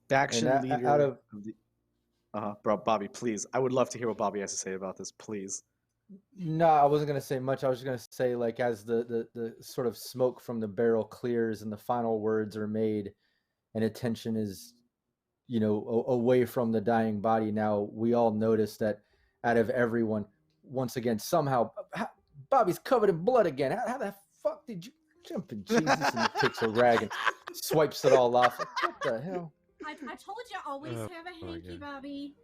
Faction And leader out of- the... Bro, Bobby, please. I would love to hear what Bobby has to say about this, please. No, I wasn't gonna say much. I was just gonna say, like, as the sort of smoke from the barrel clears and the final words are made, and attention is, away from the dying body. Now we all notice that out of everyone, once again, somehow, Bobby's covered in blood again. How the fuck did you jump in Jesus? And he takes a rag and swipes it all off. Like, what the hell? I told you always Oh, have a my hanky, God. Bobby.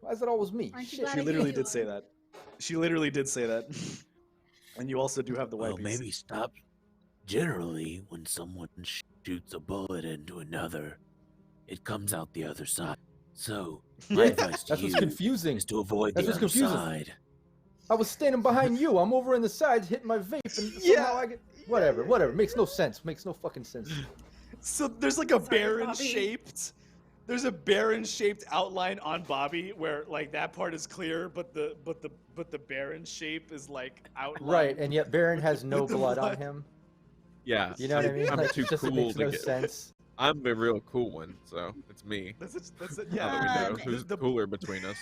Why is it always me? Aren't you Shit. glad She I literally gave did you say one? that. She literally did say that. And you also do have the Well, wipies. maybe stop. Generally, when someone shoots a bullet into another, it comes out the other side. So, my Yeah, advice to that's you what's confusing. is to avoid That's the what's other confusing. side. I was standing behind you. I'm over in the sides hitting my vape, and Yeah. somehow I get whatever. Makes no sense. Makes no fucking sense. So there's like a Sorry, baron Bobby. shaped. there's a Baron-shaped outline on Bobby where like that part is clear, but the Baron shape is like outlined. Right, and yet Baron with has the- no with the blood on blood. him. Yeah. You know what I mean? I'm Like, too it just cool makes to no get. sense. I'm the real cool one, so it's me. Yeah. How do we know who's the cooler between us?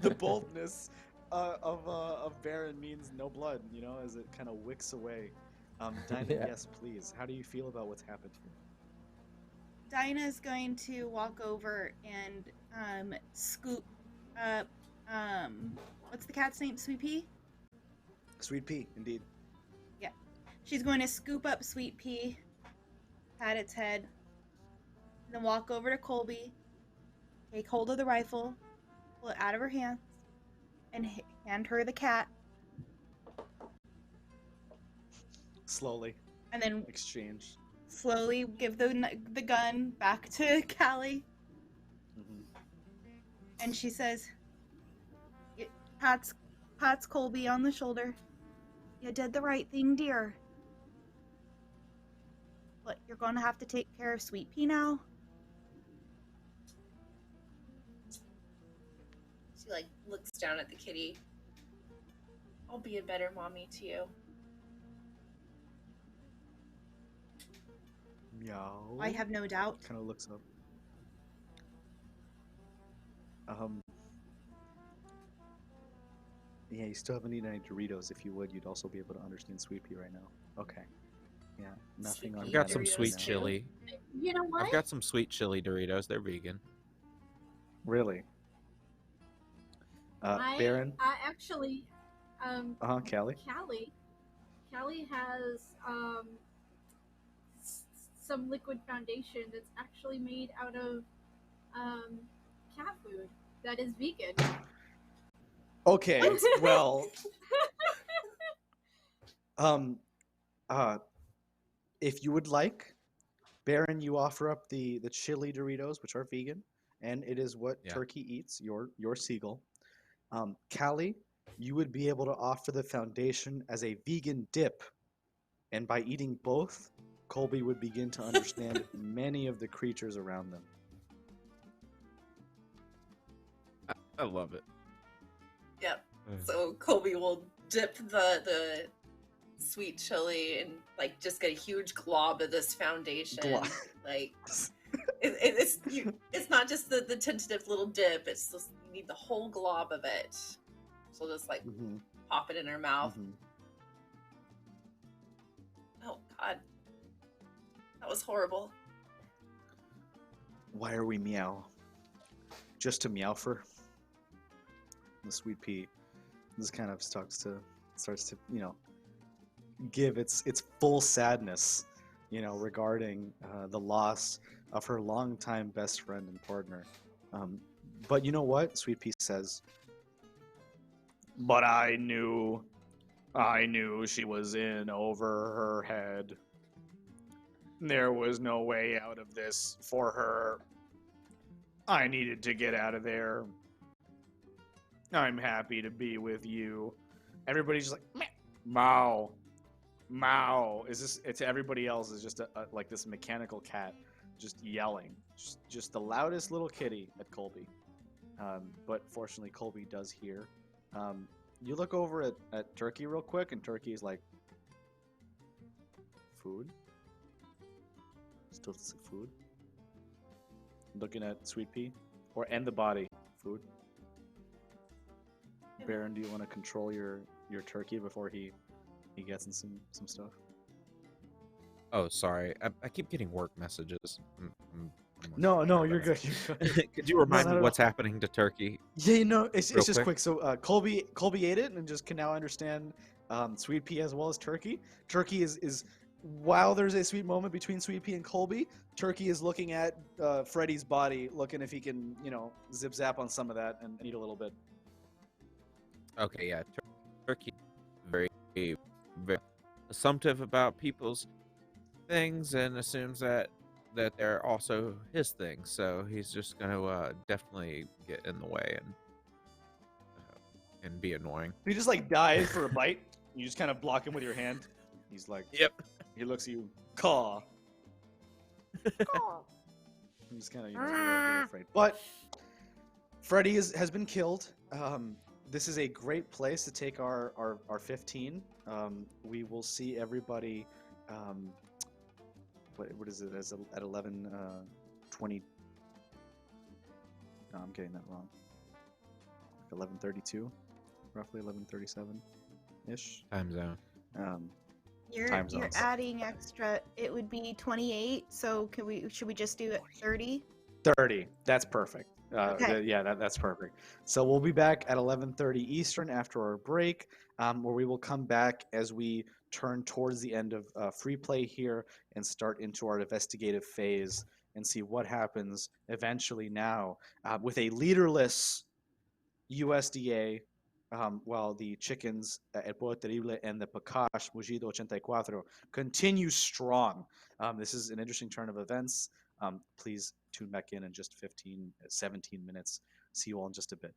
the boldness of Baron means no blood, you know, as it kind of wicks away. Dinah, Yeah. yes, please. How do you feel about what's happened here? Dinah's going to walk over and scoop up what's the cat's name? Sweet Pea? Sweet pea, indeed. Yeah. She's going to scoop up Sweet Pea, pat its head, then walk over to Colby, take hold of the rifle, pull it out of her hands, and hand her the cat, Slowly and then exchange. slowly give the gun back to Callie. And she says, pats Colby on the shoulder. You did the right thing, dear. But you're going to have to take care of Sweet Pea now. She like looks down at the kitty. I'll be a better mommy to you. Meow. I have no doubt. Kind of looks up. Yeah, you still haven't eaten any Doritos. If you would, you'd also be able to understand Sweet Pea right now. Okay. Yeah, nothing Sweet on Pea I've got that some Doritos sweet too. chili. You know what? I've got some sweet chili Doritos. They're vegan. Really? Baron? I actually, Callie? Callie has some liquid foundation that's actually made out of cat food that is vegan. Okay, well, if you would like, Baron, you offer up the chili Doritos, which are vegan, and it is what Yeah. turkey eats, your seagull. Callie, you would be able to offer the foundation as a vegan dip, and by eating both, Colby would begin to understand many of the creatures around them. I love it. Yep. So Colby will dip the sweet chili and like just get a huge glob of this foundation. Like it's not just the tentative little dip. It's just you need the whole glob of it. So just like pop it in her mouth. Oh God, that was horrible. Why are we meow? Just to meow for? The Sweet Pea, this kind of starts to give its full sadness, regarding the loss of her longtime best friend and partner. But you know what? Sweet Pea says, But I knew she was in over her head. There was no way out of this for her. I needed to get out of there. I'm happy to be with you. Everybody's just like, Mao. Mao. It's everybody else is just like this mechanical cat just yelling. Just the loudest little kitty at Colby. But fortunately, Colby does hear. You look over at Turkey real quick, and Turkey is like, food? Still food? Looking at Sweet Pea? And the body. Food? Baron, do you want to control your turkey before he gets in some stuff? Oh, sorry. I keep getting work messages. I'm No, you're good. You're good. Could you remind me not at what's happening to Turkey? Yeah, it's Real just quick? quick. So Colby ate it and just can now understand Sweet Pea as well as Turkey. Turkey is while there's a sweet moment between Sweet Pea and Colby, Turkey is looking at Freddy's body, looking if he can, zip zap on some of that and eat a little bit. Okay, yeah. Turkey, very, very assumptive about people's things and assumes that they're also his things. So he's just going to definitely get in the way and be annoying. He just like dives for a bite. You just kind of block him with your hand. He's like, Yep. He looks at you, caw. I'm just kind of really afraid. But Freddy has been killed. This is a great place to take our 15. We will see everybody. What is it? At 11:20. No, I'm getting that wrong. 11:32, roughly 11:37 ish. Time zone. You're Time zones. adding extra. It would be 28. So should we just do it 30? 30. That's perfect. Okay. That's perfect. So we'll be back at 11:30 Eastern after our break, where we will come back as we turn towards the end of free play here and start into our investigative phase and see what happens eventually now with a leaderless USDA, while the chickens El Pollo Terrible and the Pakash Mugido 84 continue strong. This is an interesting turn of events. Please tune back in just 17 minutes. See you all in just a bit.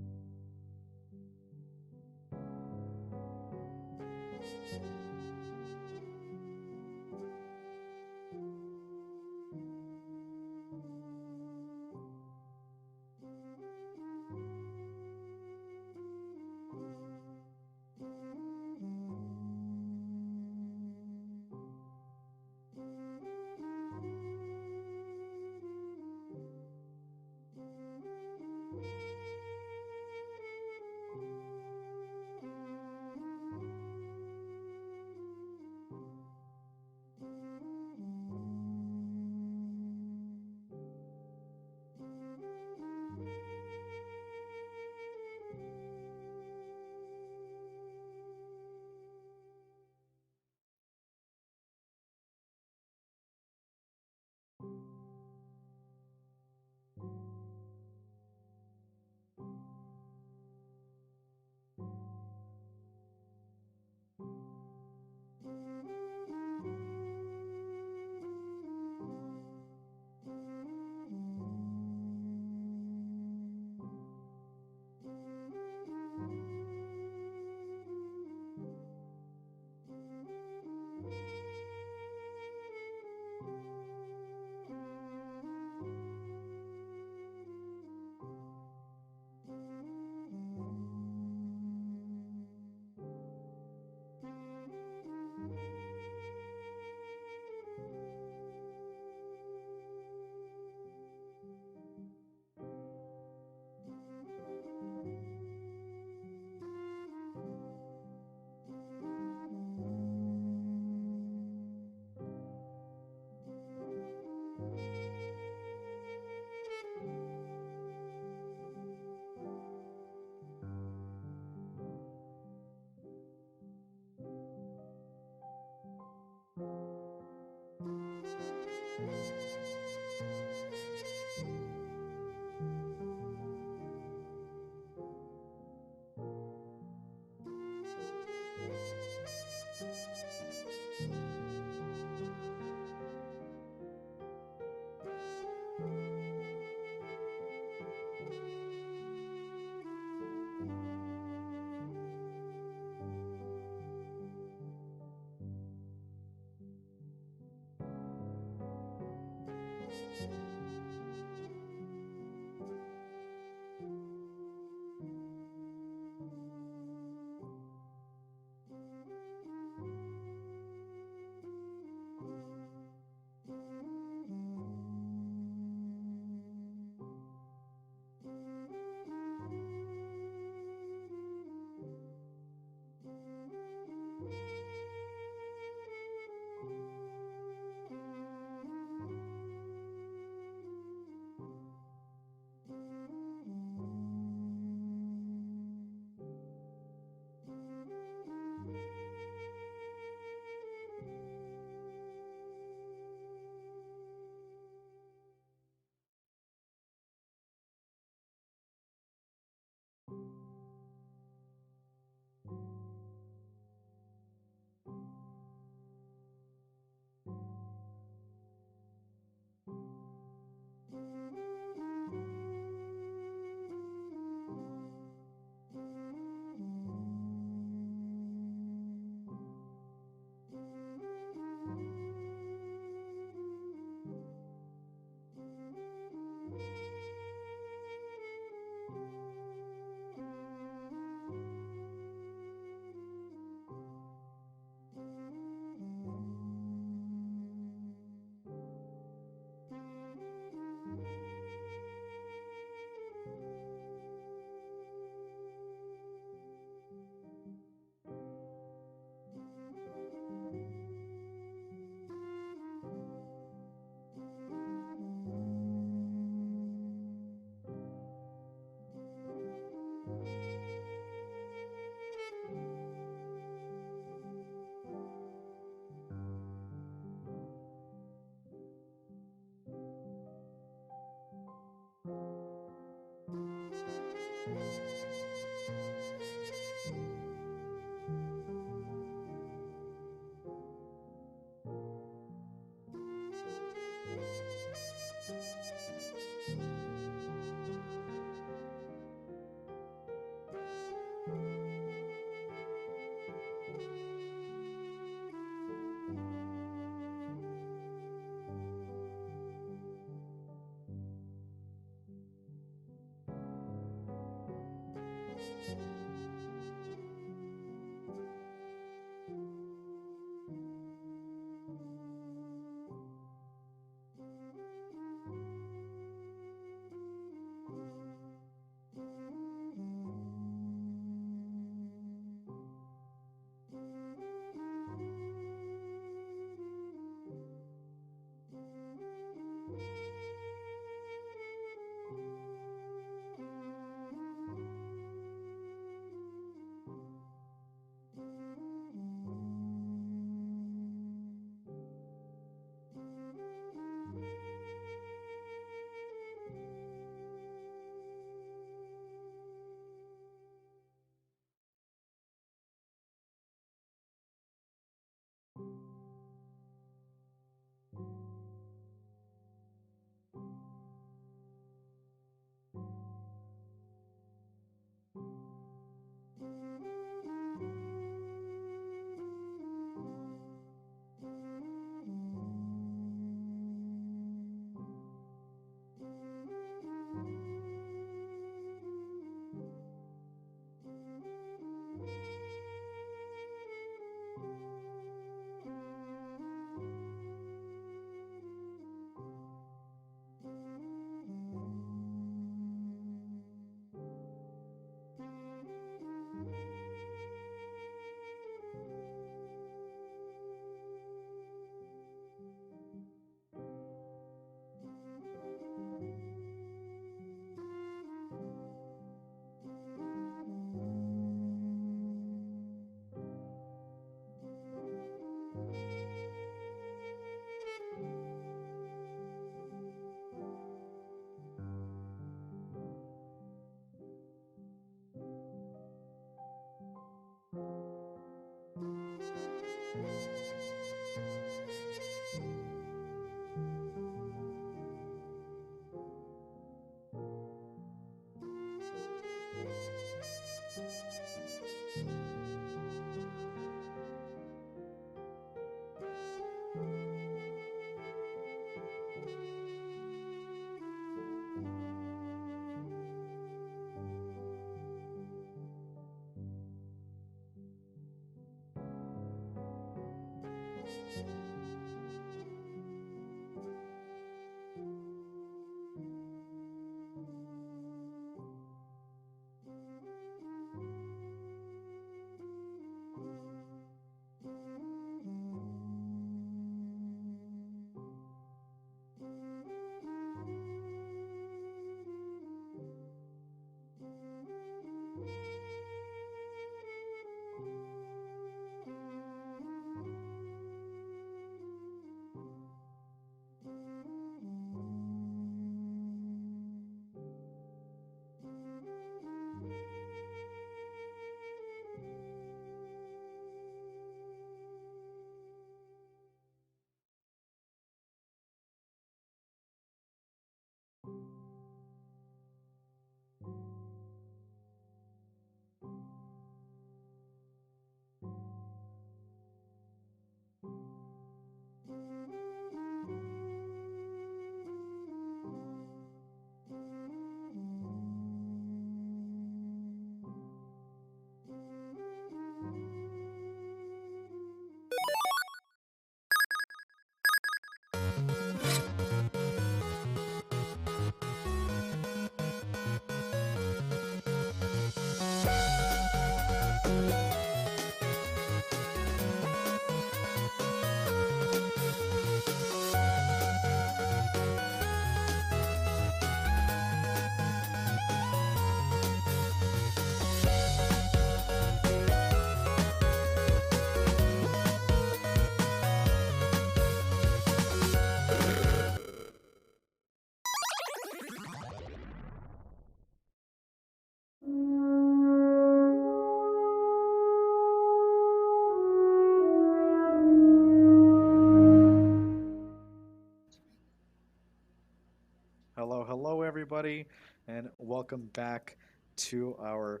everybody, and welcome back to our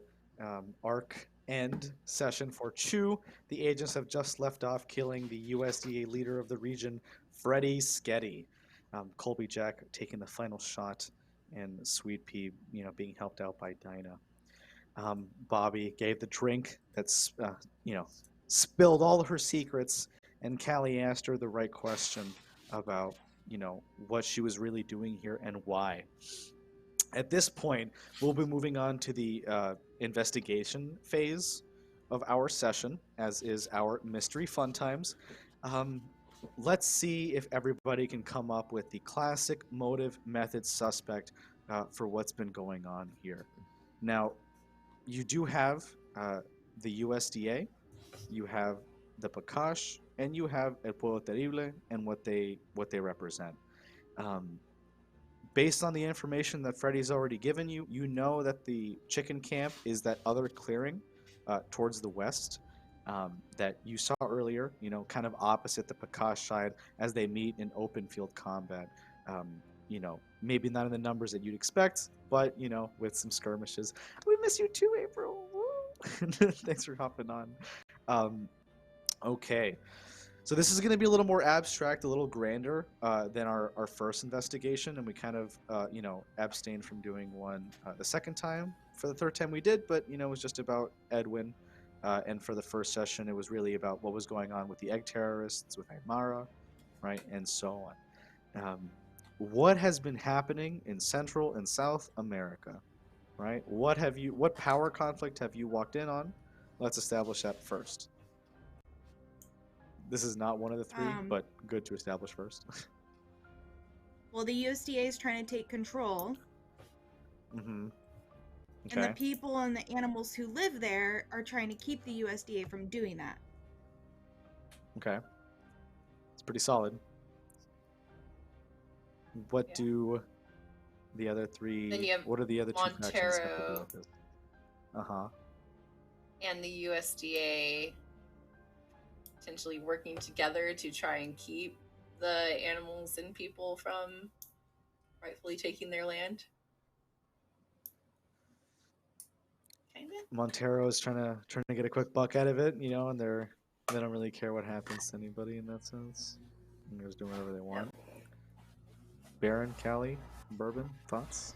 arc end session for Chew. The agents have just left off killing the USDA leader of the region, Freddie Sketty. Colby Jack taking the final shot, and Sweet Pea, being helped out by Dinah. Bobby gave the drink that's, spilled all of her secrets, and Callie asked her the right question about, what she was really doing here and why. At this point, we'll be moving on to the investigation phase of our session, as is our mystery fun times. Let's see if everybody can come up with the classic motive, method, suspect for what's been going on here. Now, you do have the USDA, you have the Pakash, and you have El Pueblo Terrible and what they represent. Based on the information that Freddie's already given you, you know that the chicken camp is that other clearing towards the west that you saw earlier, kind of opposite the Pakash side as they meet in open field combat. Maybe not in the numbers that you'd expect, but, with some skirmishes. We miss you too, April. Woo! Thanks for hopping on. Okay. So this is going to be a little more abstract, a little grander than our first investigation, and we kind of, abstained from doing one the second time. For the third time we did, but, it was just about Edwin. And for the first session, it was really about what was going on with the egg terrorists, with Aymara, right, and so on. What has been happening in Central and South America, right? What power conflict have you walked in on? Let's establish that first. This is not one of the three, but good to establish first. Well, the USDA is trying to take control. Mm-hmm. Okay. And the people and the animals who live there are trying to keep the USDA from doing that. Okay. It's pretty solid. What do the other three... Then you have what are the other two factions have to do with this? Uh-huh. And the USDA potentially working together to try and keep the animals and people from rightfully taking their land. Kinda. Montero is trying to get a quick buck out of it, and they don't really care what happens to anybody in that sense. And they're just doing whatever they want. Yep. Baron, Callie, Bourbon, thoughts?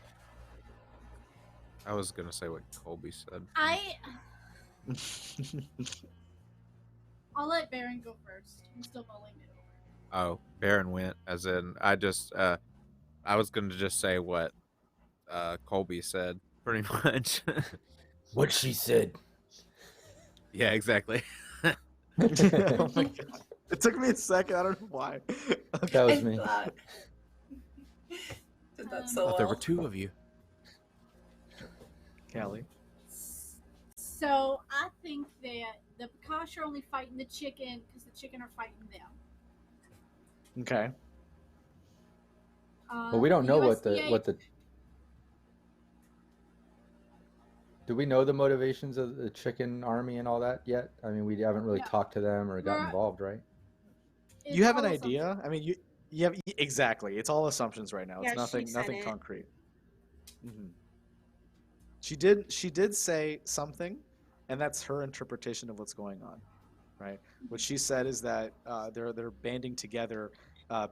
I was gonna say what Colby said. I'll let Baron go first. I'm still mulling it over. Oh, Baron went, as in I was gonna just say what Colby said, pretty much. What she said. Yeah, exactly. Oh my god. It took me a second. I don't know why. That was me. Did that so Thought there well. were two of you. Callie. So I think that the Pakash are only fighting the chicken because the chicken are fighting them. Okay. But we don't know what USDA the. Do we know the motivations of the chicken army and all that yet? I mean, we haven't really talked to them or got involved, right? You have an idea? I mean, you have exactly. It's all assumptions right now. Yeah, It's she said nothing it. concrete. Mm-hmm. She did say something, and that's her interpretation of what's going on, right? What she said is that they're banding together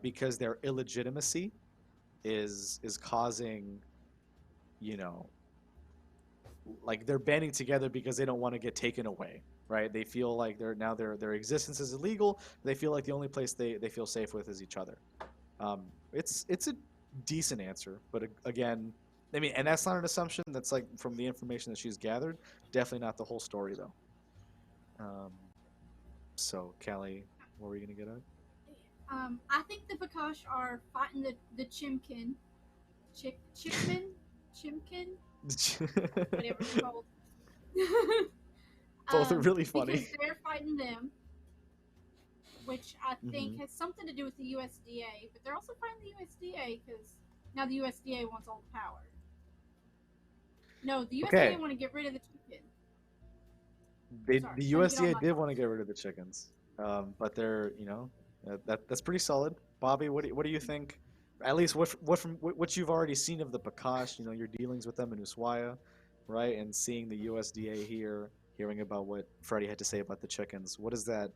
because their illegitimacy is causing, like they're banding together because they don't want to get taken away, right? They feel like their existence is illegal. They feel like the only place they feel safe with is each other. It's a decent answer, but again, I mean, and that's not an assumption. That's like from the information that she's gathered. Definitely not the whole story though. So Callie, what were you gonna get at? I think the Pakash are fighting the Chimkin. Chimkin? Whatever it's called. Both are really funny. Because they're fighting them, which I think has something to do with the USDA, but they're also fighting the USDA because now the USDA wants all the power. No, the USDA want to get rid of the chicken. The USDA did want to get rid of the chickens, but they're that's pretty solid. Bobby, what do you think? at least what you've already seen of the Pakash, your dealings with them in Ushuaia, right, and seeing the USDA here, hearing about what Freddie had to say about the chickens, what does that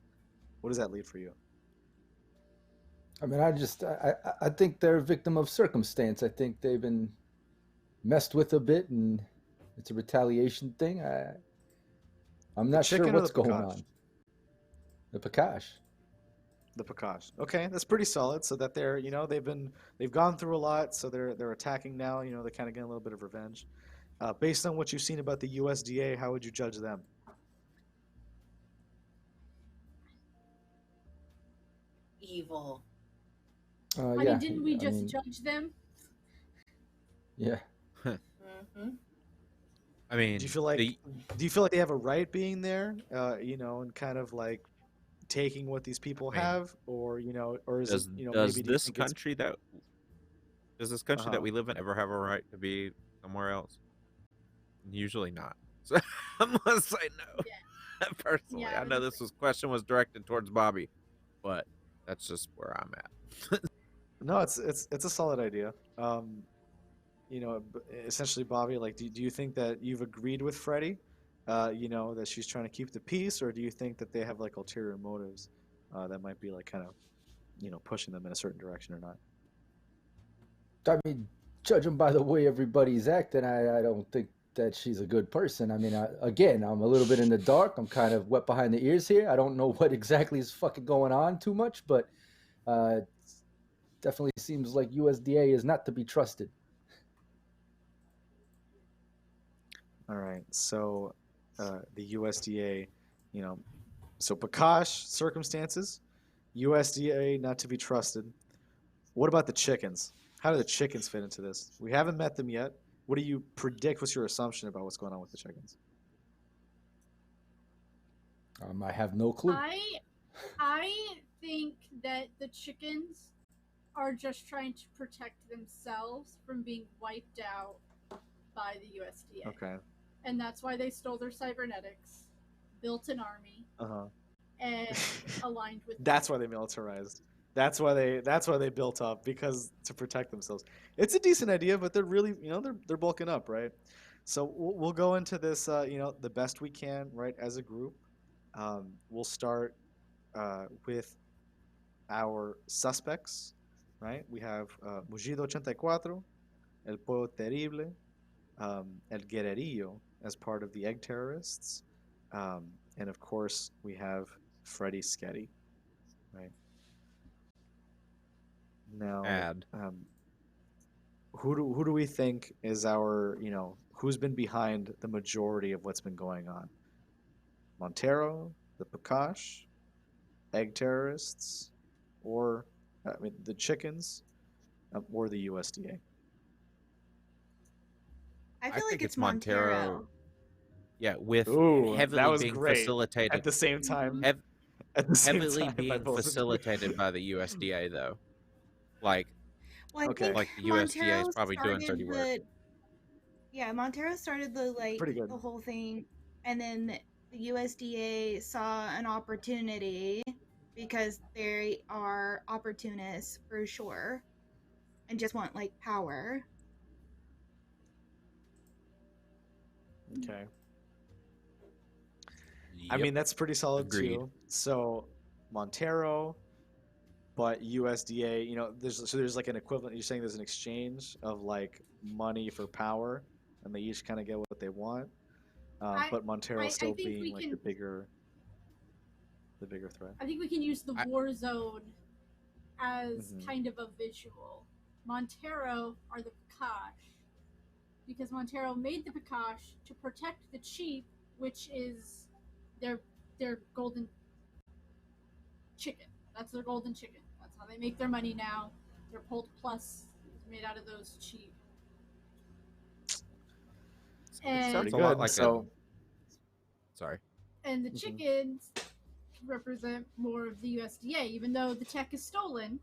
lead for you? I mean, I think they're a victim of circumstance. I think they've been messed with a bit, and it's a retaliation thing. I'm not sure what's going on. The Pakash. The Pakash. Okay, that's pretty solid. So that they're, they've gone through a lot, so they're attacking now. They're kind of getting a little bit of revenge. Based on what you've seen about the USDA, how would you judge them? Evil. I mean, didn't we just judge them? Yeah. Mm-hmm. I mean, do you feel like they have a right being there, and kind of like taking what these people have, or or is does, it, does maybe this country that we live in ever have a right to be somewhere else? Usually not. So unless I know personally, I know this question was directed towards Bobby, but that's just where I'm at. No, it's a solid idea. Essentially, Bobby, like, do you think that you've agreed with Freddie, that she's trying to keep the peace, or do you think that they have like ulterior motives that might be like kind of, pushing them in a certain direction or not? I mean, judging by the way everybody's acting, I don't think that she's a good person. I mean, again, I'm a little bit in the dark. I'm kind of wet behind the ears here. I don't know what exactly is fucking going on too much, but definitely seems like USDA is not to be trusted. All right, so the USDA, so Pakash circumstances, USDA not to be trusted. What about the chickens? How do the chickens fit into this? We haven't met them yet. What do you predict? What's your assumption about what's going on with the chickens? I have no clue. I think that the chickens are just trying to protect themselves from being wiped out by the USDA. Okay. And that's why they stole their cybernetics, built an army, and aligned with. That's why they militarized. That's why they built up, because to protect themselves. It's a decent idea, but they're really, they're bulking up, right? So we'll go into this, the best we can, right, as a group. We'll start with our suspects, right? We have Mugido 84, El Pollo Terrible, El Guerrerillo as part of the egg terrorists, and of course we have Freddy Sketty, right? Now, who do we think is our, who's been behind the majority of what's been going on? Montero, the Pakash, egg terrorists, or the chickens, or the USDA? I feel like it's Montero. Yeah, with heavily that was being great. Facilitated At the same time. Heavily being facilitated by the USDA, though. Like the USDA is probably doing dirty work. Yeah, Montero started the whole thing, and then the USDA saw an opportunity, because they are opportunists for sure, and just want power. Okay. Yep. I mean, that's pretty solid. Agreed. Too. So Montero, but USDA, there's like an equivalent. You're saying there's an exchange of money for power, and they each kind of get what they want. But Montero still being the bigger threat. I think we can use the war zone as kind of a visual. Montero are the Pakash, because Montero made the Pakash to protect the chief, which is their golden chicken. That's their golden chicken. That's how they make their money now. Their Polt Plus is made out of those cheap. And Sounds a lot like sorry. And the chickens represent more of the USDA, even though the tech is stolen.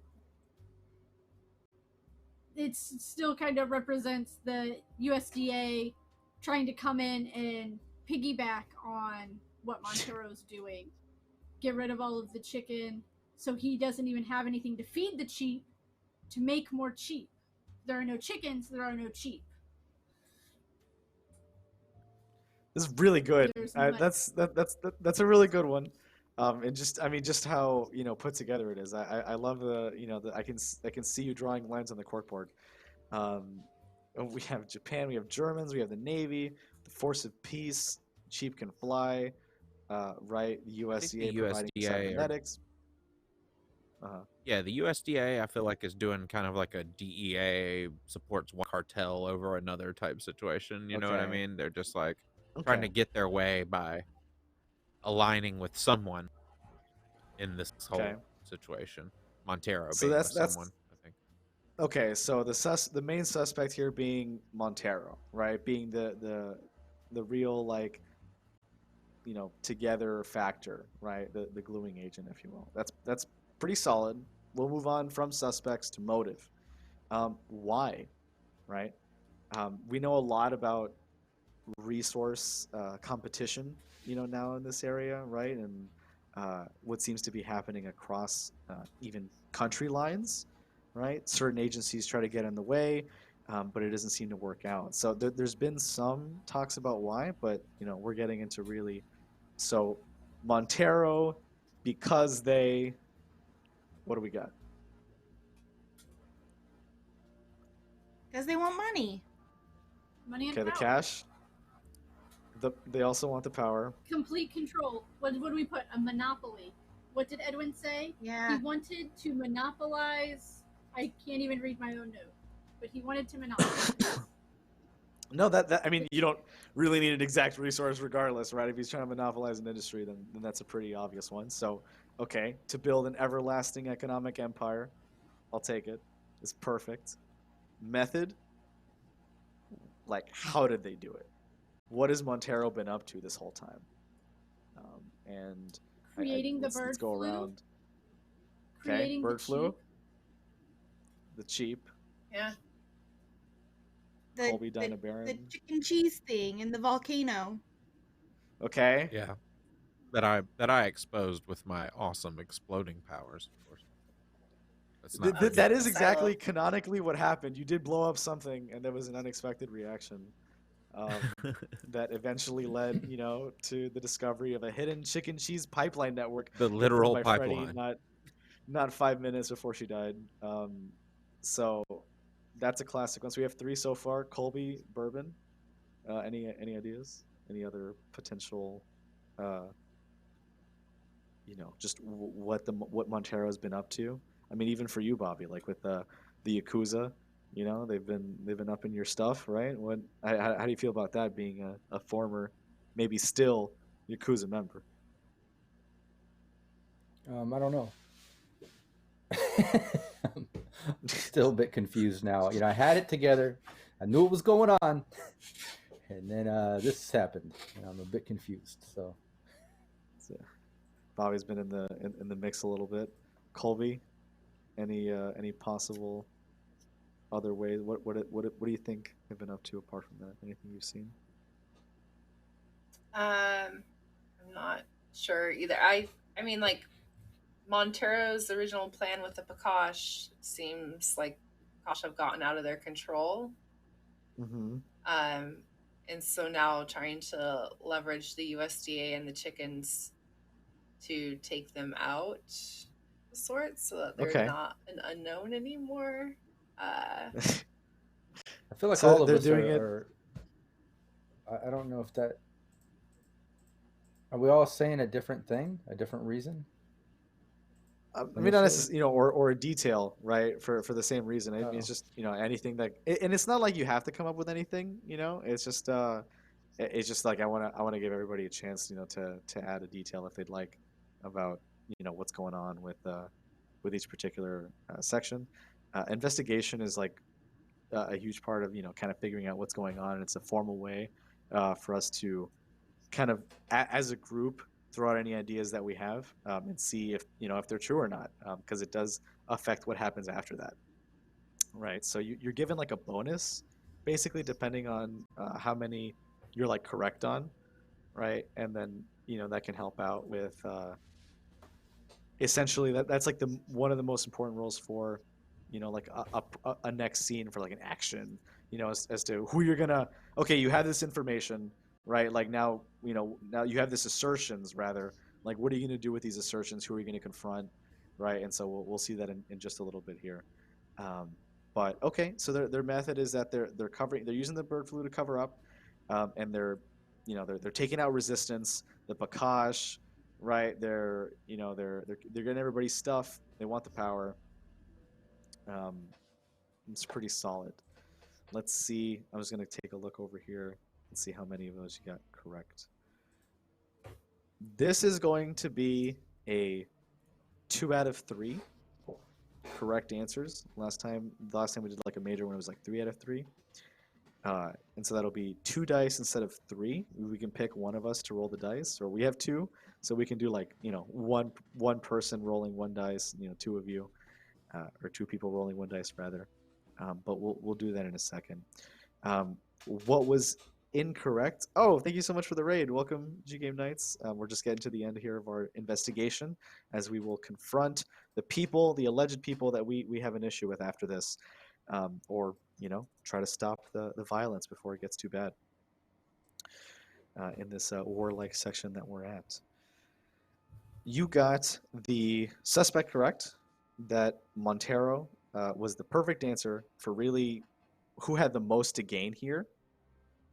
It still kind of represents the USDA trying to come in and piggyback on what Montero's doing. Get rid of all of the chicken, so he doesn't even have anything to feed the sheep, to make more cheap. There are no chickens, there are no cheap. This is really good. No That's a really good one. And just just how put together it is. I love I can see you drawing lines on the corkboard. We have Japan, we have Germans, we have the Navy, the Force of Peace, Cheap Can Fly, right? The USDA providing cybernetics. Yeah, the USDA I feel like is doing kind of like a DEA supports one cartel over another type situation. You know what I mean? They're just like trying to get their way by aligning with someone in this whole situation. Montero being someone, I think. Okay, so the main suspect here being Montero, right? Being the real together factor, right? The gluing agent, if you will. That's pretty solid. We'll move on from suspects to motive. Why, right? We know a lot about resource competition, now in this area, right? And what seems to be happening across even country lines, right? Certain agencies try to get in the way, but it doesn't seem to work out. So there's been some talks about why, but we're getting into really. So Montero, because they, what do we got? Because they want money. Money and power. The cash. They also want the power. Complete control. What do we put? A monopoly. What did Edwin say? Yeah. He wanted to monopolize. I can't even read my own note, but he wanted to monopolize. No, that you don't really need an exact resource regardless, right? If he's trying to monopolize an industry, then that's a pretty obvious one. So, okay, to build an everlasting economic empire, I'll take it. It's perfect. Method, how did they do it? What has Montero been up to this whole time? And creating the bird let's go flu. Around. Okay, bird flu. The cheap. Yeah. Colby, Dinah, Baron. The chicken cheese thing in the volcano. Okay. Yeah. That I exposed with my awesome exploding powers, of course. That's not that is exactly canonically what happened. You did blow up something, and there was an unexpected reaction that eventually led, to the discovery of a hidden chicken cheese pipeline network. The literal by pipeline. Freddie, not 5 minutes before she died. So that's a classic one. So we have 3 so far. Colby, Bourbon. Any ideas? Any other potential? Just what Montero's been up to. I mean, even for you, Bobby, with the Yakuza, they've been up in your stuff, right? How do you feel about that, being a former, maybe still Yakuza member? I don't know. I'm still a bit confused now. I had it together. I knew what was going on, and then this happened, and I'm a bit confused. So Bobby's been in the mix a little bit. Colby, any possible other ways? What do you think they've been up to apart from that? Anything you've seen? I'm not sure either. I mean, Montero's original plan with the Pakash seems like Pakash have gotten out of their control. Mm-hmm. And so now trying to leverage the USDA and the chickens to take them out of sorts, so that they're not an unknown anymore. I feel like all of us are I don't know if that. Are we all saying a different thing, a different reason? I mean, not necessarily, or a detail, right? For the same reason. I mean, it's just anything that, and it's not like you have to come up with anything. It's just like I want to give everybody a chance, to add a detail if they'd like about what's going on with each particular section. Investigation is a huge part of kind of figuring out what's going on, and it's a formal way for us to kind of as a group throw out any ideas that we have and see if if they're true or not, because it does affect what happens after that, right? So you're given a bonus basically depending on how many you're correct on, right? And then that can help out with essentially that's one of the most important roles for like a next scene for like an action, as to who you're gonna. Okay, you have this information, right? Like now, now you have this assertions rather. Like, what are you gonna do with these assertions? Who are you gonna confront, right? And so we'll see that in just a little bit here. But okay, so their method is that they're using the bird flu to cover up, and they're taking out resistance, the Pakash, right? They're getting everybody's stuff. They want the power. It's pretty solid. Let's see. I was gonna take a look over here and see how many of those you got correct. This is going to be a 2 out of 3 correct answers. The last time we did like a major one, it was like 3 out of 3. And so that'll be 2 dice instead of 3. We can pick one of us to roll the dice, or we have 2, so we can do like one person rolling 1 dice, 2 of you, or 2 people rolling 1 dice rather. But we'll do that in a second. What was incorrect? Oh, thank you so much for the raid. Welcome, G Game Knights. We're just getting to the end here of our investigation, as we will confront the alleged people that we have an issue with after this, or try to stop the violence before it gets too bad in this warlike section that we're at. You got the suspect correct, that Montero was the perfect answer for really who had the most to gain here,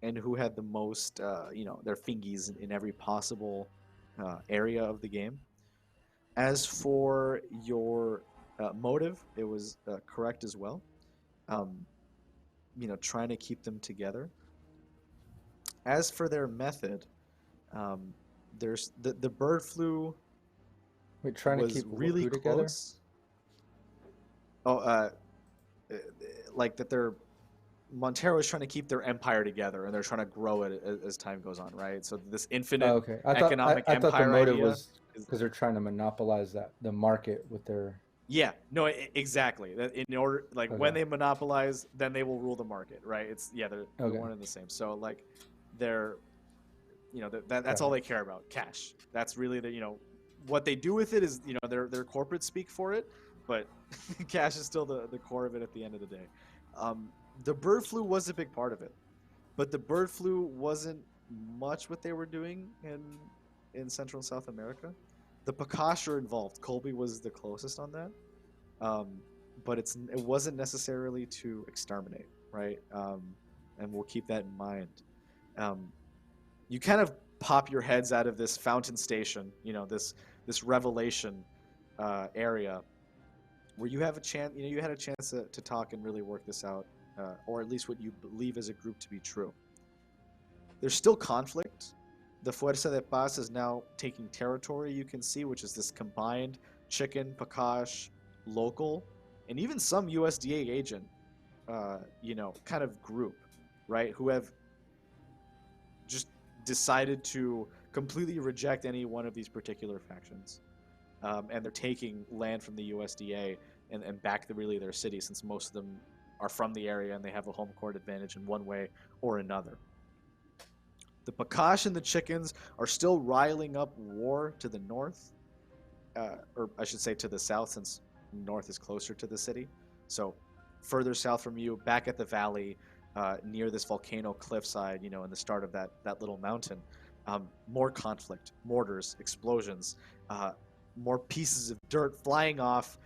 and who had the most, their fingies in every possible area of the game. As for your motive, it was correct as well. Trying to keep them together. As for their method, there's the bird flu. Wait, trying to keep really close. Together? Like that they're. Montero is trying to keep their empire together, and they're trying to grow it as time goes on, right? So this infinite economic I empire thought the motive idea was because they're trying to monopolize the market with their. Yeah, no, exactly. In order, when they monopolize, then they will rule the market, right? They're one and the same. So like, they're, that's all they care about, cash. That's really what they do with it is, their corporate speak for it, but cash is still the core of it at the end of the day. The bird flu was a big part of it, but the bird flu wasn't much what they were doing in Central and South America. The Pakash are involved. Colby was the closest on that, but it wasn't necessarily to exterminate, right? And we'll keep that in mind. You kind of pop your heads out of this fountain station, this revelation area, where you have a chance. You had a chance to talk and really work this out, or at least what you believe as a group to be true. There's still conflict. The Fuerza de Paz is now taking territory, you can see, which is this combined chicken, Pakash, local, and even some USDA agent, kind of group, right, who have just decided to completely reject any one of these particular factions. And they're taking land from the USDA and back their city, since most of them are from the area and they have a home court advantage in one way or another. The Pakash and the chickens are still riling up war to the north, or I should say to the south, since north is closer to the city. So further south from you, back at the valley, near this volcano cliffside, in the start of that little mountain, more conflict, mortars, explosions, more pieces of dirt flying off,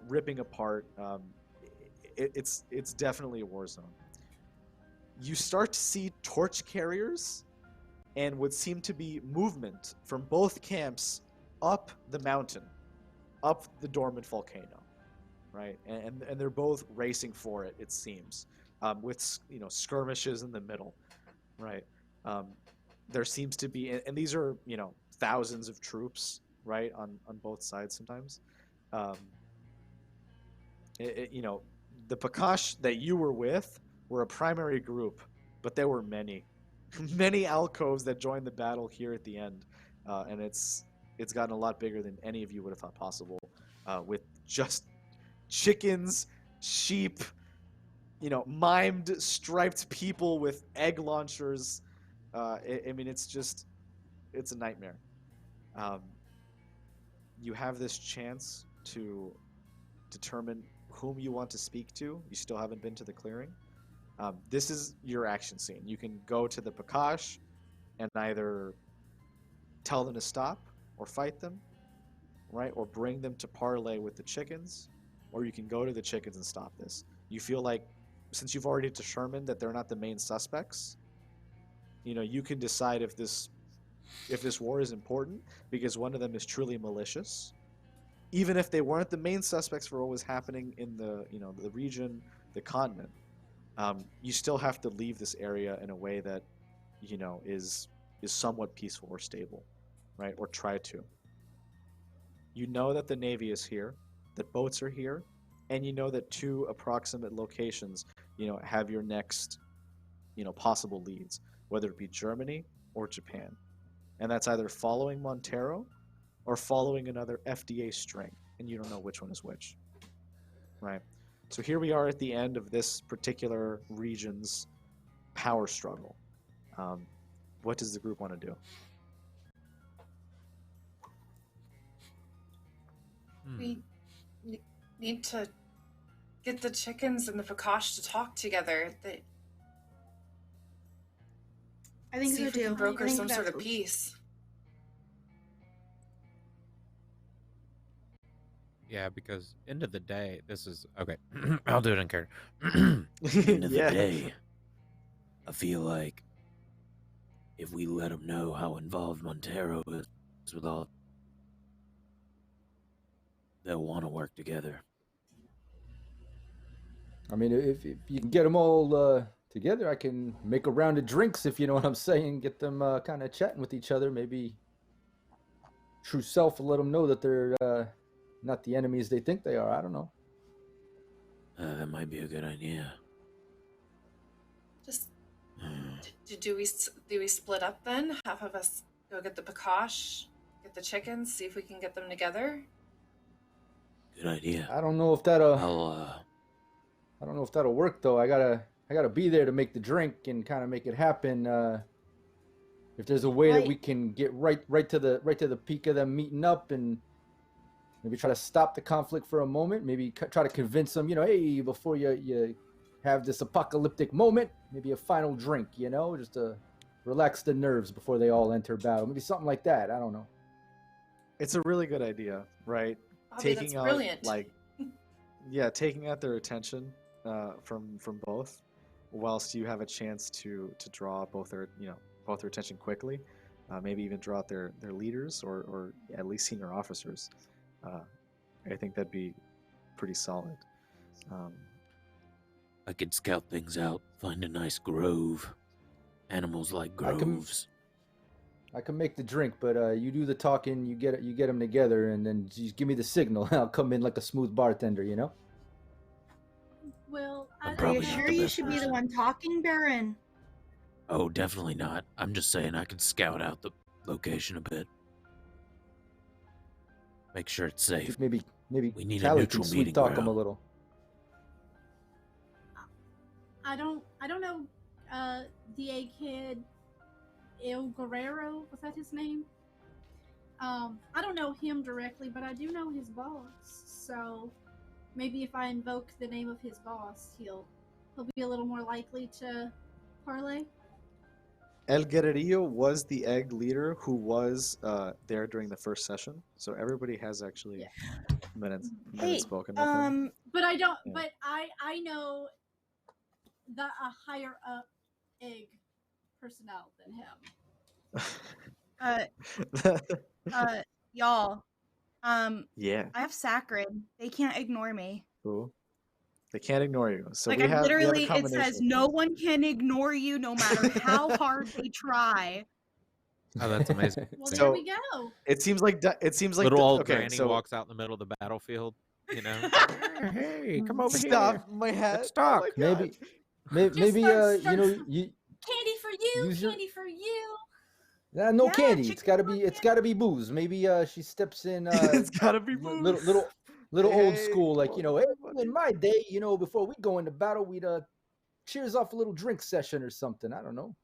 ripping apart. It's definitely a war zone. You start to see torch carriers and what seem to be movement from both camps up the mountain, up the dormant volcano, right? And they're both racing for it, it seems, with skirmishes in the middle, right? There seems to be, and these are thousands of troops, right, on both sides sometimes. The Pakash that you were with were a primary group, but there were many alcoves that joined the battle here at the end, and it's gotten a lot bigger than any of you would have thought possible, with just chickens, sheep, mimed striped people with egg launchers. It's a nightmare. You have this chance to determine whom you want to speak to. You still haven't been to the clearing. This is your action scene. You can go to the Pakash and either tell them to stop or fight them, right? Or bring them to parley with the chickens, or you can go to the chickens and stop this. You feel like, since you've already determined that they're not the main suspects, you can decide if this war is important, because one of them is truly malicious. Even if they weren't the main suspects for what was happening in the region, the continent, you still have to leave this area in a way that is somewhat peaceful or stable, right? Or try to. You know that the Navy is here, that boats are here, and you know that 2 approximate locations, have your next, possible leads, whether it be Germany or Japan. And that's either following Montero or following another FDA string, and you don't know which one is which, right? So here we are at the end of this particular region's power struggle. What does the group want to do? We need to get the chickens and the Pakash to talk together. I think see so if we too. can broker I think some sort that's of peace. Yeah, because end of the day, this is okay. I'll do it in character. End of the day, I feel like if we let them know how involved Montero is with all, they'll want to work together. I mean, if you can get them all together, I can make a round of drinks, if you know what I'm saying. Get them kind of chatting with each other. Maybe true self will let them know that they're not the enemies they think they are. I don't know. That might be a good idea. Just do we split up then? Half of us go get the Pakash, get the chickens, see if we can get them together. Good idea. I don't know if that'll. I don't know if that'll work though. I gotta be there to make the drink and kind of make it happen. If there's a way that we can get right to the peak of them meeting up and maybe try to stop the conflict for a moment. Maybe try to convince them, hey, before you have this apocalyptic moment, maybe a final drink, just to relax the nerves before they all enter battle. Maybe something like that. I don't know. It's a really good idea, right? Bobby, that's brilliant. Taking out their attention from both, whilst you have a chance to draw both their attention quickly, maybe even draw out their leaders or at least senior officers. I think that'd be pretty solid. I could scout things out, find a nice grove. Animals like groves. I can make the drink, but you do the talking. You get them together, and then just give me the signal. I'll come in like a smooth bartender, Well, Are you sure you should be the one talking, Baron? Oh, definitely not. I'm just saying I could scout out the location a bit. Make sure it's safe. Maybe we need Callie a neutral can meeting sweet talk ground. him a little. I don't know. DA kid, Il Guerrero, was that his name? I don't know him directly, but I do know his boss. So maybe if I invoke the name of his boss, he'll be a little more likely to parlay. El Guerrerillo was the egg leader who was there during the first session, so everybody has actually minutes spoken with him. But I don't. Yeah. But I know a higher up egg personnel than him. Y'all. Yeah. I have Sacred. They can't ignore me. Cool. They can't ignore you. So like, we have, literally, it says no one can ignore you, no matter how hard they try. Oh, that's amazing. Well, there we go. It seems like little old granny walks out in the middle of the battlefield. Hey, come over here. Stop my head. Let's talk. Oh maybe start you candy for you, candy for you. No candy. It's gotta be booze. Maybe she steps in. It's gotta be booze. Little old school, like hey, in my day, before we go into battle, we'd cheers off a little drink session or something. I don't know.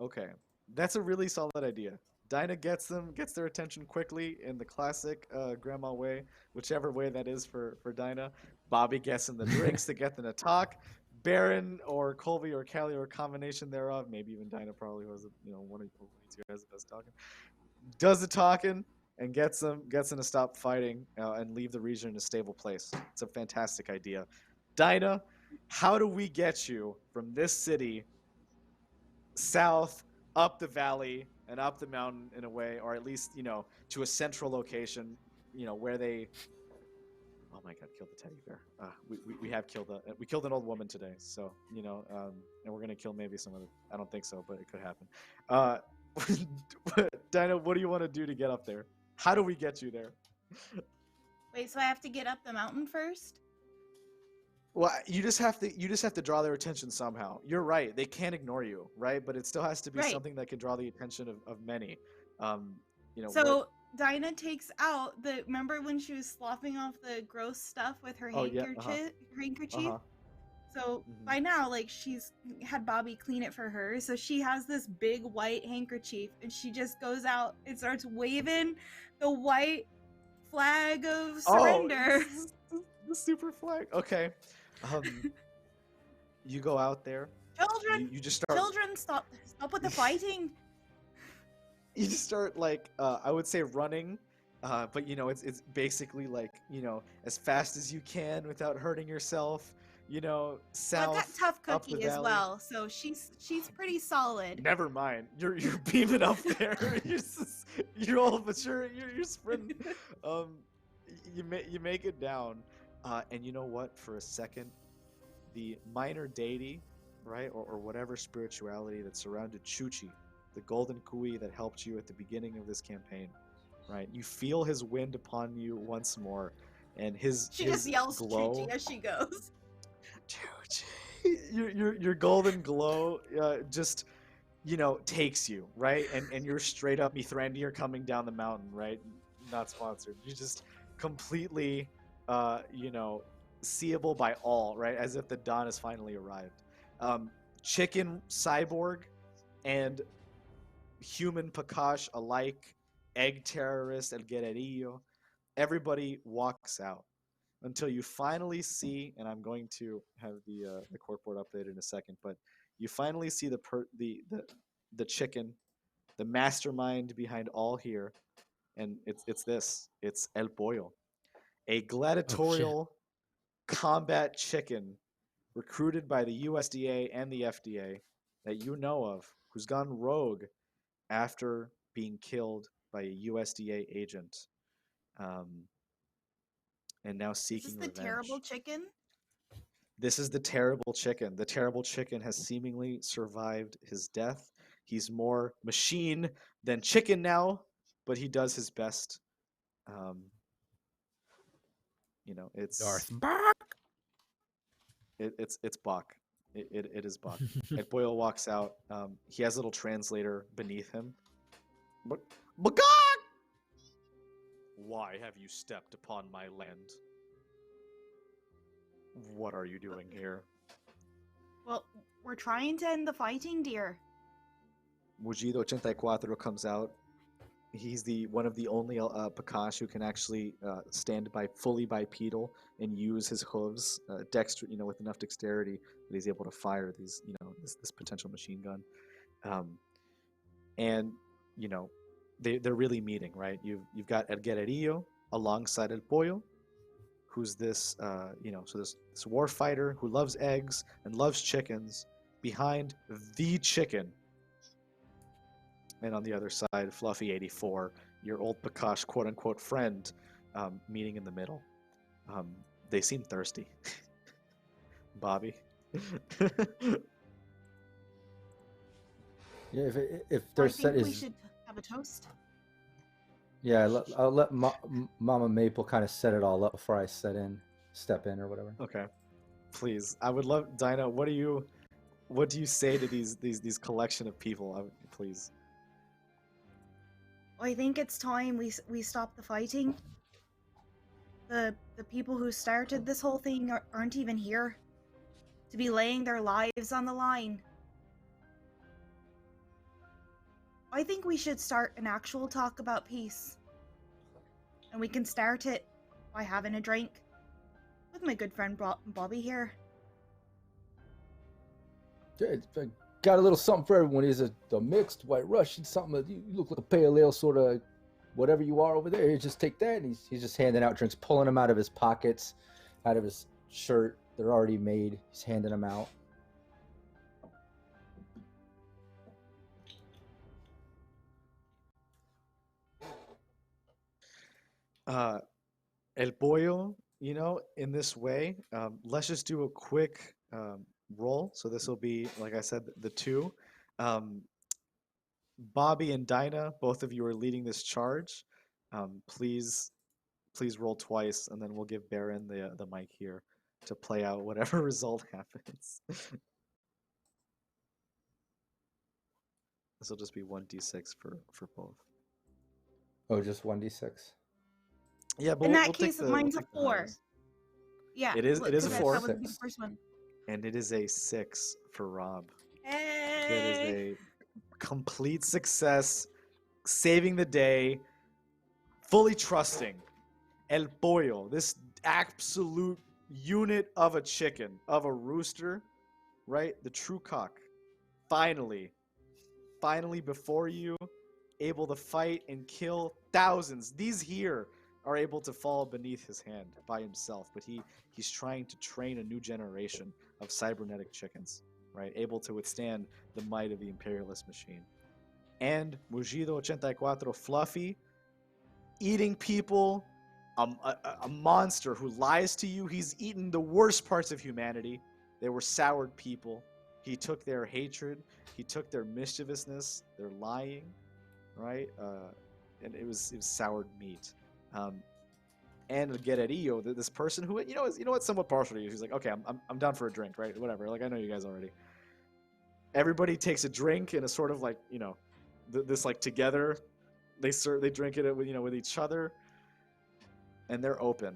Okay, that's a really solid idea. Dinah gets their attention quickly in the classic grandma way, whichever way that is for Dinah. Bobby gets them the drinks to get them to talk. Baron or Colby or Calliegh or a combination thereof, maybe even Dinah probably was, one of you two guys that does talking, does the talking and gets them to stop fighting and leave the region in a stable place. It's a fantastic idea. Dinah, how do we get you from this city south, up the valley, and up the mountain in a way, or at least, to a central location, where they... Oh my God! Killed the teddy bear. We have killed we killed an old woman today. So and we're gonna kill maybe some other. I don't think so, but it could happen. Dinah, what do you want to do to get up there? How do we get you there? Wait, so I have to get up the mountain first? Well, you just have to draw their attention somehow. You're right; they can't ignore you, right? But it still has to be something that can draw the attention of many. So Dinah takes out remember when she was sloughing off the gross stuff with her handkerchief? So by now, she's had Bobby clean it for her. So she has this big white handkerchief and she just goes out and starts waving the white flag of surrender. The super flag. Okay. You go out there. Children, you just start. Children, stop with the fighting. You just start I would say running, but it's basically as fast as you can without hurting yourself. South. But that tough up the cookie as valley. well, so she's pretty solid. Never mind. You're beaming up there. you're all but you're sprinting. You make it down, and you know what? For a second, the minor deity, right, or whatever spirituality that surrounded Chuchi, the golden kui that helped you at the beginning of this campaign, right? You feel his wind upon you once more, and she just yells glow. Chuchi as she goes. Chuchi, your golden glow just takes you, right, and you're straight up Mithrandir coming down the mountain, right? Not sponsored. You just completely seeable by all, right? As if the dawn has finally arrived. Chicken cyborg and human Pakash alike, egg terrorist El Guerrerillo, everybody walks out until you finally see, and I'm going to have the corkboard updated in a second, but you finally see the chicken, the mastermind behind all here, and it's El Pollo, a gladiatorial combat chicken recruited by the USDA and the FDA that you know of, who's gone rogue after being killed by a USDA agent, and now seeking revenge. Is this the terrible chicken? This is the terrible chicken. The terrible chicken has seemingly survived his death. He's more machine than chicken now, but he does his best. It's Darth Bach. It's Bach. It is Bach. And Boyle walks out. He has a little translator beneath him. But why have you stepped upon my land? What are you doing here? Well, we're trying to end the fighting, dear. Mujido 84 comes out. He's one of the only Pakash who can actually stand fully bipedal and use his hooves, with enough dexterity that he's able to fire these, this potential machine gun. And they're really meeting, right? You've got El Guerrerillo alongside El Pollo, who's this this war fighter who loves eggs and loves chickens, behind the chicken. And on the other side, Fluffy 84, your old Pakash quote-unquote friend, meeting in the middle. They seem thirsty. Bobby? Yeah, if their set is... we should have a toast. Yeah, I'll let Mama Maple kind of set it all up before I step in or whatever. Okay. Please. I would love... Dinah, what do you say to these collection of people? Please. I think it's time we stop the fighting. The people who started this whole thing aren't even here to be laying their lives on the line. I think we should start an actual talk about peace. And we can start it by having a drink with my good friend Bobby here. I got a little something for everyone. Is a mixed white Russian, something. You look like a pale ale, sort of whatever you are over there. You just take that, and he's just handing out drinks, pulling them out of his pockets, out of his shirt. They're already made. He's handing them out. El Pollo, in this way, let's just do a quick roll. So this will be, like I said, the two. Bobby and Dinah, both of you are leading this charge. Please roll twice, and then we'll give Baron the mic here to play out whatever result happens. This will just be 1d6 for both. Oh, just 1d6. Yeah, but in that case, mine's a 4. Yeah, it is a 4. That would be the first one. And it is a 6 for Rob. Hey! That is a complete success, saving the day, fully trusting El Pollo, this absolute unit of a chicken, of a rooster, right? The true cock, finally before you, able to fight and kill thousands. These here are able to fall beneath his hand by himself, but he's trying to train a new generation of cybernetic chickens, right? Able to withstand the might of the imperialist machine. And Mugido 84 Fluffy, eating people, a monster who lies to you. He's eaten the worst parts of humanity. They were soured people. He took their hatred, he took their mischievousness, their lying, right? And it was soured meat. And Guerrerillo, this person who is somewhat partial to you. He's like, okay, I'm down for a drink, right? Whatever. Like, I know you guys already. Everybody takes a drink in a sort of like, this like together. They drink it with each other, and they're open.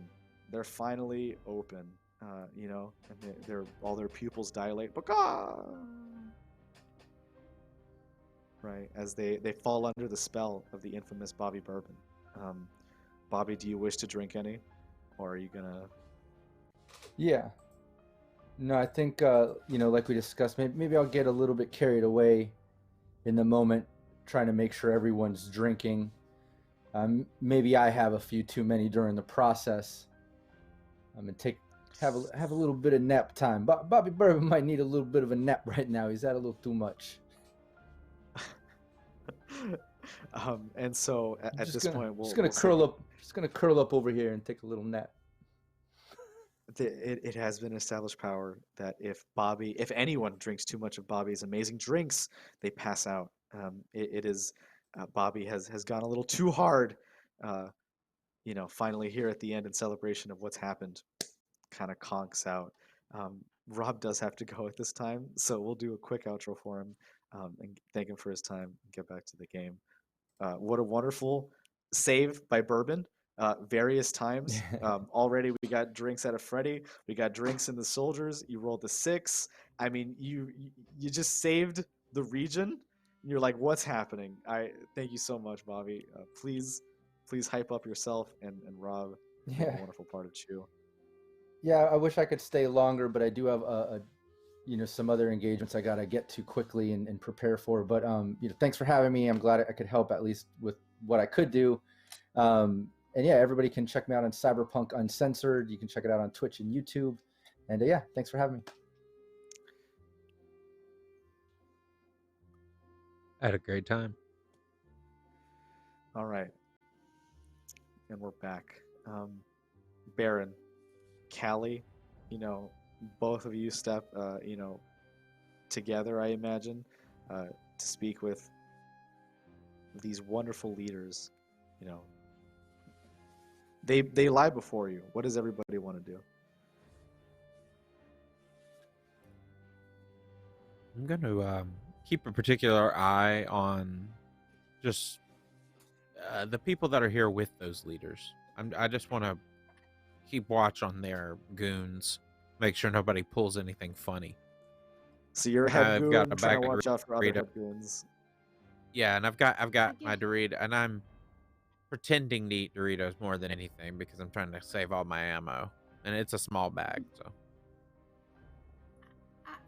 They're finally open. And they're all their pupils dilate. Pakash! Right, as they fall under the spell of the infamous Bobby Bourbon. Bobby, do you wish to drink any, or are you gonna? Yeah. No, I think like we discussed, maybe I'll get a little bit carried away in the moment, trying to make sure everyone's drinking. Maybe I have a few too many during the process. I'm gonna have a little bit of nap time. Bobby Bourbon might need a little bit of a nap right now. He's had a little too much. And so at this point, we're just gonna curl up over here and take a little nap. It has been established power that if anyone drinks too much of Bobby's amazing drinks, they pass out. It is Bobby has gone a little too hard. Finally here at the end in celebration of what's happened, kind of conks out. Rob does have to go at this time, so we'll do a quick outro for him and thank him for his time and get back to the game. What a wonderful save by Bourbon. Various times. Already we got drinks out of Freddy. We got drinks in the soldiers. You rolled the 6. I mean, you just saved the region. You're like, what's happening? I thank you so much, Bobby. Please hype up yourself and Rob. Yeah. A wonderful part of Chew. Yeah, I wish I could stay longer, but I do have some other engagements I gotta get to quickly and prepare for. But thanks for having me. I'm glad I could help at least with what I could do. And yeah, everybody can check me out on Cyberpunk Uncensored. You can check it out on Twitch and YouTube. And yeah, thanks for having me. I had a great time. All right. And we're back. Baron, Calliegh, both of you step, together, I imagine, to speak with these wonderful leaders, They lie before you. What does everybody want to do? I'm going to keep a particular eye on just the people that are here with those leaders. I just want to keep watch on their goons, make sure nobody pulls anything funny. So you're a head goon, got a trying bag to of watch out for other burrito. head goons. Yeah, and I've got my Dorito, and I'm pretending to eat Doritos more than anything because I'm trying to save all my ammo, and it's a small bag, so.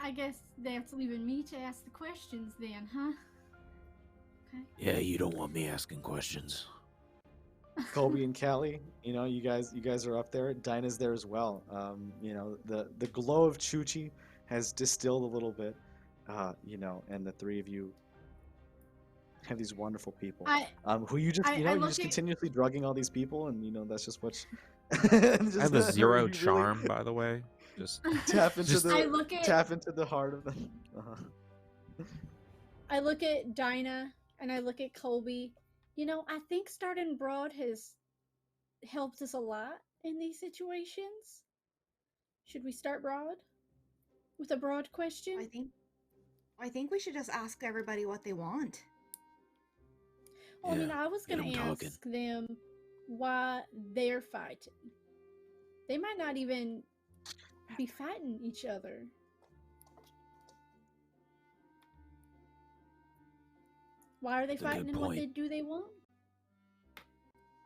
I guess that's leaving me to ask the questions then, huh? Okay. Yeah, you don't want me asking questions. Colby and Callie, you guys are up there. Dinah's there as well. The glow of Chuchi has distilled a little bit, and the three of you have these wonderful people. Who you just, you're just continuously drugging all these people, and that's just what's. I have a 0 charm, by the way. Just tap into the heart of them. I look at Dinah and I look at Colby. I think starting broad has helped us a lot in these situations. Should we start broad with a broad question? I think we should just ask everybody what they want. Well, I was going to ask them why they're fighting. They might not even be fighting each other. Why are they fighting and what do they want?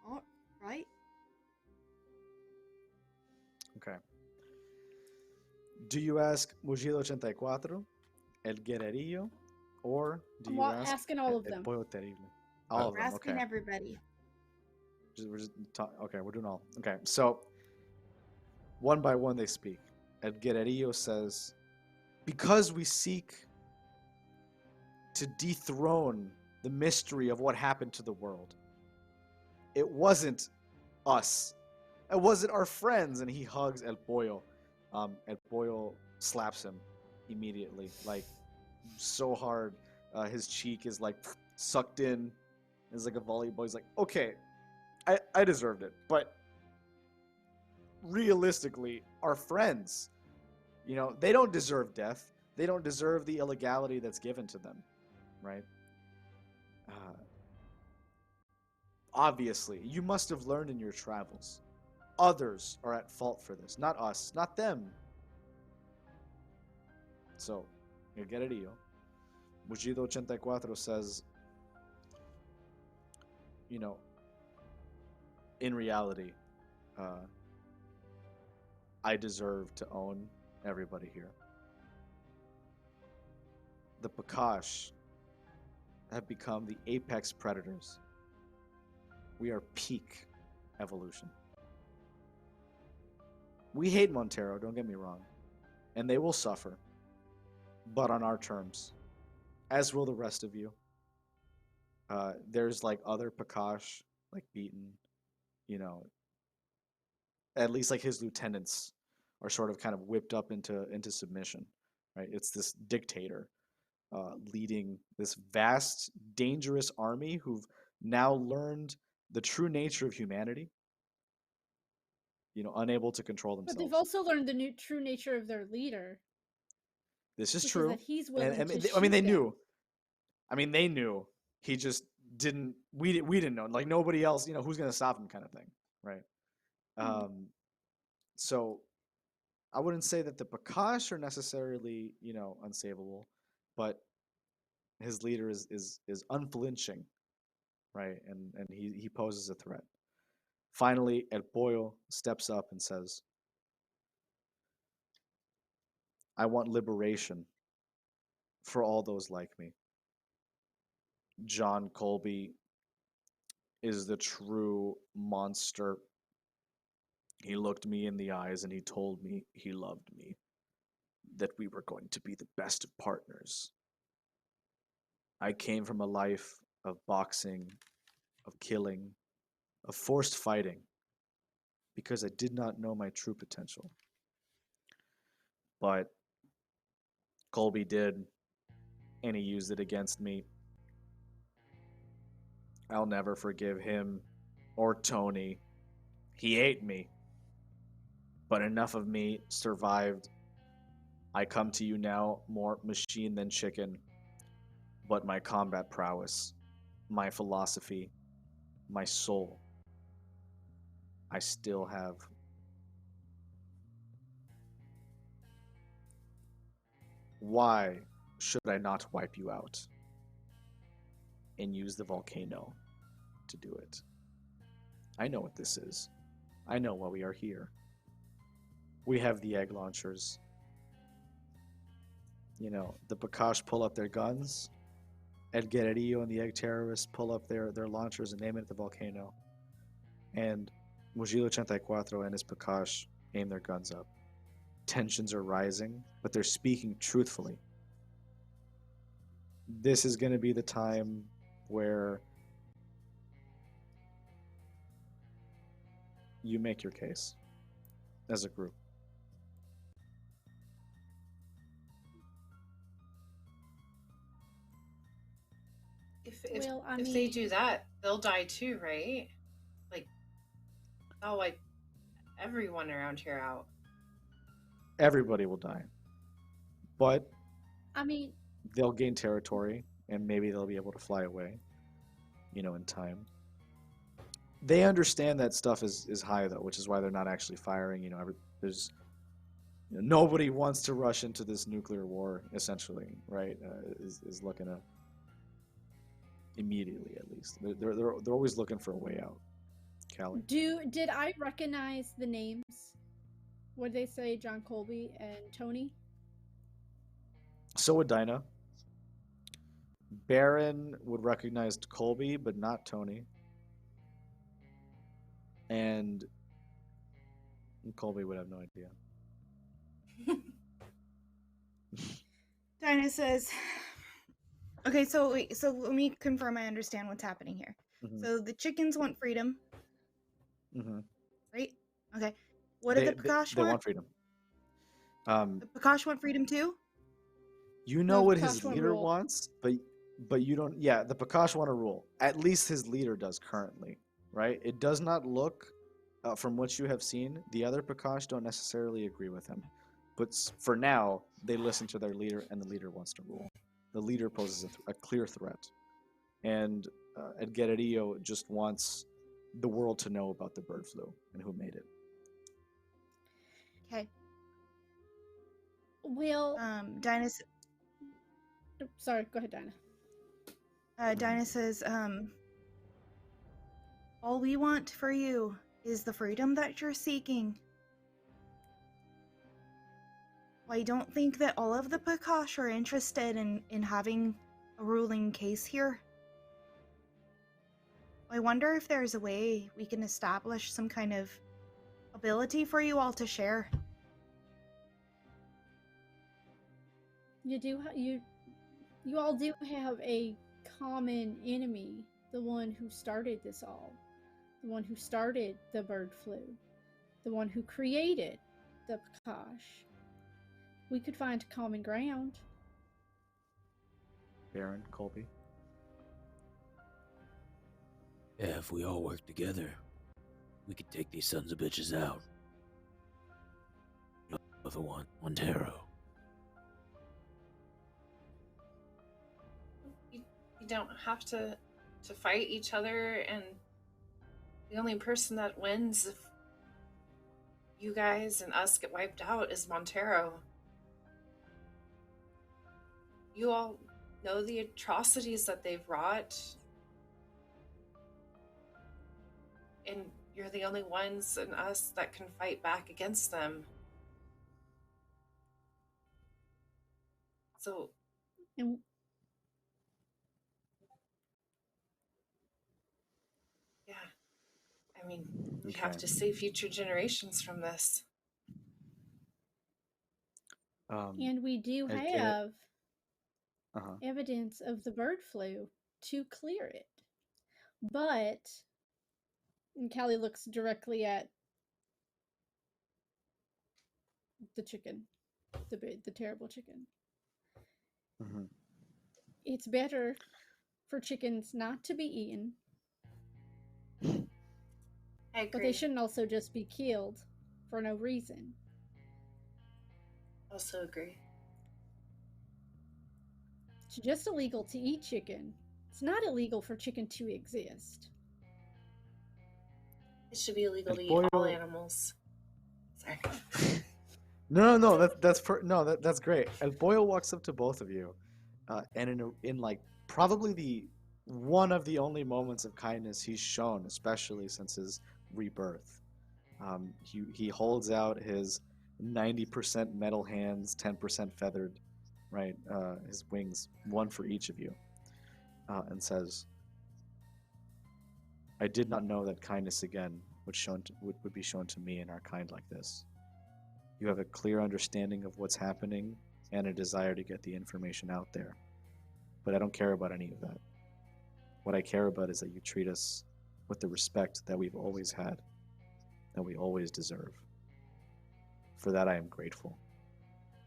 All right. Okay. Do you ask Mugido 84, El Guerrerillo, or do you ask asking all of them? Pollo Terrible? All of We're them. asking okay. everybody. We're doing all. Okay, so one by one they speak. El Guerrerillo says, because we seek to dethrone the mystery of what happened to the world. It wasn't us. It wasn't our friends. And he hugs El Pollo. El Pollo slaps him immediately, like so hard. His cheek is like sucked in. It's like a volleyball. He's like, okay, I deserved it, but realistically, our friends, they don't deserve death. They don't deserve the illegality that's given to them, right? Obviously, you must have learned in your travels. Others are at fault for this, not us, not them. So, El Guerrerillo, Mugido 84 says, in reality, I deserve to own everybody here. The Pakash have become the apex predators. We are peak evolution. We hate Montero, don't get me wrong, and they will suffer, but on our terms, as will the rest of you. There's like other Pakash, like beaten, at least like his lieutenants are sort of kind of whipped up into submission, right? It's this dictator leading this vast, dangerous army who've now learned the true nature of humanity, unable to control themselves. But they've also learned the true nature of their leader. This is true. That he's willing to they knew. They knew. He just didn't. We didn't know. Like nobody else. Who's going to stop him, kind of thing, right? So, I wouldn't say that the Pakash are necessarily, unsavable, but his leader is unflinching, right? And he poses a threat. Finally, El Pollo steps up and says, I want liberation for all those like me. John Colby is the true monster. He looked me in the eyes and he told me he loved me, that we were going to be the best of partners. I came from a life of boxing, of killing, of forced fighting, because I did not know my true potential. But Colby did, and he used it against me. I'll never forgive him or Tony. He ate me. But enough of me survived. I come to you now more machine than chicken. But my combat prowess, my philosophy, my soul, I still have. Why should I not wipe you out? and use the volcano to do it. I know what this is. I know why we are here. We have the egg launchers. You know, the Pakash pull up their guns. El Guerrillo and the egg terrorists pull up their launchers and aim it at the volcano. And Mujilo 84 and his Pakash aim their guns up. Tensions are rising, but they're speaking truthfully. This is going to be the time where you make your case as a group. If they do that, they'll die too, right? Like, they'll wipe everyone around here out. Everybody will die. But I mean, they'll gain territory, and maybe they'll be able to fly away, you know, in time. They understand that stuff is high, though, which is why they're not actually firing. You know, nobody wants to rush into this nuclear war, essentially, right? Is looking to immediately, at least. They're always looking for a way out. Callie? Did I recognize the names? What did they say, John Colby and Tony? So would Dinah. Baron would recognize Colby, but not Tony. And Colby would have no idea. Dinah says, okay, so wait, so let me confirm I understand what's happening here. Mm-hmm. So the chickens want freedom. Mm-hmm. Right? Okay. What do the Pakash want? They want freedom. The Pakash want freedom too? You know what his leader wants, but you don't. Yeah, the Pakash want to rule. At least his leader does currently, right? It does not look, from what you have seen, the other Pakash don't necessarily agree with him. But for now, they listen to their leader, and the leader wants to rule. The leader poses a clear threat. And El Guerrillo just wants the world to know about the bird flu and who made it. Okay. Well, Dinah. Sorry, go ahead, Dinah. Dinah says, all we want for you is the freedom that you're seeking. I don't think that all of the Pakash are interested in having a ruling case here. I wonder if there's a way we can establish some kind of ability for you all to share. You all do have a common enemy, the one who started this all, the one who started the bird flu, the one who created the Pakash. We could find common ground. Baron, Colby? Yeah, if we all work together, we could take these sons of bitches out. Another one, Montero. You don't have to fight each other, and the only person that wins if you guys and us get wiped out is Montero. You all know the atrocities that they've wrought, and you're the only ones and us that can fight back against them. So, and yeah, I mean, we have to save future generations from this. And we do have evidence of the bird flu to clear it. But, and Callie looks directly at the chicken, the terrible chicken. Mm-hmm. It's better for chickens not to be eaten. I agree. But they shouldn't also just be killed for no reason. Also agree. It's just illegal to eat chicken. It's not illegal for chicken to exist. It should be illegal to eat all animals. Sorry. No, that's great. El Boyle walks up to both of you, and in like probably the one of the only moments of kindness he's shown, especially since his rebirth. He holds out his 90% metal hands, 10% feathered, right? His wings, one for each of you, and says, "I did not know that kindness again would be shown to me in our kind like this. You have a clear understanding of what's happening and a desire to get the information out there. But I don't care about any of that. What I care about is that you treat us with the respect that we've always had, that we always deserve. For that I am grateful,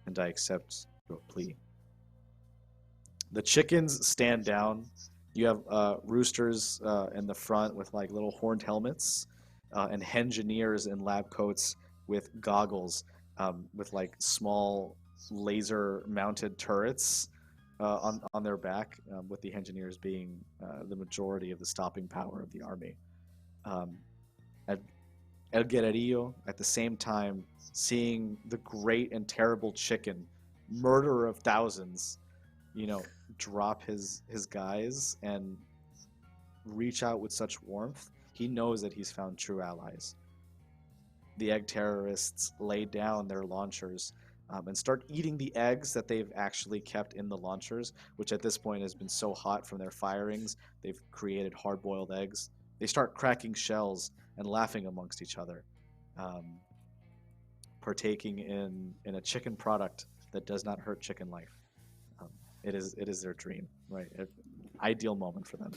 and I accept your plea." The chickens stand down. You have roosters in the front with like little horned helmets, and engineers in lab coats with goggles, with like small laser mounted turrets on their back, with the engineers being the majority of the stopping power of the army. El Guerrerillo, at the same time, seeing the great and terrible chicken, murderer of thousands, drop his guys and reach out with such warmth, he knows that he's found true allies. The egg terrorists lay down their launchers and start eating the eggs that they've actually kept in the launchers, which at this point has been so hot from their firings, they've created hard-boiled eggs. They start cracking shells and laughing amongst each other, partaking in a chicken product that does not hurt chicken life. It is their dream, right? Ideal moment for them.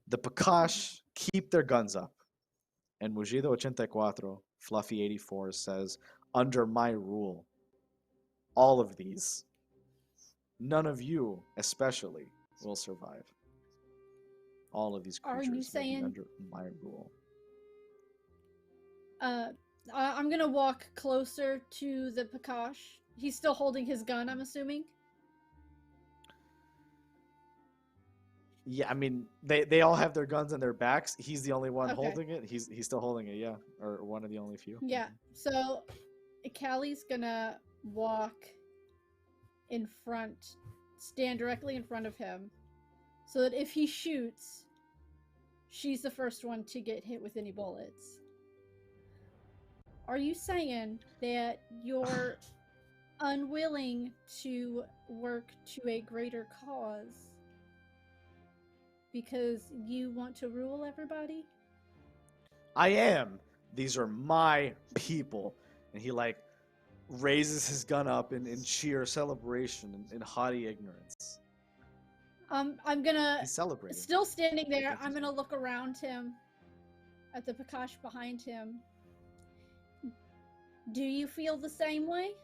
The Pakash keep their guns up, and Mugido 84, Fluffy 84 says, "Under my rule, all of these, none of you especially, will survive. All of these creatures Are you will be saying under my rule." I'm gonna walk closer to the Pakash. He's still holding his gun, I'm assuming. Yeah, I mean, they all have their guns on their backs. He's the only one Okay. holding it. He's still holding it, yeah, or one of the only few. Yeah. So Callie's gonna walk in front, stand directly in front of him, so that if he shoots, she's the first one to get hit with any bullets. Are you saying that you're unwilling to work to a greater cause because you want to rule everybody? I am. These are my people. And he like raises his gun up in sheer celebration in haughty ignorance. I'm gonna, He's celebrating. still standing there, I'm gonna look around him at the Pakash behind him. Do you feel the same way?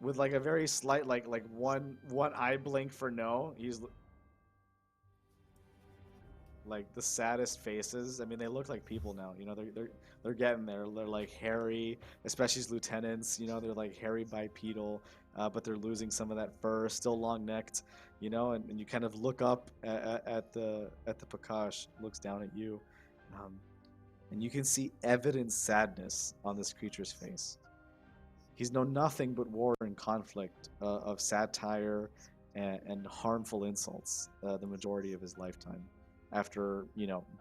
With like a very slight like one eye blink for no. He's like the saddest faces. I mean, they look like people now. They're getting there. They're like hairy, especially as lieutenants. They're like hairy bipedal, but they're losing some of that fur. Still long necked. And you kind of look up at the Pakash, looks down at you, and you can see evident sadness on this creature's face. He's known nothing but war and conflict, of satire and harmful insults the majority of his lifetime. After,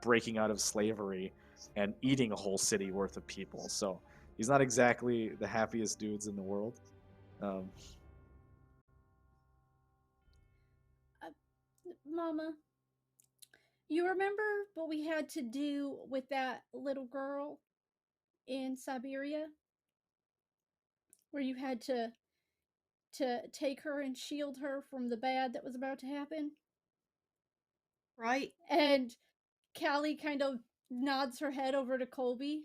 breaking out of slavery and eating a whole city worth of people. So he's not exactly the happiest dudes in the world. Mama, you remember what we had to do with that little girl in Siberia? Where you had to take her and shield her from the bad that was about to happen? Right. And Callie kind of nods her head over to Colby.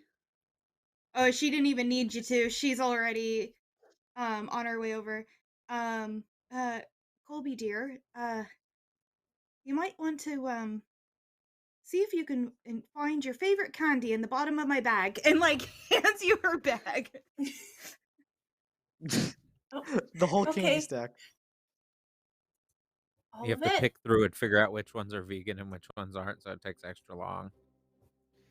Oh, she didn't even need you to. She's already on her way over. Colby dear, you might want to see if you can find your favorite candy in the bottom of my bag, and like hands you her bag. The whole candy stack. You have to pick through it, figure out which ones are vegan and which ones aren't, so it takes extra long.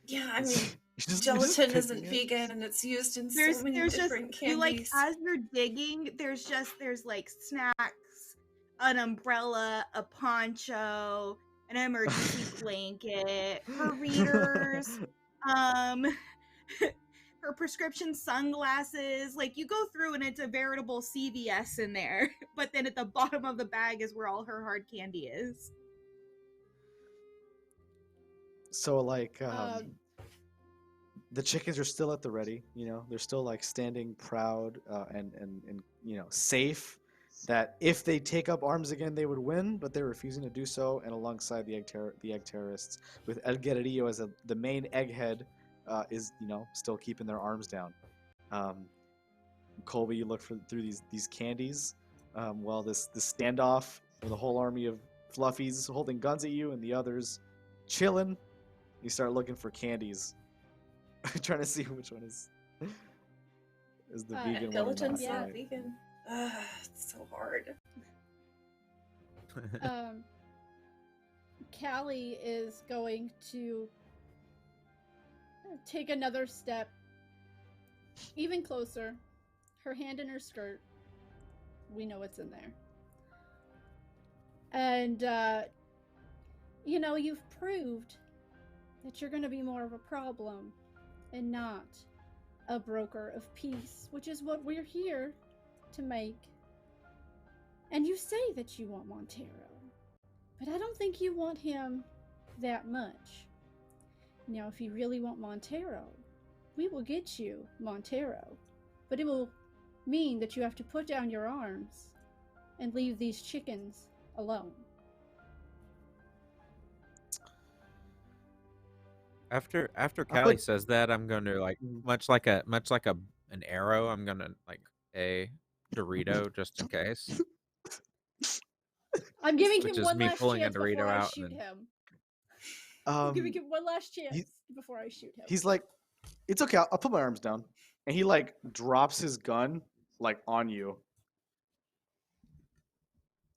Yeah, I mean, gelatin isn't vegan, and it's used in so many different candies. You like, as you're digging, there's like snacks, an umbrella, a poncho, an emergency blanket, her readers, her prescription sunglasses. Like, you go through and it's a veritable CVS in there. But then at the bottom of the bag is where all her hard candy is. So like the chickens are still at the ready, you know, they're still like standing proud and you know, safe, that if they take up arms again they would win, but they're refusing to do so. And alongside the egg terrorists, with El Guerrillo as the main egghead, is, you know, still keeping their arms down. Colby, you look through these candies, while this standoff with a whole army of fluffies holding guns at you and the others chilling. You start looking for candies, trying to see which one is the vegan one. Or not. Yeah, vegan. It's so hard. Callie is going to take another step, even closer, her hand in her skirt. We know what's in there. And, you know, you've proved that you're going to be more of a problem and not a broker of peace, which is what we're here to make. And you say that you want Montero, but I don't think you want him that much. Now, if you really want Montero, we will get you Montero, but it will mean that you have to put down your arms and leave these chickens alone. After Callie says that, I'm going to like much like an arrow. I'm going to like a Dorito just in case. I'm giving him one me last pulling chance a Dorito before I out shoot and him. I'm giving him one last chance before I shoot him. He's like, it's okay, I'll put my arms down. And he like drops his gun like on you.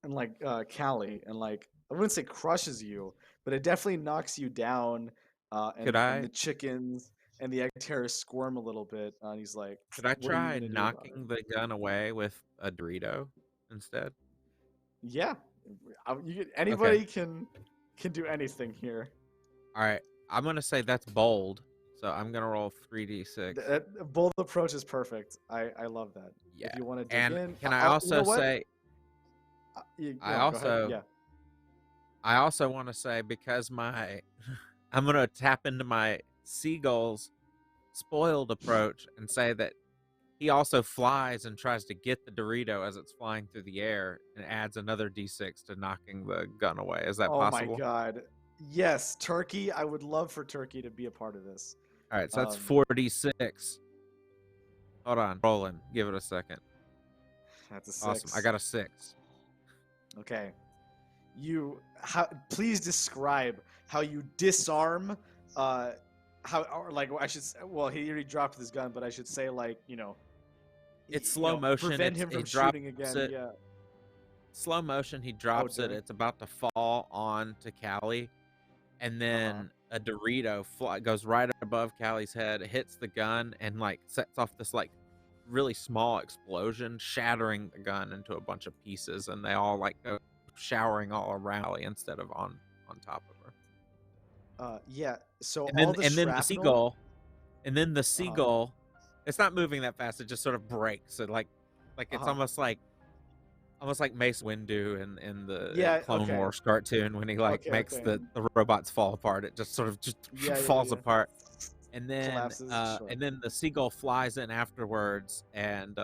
And like Callie, and like, I wouldn't say crushes you, but it definitely knocks you down. And the chickens and the egg terrorists squirm a little bit. And he's like, could I try knocking the gun away with a Dorito instead? Yeah. Anybody can do anything here. All right. I'm going to say that's bold. So I'm going to roll 3d6. That bold approach is perfect. I love that. Yeah. If you want to dig and in. Can I also say... I also want to say, because I'm going to tap into my Seagull's spoiled approach and say that he also flies and tries to get the Dorito as it's flying through the air and adds another d6 to knocking the gun away. Is that possible? Oh my god. Yes, Turkey. I would love for Turkey to be a part of this. All right, so that's 4d6. Hold on, rolling. Give it a second. That's a 6. Awesome. I got a 6. Okay. Please describe how you disarm he already dropped his gun, but I should say, like, you know, it's slow motion. Prevent him from shooting again. Yeah. Slow motion. He drops it. It's about to fall on to Callie, and then a Dorito goes right above Callie's head, hits the gun, and like sets off this like really small explosion, shattering the gun into a bunch of pieces, and they all like go showering all around Callie instead of on top of her. Yeah. So and then the seagull, it's not moving that fast. It just sort of breaks. It like it's almost like Mace Windu in the Clone Wars cartoon when he makes the robots fall apart. It just sort of falls apart. And then and then the seagull flies in afterwards and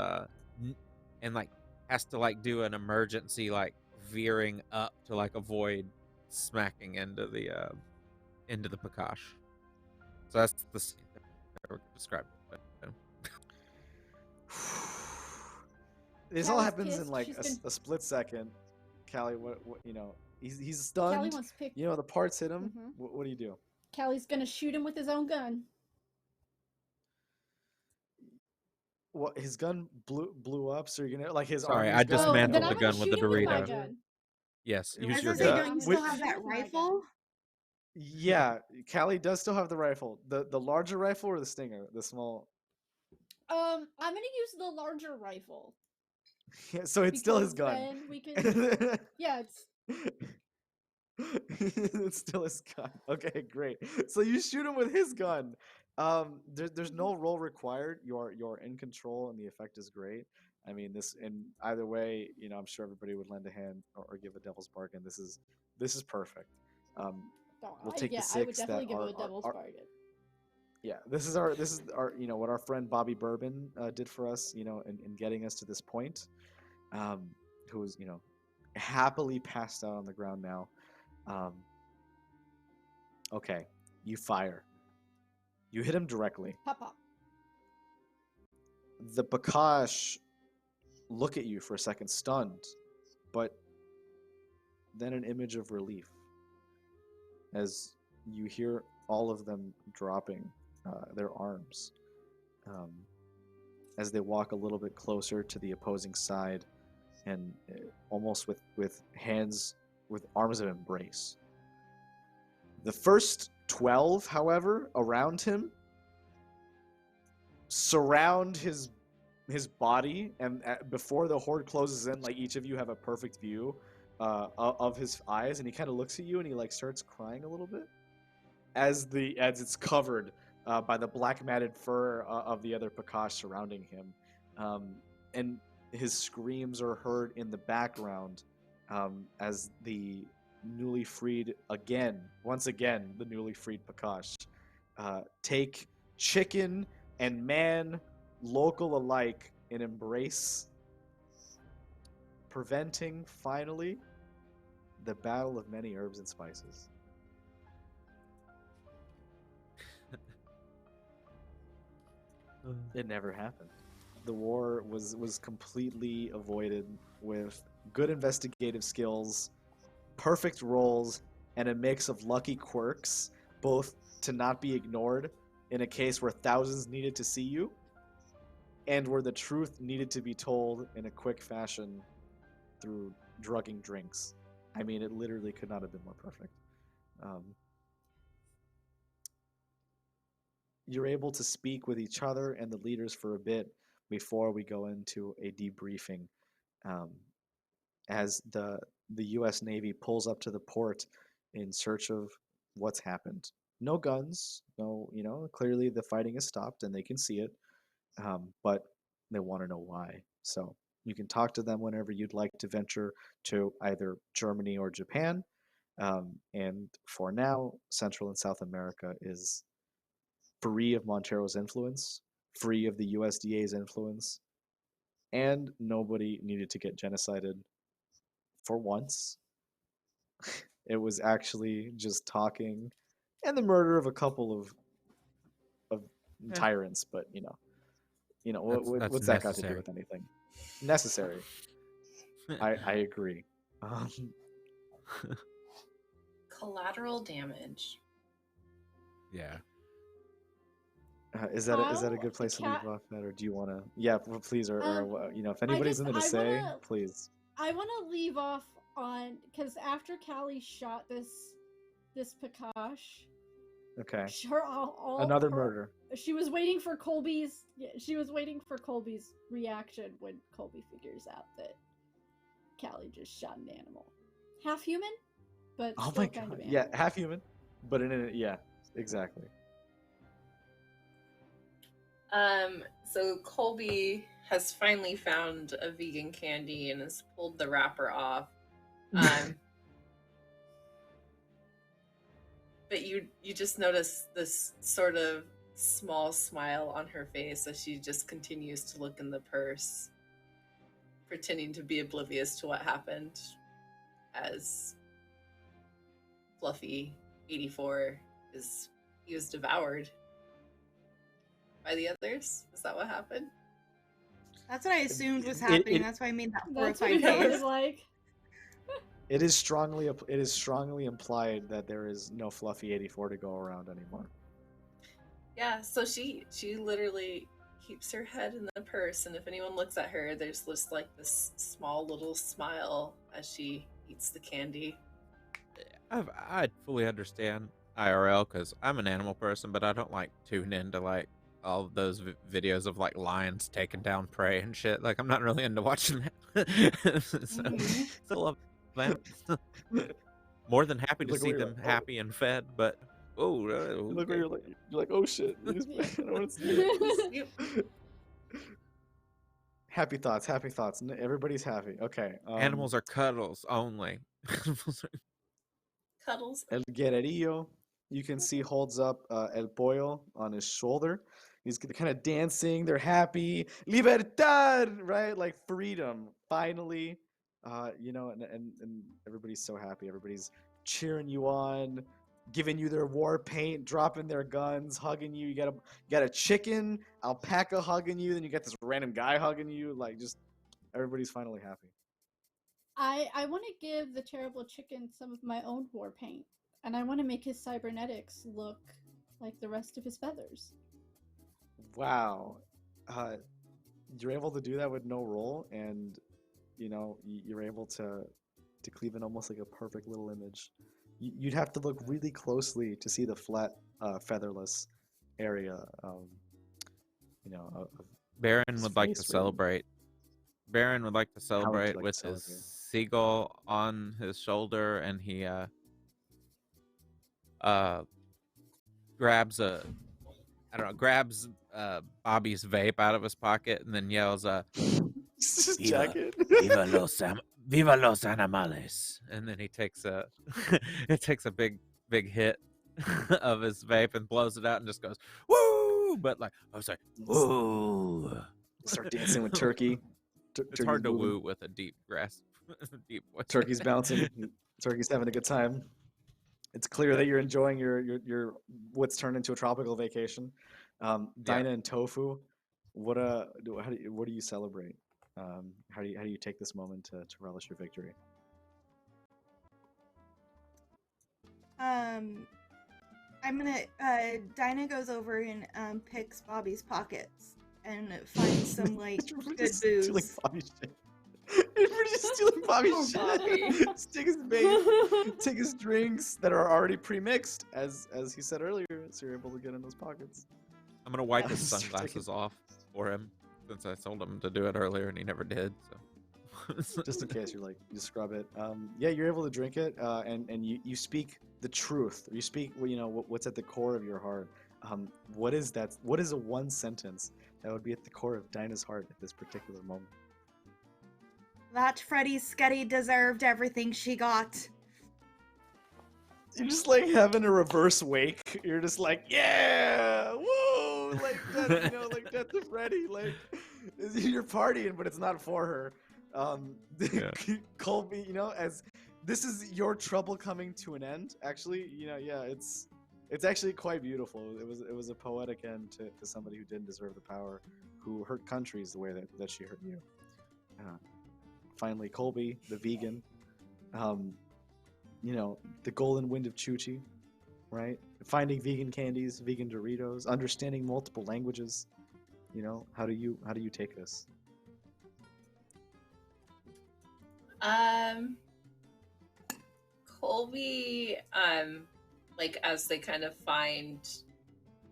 like has to like do an emergency like veering up to like avoid smacking into the Pakash. So that's the scene that I described. This all happens in like a split second. Callie, what you know, he's stunned. Callie wants to pick... You know, the parts hit him. What do you do? Callie's gonna shoot him with his own gun. What, his gun blew up, so you're gonna like his. Sorry, I dismantled the gun with the Dorito. Yes, use your gun. Don't you still have that rifle? Yeah, Callie does still have the rifle. The larger rifle or the stinger, the small. I'm gonna use the larger rifle. Yeah, so it's still his gun. Then we can. Yeah, it's. It's still his gun. Okay, great. So you shoot him with his gun. There's no roll required. You're in control, and the effect is great. I mean, this in either way, I'm sure everybody would lend a hand or give a devil's bargain. This is perfect. We'll take the 6 I would definitely that give are, a devil's are, bargain. Yeah, this is our what our friend Bobby Bourbon did for us, in getting us to this point. Who was happily passed out on the ground now. Okay, you fire. You hit him directly. Pop pop. The Pakash look at you for a second, stunned, but then an image of relief as you hear all of them dropping their arms as they walk a little bit closer to the opposing side, and almost with hands, with arms of embrace. The first 12, however, around him surround his body, and before the horde closes in, like, each of you have a perfect view of his eyes, and he kind of looks at you and he like starts crying a little bit as it's covered by the black matted fur of the other Pakash surrounding him, and his screams are heard in the background as the newly freed once again the newly freed Pakash take chicken and man, local alike, in embrace, preventing finally the battle of many herbs and spices. It never happened. The war was completely avoided with good investigative skills, perfect rolls, and a mix of lucky quirks, both to not be ignored in a case where thousands needed to see you, and where the truth needed to be told in a quick fashion through drugging drinks. I mean, it literally could not have been more perfect. You're able to speak with each other and the leaders for a bit before we go into a debriefing, as the U.S. Navy pulls up to the port in search of what's happened. No guns, clearly the fighting has stopped and they can see it, but they want to know why. So you can talk to them whenever you'd like to venture to either Germany or Japan. And for now, Central and South America is free of Montero's influence, free of the USDA's influence, and nobody needed to get genocided for once. It was actually just talking and the murder of a couple of tyrants, but what's that got to do with anything? Necessary. I agree. Collateral damage. Yeah. Is that a good place to leave off at, or do you want to? Yeah, please, or if anybody's something to say, please. I want to leave off on, because after Callie shot this Pakash. Okay. Another murder. She was waiting for Colby's. She was waiting for Colby's reaction when Colby figures out that Callie just shot an animal, half human, but oh still my kind god, of yeah, half human, but yeah, exactly. So Colby has finally found a vegan candy and has pulled the wrapper off. But you just notice this sort of small smile on her face as she just continues to look in the purse, pretending to be oblivious to what happened, as Fluffy 84 he was devoured by the others. Is that what happened? That's what I assumed was happening. That's why I made that horrified face. It is strongly implied that there is no Fluffy 84 to go around anymore. Yeah, so she literally keeps her head in the purse, and if anyone looks at her, there's just like this small little smile as she eats the candy. I fully understand IRL because I'm an animal person, but I don't like tune into like all those videos of like lions taking down prey and shit. Like I'm not really into watching that. So love them. More than happy to see them happy and fed, but look where you're like, oh shit. I don't want to see it. Happy thoughts. Everybody's happy. Okay. Animals are cuddles only. Cuddles. El Guerrerillo, you can see, holds up El Pollo on his shoulder. He's kind of dancing. They're happy. Libertad, right? Like freedom, finally. And everybody's so happy. Everybody's cheering you on, giving you their war paint, dropping their guns, hugging you. You got a chicken, alpaca hugging you. Then you got this random guy hugging you. Like, just everybody's finally happy. I want to give the terrible chicken some of my own war paint, and I want to make his cybernetics look like the rest of his feathers. Wow. You're able to do that with no roll, and you're able to cleave in almost like a perfect little image. You'd have to look really closely to see the flat, featherless area. Baron would like to celebrate. Baron would like to celebrate with his seagull on his shoulder, and he grabs Bobby's vape out of his pocket and then yells, Viva los animales. And then he takes a big hit of his vape and blows it out and just goes, woo! But like, I was like, woo! Start dancing with Turkey. It's hard to woo with a deep grasp. Deep voice. Turkey's bouncing. Turkey's having a good time. It's clear that you're enjoying your what's turned into a tropical vacation. Dinah and Tofu, what do you celebrate? How do you take this moment to relish your victory? Dinah goes over and picks Bobby's pockets and finds some like good booze. Stealing Bobby's shit. Everybody's just stealing Bobby's shit. Just take his vape, take his drinks that are already pre-mixed, as he said earlier, so you're able to get in those pockets. I'm gonna wipe his sunglasses off for him, since I told him to do it earlier and he never did. So just in case you scrub it. You're able to drink it, and you speak the truth. You speak what's at the core of your heart. What is that? What is a one sentence that would be at the core of Dinah's heart at this particular moment? That Freddy Sketty deserved everything she got. You're just like having a reverse wake. You're just like, yeah, woo, like that, like death to Freddy. Like you're partying, but it's not for her. Colby, as this is your trouble coming to an end. Actually, it's actually quite beautiful. It was a poetic end to somebody who didn't deserve the power, who hurt countries the way that she hurt you. Finally, Colby, the vegan, the golden wind of Chuchi, right? Finding vegan candies, vegan Doritos, understanding multiple languages. How do you take this? Colby, like as they kind of find,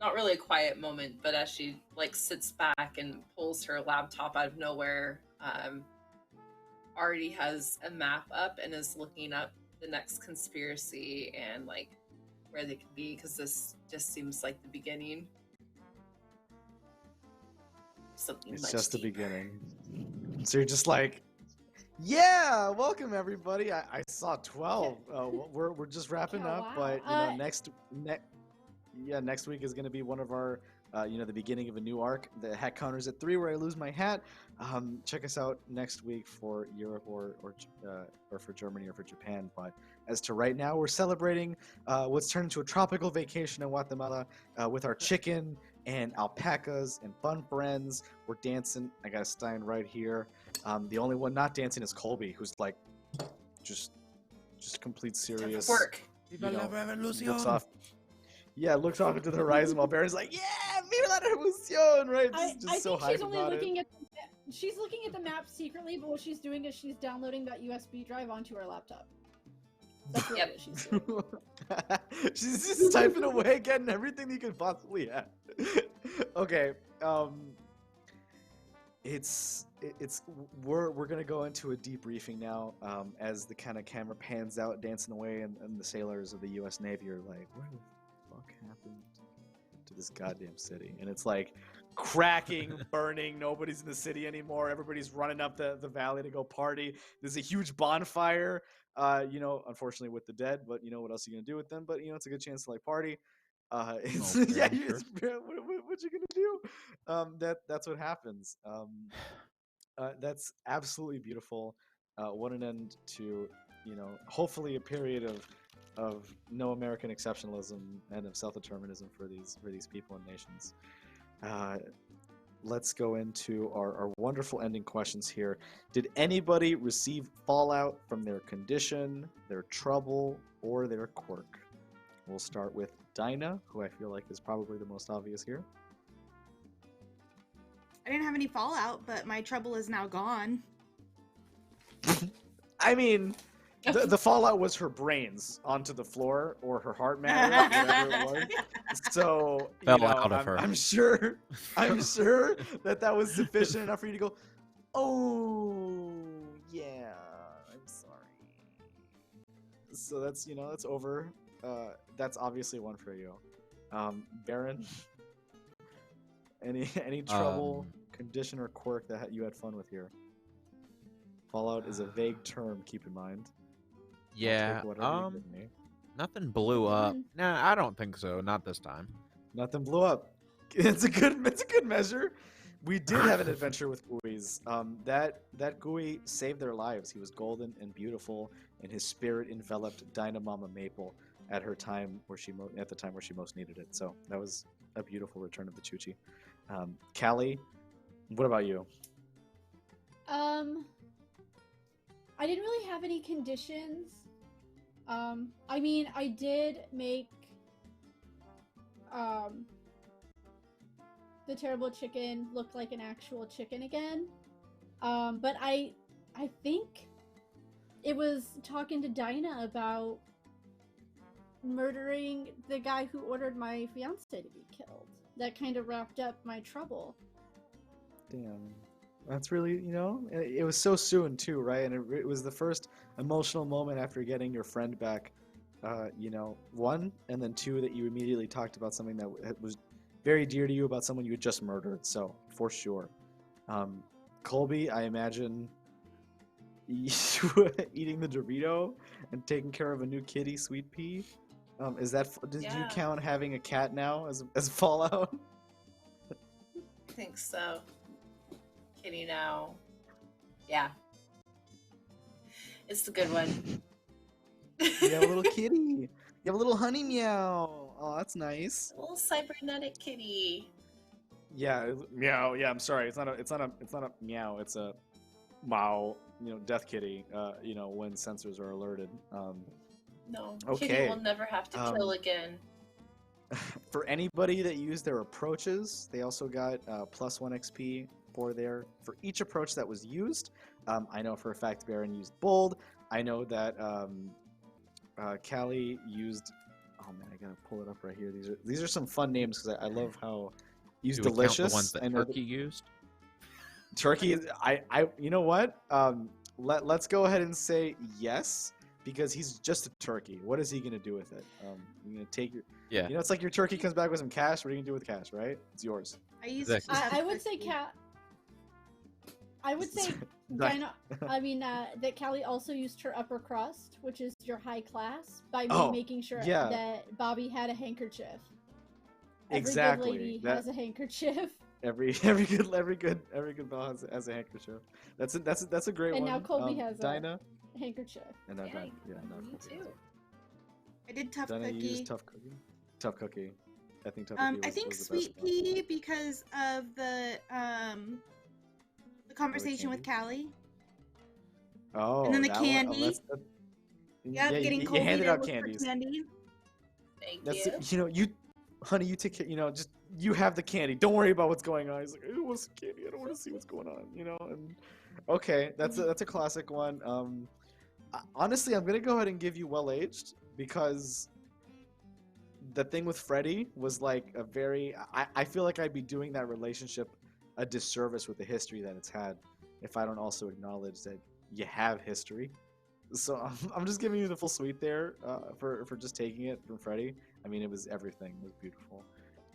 not really a quiet moment, but as she like sits back and pulls her laptop out of nowhere, already has a map up and is looking up the next conspiracy and like where they could be, because this just seems like the beginning. Something it's much just deeper. The beginning. So you're just like, yeah, welcome everybody. I saw 12. We're just wrapping up, but next week is going to be one of our the beginning of a new arc. The hat counter's at 3 where I lose my hat. Check us out next week for Europe or for Germany or for Japan. But as to right now, we're celebrating what's turned into a tropical vacation in Guatemala with our chicken and alpacas and fun friends. We're dancing. I got a stein right here. The only one not dancing is Colby, who's like just complete serious work. Looks off into the horizon while Baron's like, yeah, viva la revolución, right? I think she's only looking at she's looking at the map secretly, but what she's doing is she's downloading that USB drive onto her laptop. That's really what she's doing. She's just typing away, getting everything you could possibly have. Okay. We're gonna go into a debriefing now. As the kind of camera pans out, dancing away, and the sailors of the U.S. Navy are like, "What the fuck happened to this goddamn city?" And it's like cracking, burning. Nobody's in the city anymore. Everybody's running up the valley to go party. There's a huge bonfire. Unfortunately with the dead, but what else are you gonna do with them? But it's a good chance to like party. It's Okay, yeah. sure. What you gonna do? That's what happens. That's absolutely beautiful. What an end to hopefully a period of no American exceptionalism and of self-determinism for these people and nations. Let's go into our wonderful ending questions here. Did anybody receive fallout from their condition, their trouble, or their quirk? We'll start with Dinah, who I feel like is probably the most obvious here. I didn't have any fallout, but my trouble is now gone. I mean, the fallout was her brains onto the floor or her heart matter, whatever it was. So Fell out of her. I'm sure that was sufficient enough for you to go, "Oh yeah, I'm sorry." So that's that's over. That's obviously one for you. Baron, any trouble, condition, or quirk that you had fun with here? Fallout is a vague term, keep in mind. Yeah. Nothing blew up. Nah, I don't think so. Not this time. Nothing blew up. It's a good measure. We did have an adventure with Gooey's. That Gooey saved their lives. He was golden and beautiful, and his spirit enveloped Dinah Mama Maple at the time where she most needed it. So that was a beautiful return of the Chuchi. Callie, what about you? I didn't really have any conditions. I mean, I did make the terrible chicken look like an actual chicken again. But I think it was talking to Dinah about murdering the guy who ordered my fiance to be killed. That kind of wrapped up my trouble. Damn. That's really, it was so soon too, right? And it was the first emotional moment after getting your friend back, one, and then two, that you immediately talked about something that was very dear to you about someone you had just murdered. So, for sure. Colby, I imagine eating the Dorito and taking care of a new kitty, Sweet Pea. Did you count having a cat now as fallout? I think so. Kitty now. Yeah. It's the good one. You have a little kitty. You have a little honey meow. Oh, that's nice. A little cybernetic kitty. Yeah, meow. Yeah, I'm sorry. It's not a meow. It's a wow. Death kitty. When sensors are alerted. No. Okay. Kitty will never have to kill again. For anybody that used their approaches, they also got +1 XP for each approach that was used. I know for a fact Baron used bold. I know that Callie used. Oh man, I gotta pull it up right here. These are some fun names because I love how used delicious. Count the ones that Turkey used. Turkey. I. You know what? Let's go ahead and say yes because he's just a turkey. What is he gonna do with it? You're gonna take your. Yeah. It's like your turkey comes back with some cash. What are you gonna do with cash? Right? It's yours. I would say I would say Dinah, that Callie also used her upper crust, which is your high class, by making sure that Bobby had a handkerchief. Exactly. Every good lady has a handkerchief. Every good belle has a handkerchief. That's a great one. And now Colby has Dinah. a handkerchief. And now Dinah. Me too. I did tough Dinah cookie. used tough cookie. Tough cookie. I think tough cookie. I think was the Sweet best Pea because of the conversation with Callie. Oh. And then the candy. Getting Colby you handed to out look for candies. candy. Thank you. Honey, you take care. Just you have the candy. Don't worry about what's going on. He's like, "Who wants candy? I don't want to see what's going on." And okay, that's a classic one. Honestly, I'm gonna go ahead and give you well aged because the thing with Freddy was like a very. I feel like I'd be doing that relationship a disservice with the history that it's had if I don't also acknowledge that you have history. So I'm just giving you the full suite there for just taking it from Freddy. I mean, it was everything. It was beautiful.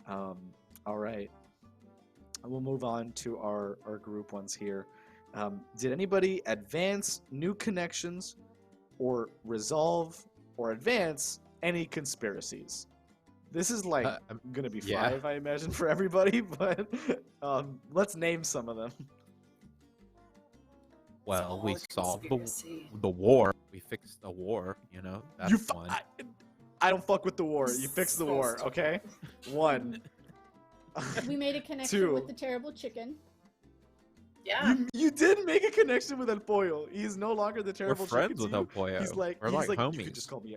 All right. We'll move on to our group ones here. Did anybody advance new connections or resolve or advance any conspiracies? This is like going to be 5, I imagine, for everybody, but let's name some of them. Well, we solved the war. We fixed the war, you know. That's one. I don't fuck with the war. You fix the war, okay? 1. We made a connection 2. with the terrible chicken. Yeah. You did make a connection with El Pollo. He's no longer the terrible chicken. We're friends with El Pollo. He's like, we're like homies. You can just call me.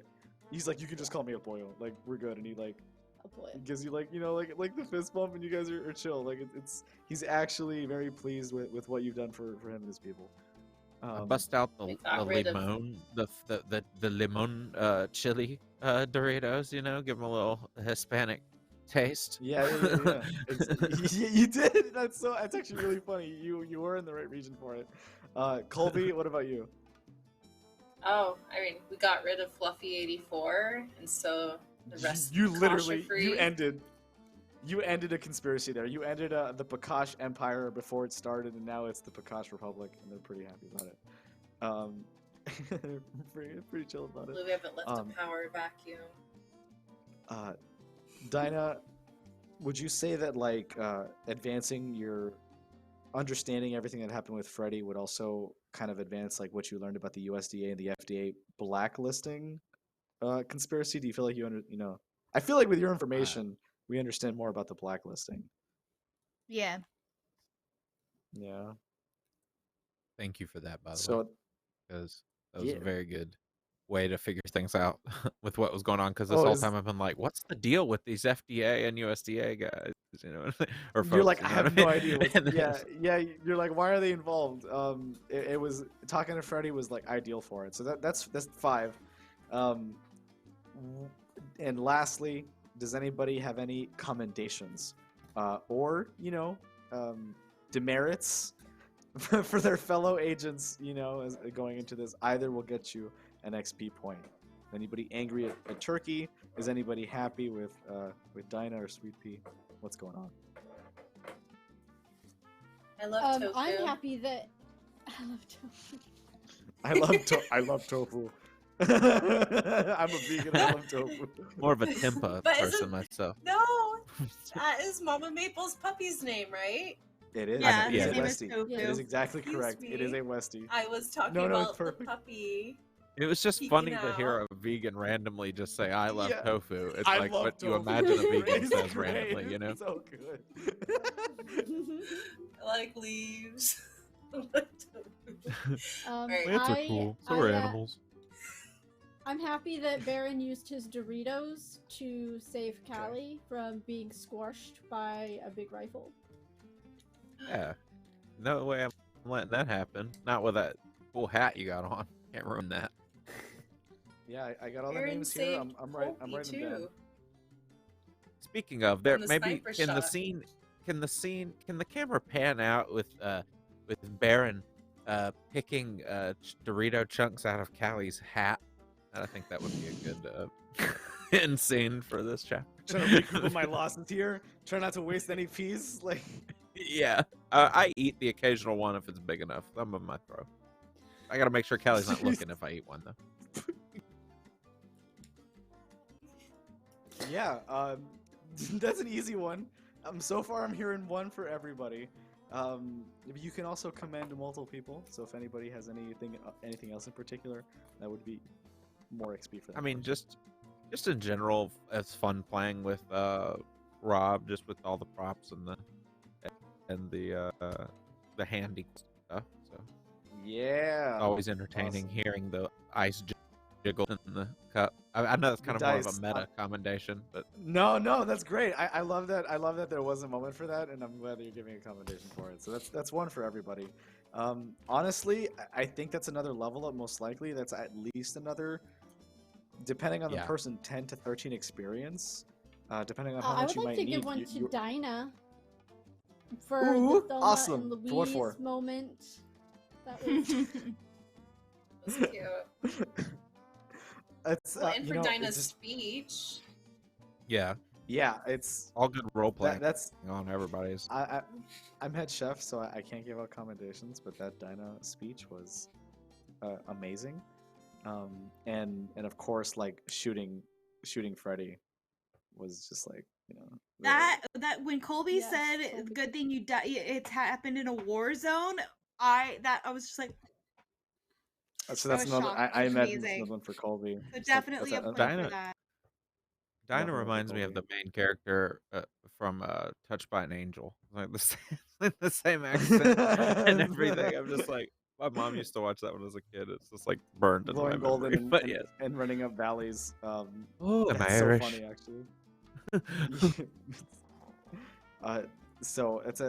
He's like, you can just call me El Pollo. Like, we're good. And he like gives you like, you know, like the fist bump, and you guys are chill. Like he's actually very pleased with what you've done for him and his people. I bust out the limon, the limon chili Doritos. You know, give him a little Hispanic taste. Yeah. You did. That's actually really funny. You were in the right region for it. Colby, what about you? Oh, I mean, we got rid of Fluffy 84, and so the rest. You literally you ended a conspiracy there. You ended the Pakash Empire before it started, and now it's the Pakash Republic, and they're pretty happy about it. Pretty chill about it. We haven't left a power vacuum. Dinah, would you say that like advancing your understanding everything that happened with Freddy would also kind of advance like what you learned about the USDA and the FDA blacklisting conspiracy? Do you feel like you know? I feel like with your information, we understand more about the blacklisting. Yeah. Yeah. Thank you for that, by the way. Because that was a very good way to figure things out with what was going on. Because this whole time I've been like, what's the deal with these FDA and USDA guys? You know, or folks, you're like, I have no idea. Yeah. You're like, why are they involved? It was talking to Freddy was like ideal for it. So that's 5. And lastly, does anybody have any commendations or demerits for their fellow agents? You know, as going into this, either will get you an XP point. Anybody angry at Turkey? Is anybody happy with Dinah or Sweet Pea? What's going on? I love tofu. I'm happy that I love tofu. I love tofu. I'm a vegan. I love tofu. More of a Tempa person myself. No, that is Mama Maple's puppy's name, right? It is. Yeah, it is his name is Westie. Tofu. It is exactly correct. It is a Westie. I was talking about the puppy. It was just funny to hear a vegan randomly just say, I love tofu. It's like what tofu. You imagine a vegan says randomly, you know? It's so good. I like leaves. Plants are cool. So are animals. I'm happy that Baron used his Doritos to save Callie from being squashed by a big rifle. Yeah. No way I'm letting that happen. Not with that cool hat you got on. Can't ruin that. Yeah, I got all the names here. I'm writing them down. Speaking of, there maybe can the camera pan out with Baron picking Dorito chunks out of Callie's hat? I think that would be a good end scene for this chapter. Trying to recoup my losses here. Try not to waste any peas. Like, yeah, I eat the occasional one if it's big enough. Thumb in my throat. I gotta make sure Callie's not looking if I eat one though. Yeah, that's an easy one. So far I'm hearing 1 for everybody. You can also commend multiple people. So if anybody has anything else in particular, that would be more XP for them. I mean, just in general, it's fun playing with Rob, just with all the props and the handy stuff. So yeah, it's always entertaining hearing the ice jiggle in the cup. I know that's kind of more of a meta commendation, but no, that's great. I love that. I love that there was a moment for that, and I'm glad that you're giving a commendation for it. So that's 1 for everybody. Honestly, I think that's another level up. Most likely, that's at least another, depending on the person, 10 to 13 experience. depending on how I much would you like might to need. give one to you- Dinah for Ooh, the Thelma awesome. and For what Louise for? moment. That was That's cute. It's Well, and you for know, Dinah's it's just, speech. Yeah, yeah, it's all good role playing that's on everybody's. I'm head chef, so I can't give out commendations, but that Dinah speech was amazing. And of course, like shooting Freddy was just like, you know, really, That when Colby Yes, said, Colby. "Good thing you die," it's happened in a war zone. I was just like, so I that's was another. shocked. I It was imagine it's amazing. another one for Colby. So It's like, definitely that's a a, point Dinah- for that. Dinah Definitely reminds me of the Colby. main character from Touched by an Angel. Like the same, the same accent and everything. I'm just like, my mom used to watch that when I was a kid. It's just like burned in my Glowing golden memory. But yes, and running up valleys. am That's I so Irish? funny, actually. So it's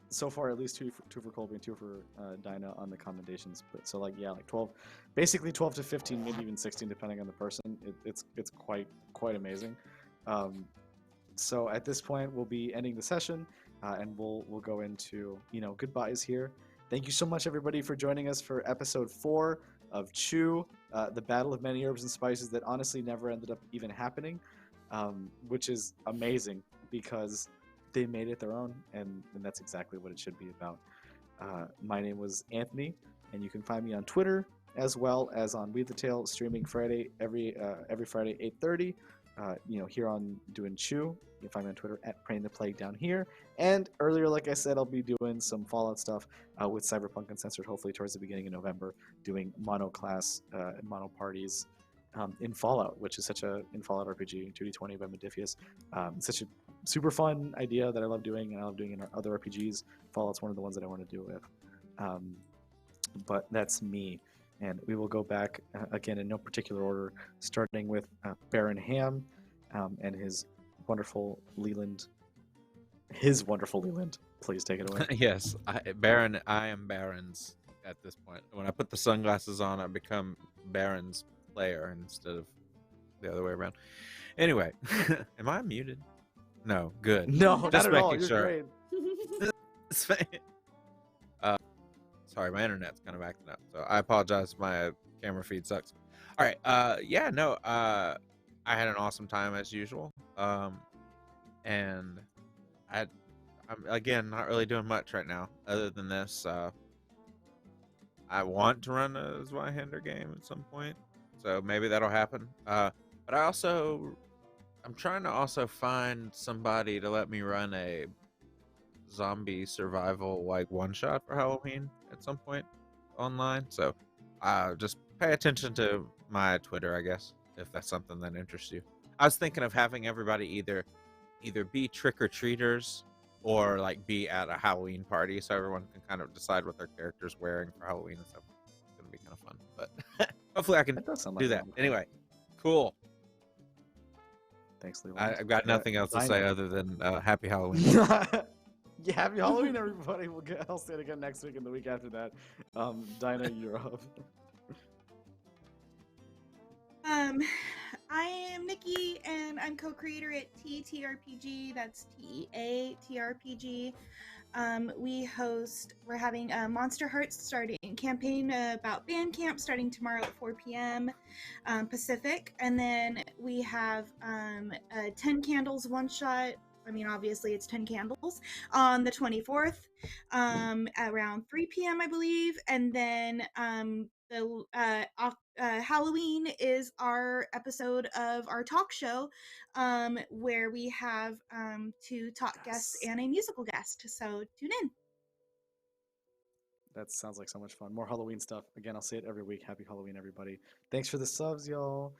so far at least two for Colby and 2 for Dinah on the commendations. But so like, yeah, like 12, basically 12 to 15, maybe even 16 depending on the person. It's quite amazing. So at this point we'll be ending the session, and we'll go into, you know, goodbyes here. Thank you so much, everybody, for joining us for episode 4 of Chew, the Battle of Many Herbs and Spices that honestly never ended up even happening, which is amazing because they made it their own, and that's exactly what it should be about. My name was Anthony, and you can find me on Twitter as well as on Weave the Tale, streaming Friday every Friday 8:30. You know, here on doing Chew. You can find me on Twitter at Prainntheplague down here. And earlier, like I said, I'll be doing some Fallout stuff with Cyberpunk Uncensored, hopefully towards the beginning of November, doing mono class and mono parties in Fallout, which is such a, in Fallout RPG 2D20 by Modifius. Such a super fun idea that I love doing, and I love doing in other RPGs. Fallout's one of the ones that I want to do with. But that's me. And we will go back again in no particular order, starting with Baron Hamm and his wonderful Leland. Please take it away. Yes, Baron. I am Baron's at this point. When I put the sunglasses on, I become Baron's player instead of the other way around. Anyway, am I muted? No, good. No, Just not at all. making You're sure. great. Sorry, my internet's kind of acting up, so I apologize. My camera feed sucks. All right. Yeah. No. I had an awesome time as usual. And I'm again not really doing much right now other than this. I want to run a Zweihander game at some point, so maybe that'll happen. But I'm trying to also find somebody to let me run a zombie survival like one shot for Halloween at some point online. So just pay attention to my Twitter, I guess, if that's something that interests you. I was thinking of having everybody either be trick-or-treaters or like be at a Halloween party, so everyone can kind of decide what their character's wearing for Halloween and stuff. It's gonna be kind of fun, but hopefully I can do that. Anyway, cool. Thanks, Leland. I've got nothing else to say other than happy Halloween. Yeah, happy Halloween, everybody. I'll say it again next week and the week after that. Dinah, you're up. I am Nikki, and I'm co-creator at TTRPG. That's TEATRPG. We're having a Monster Hearts starting campaign about band camp starting tomorrow at 4 p.m. Pacific, and then we have a 10 Candles one shot. I mean, obviously it's 10 Candles on the 24th around 3 p.m. I believe, and then Halloween is our episode of our talk show where we have 2 talk guests and a musical guest, so tune in. That sounds like so much fun. More Halloween stuff. Again, I'll say it every week. Happy Halloween, everybody. Thanks for the subs, y'all.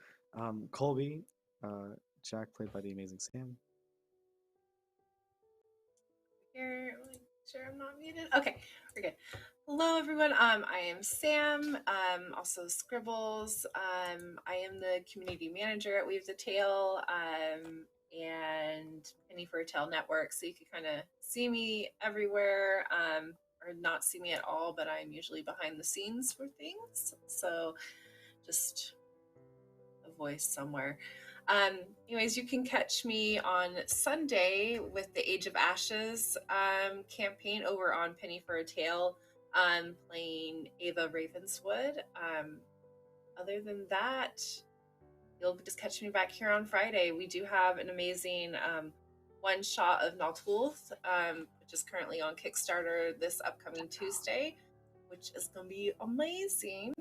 Colby, Jack, played by the amazing Sam. Here, make sure I'm not muted. Okay, we're good. Hello, everyone. I am Sam. Also Scribbles. I am the community manager at Weave the Tale and Penny for a Tale Network. So you can kind of see me everywhere, or not see me at all. But I'm usually behind the scenes for things. So just voice somewhere. Anyways, you can catch me on Sunday with the Age of Ashes campaign over on Penny for a Tale, playing Ava Ravenswood. Other than that, you'll just catch me back here on Friday. We do have an amazing one shot of Naltulth, which is currently on Kickstarter this upcoming Tuesday, which is going to be amazing.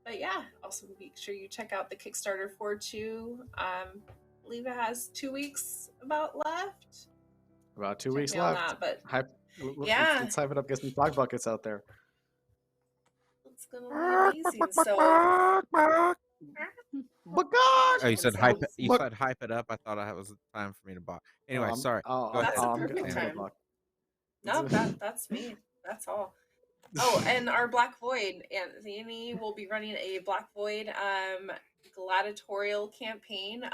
But yeah, also make sure you check out the Kickstarter for too. I believe it has 2 weeks about left. About 2 weeks left. But yeah, let's hype it up. Get some frog buckets out there. It's gonna be amazing. So, oh, you said hype. You said hype it up. I thought it was time for me to balk. Anyway, sorry. Go ahead. That's a perfect time. No, that's me. That's all. Oh, and our Black Void, Anthony will be running a Black Void gladiatorial campaign.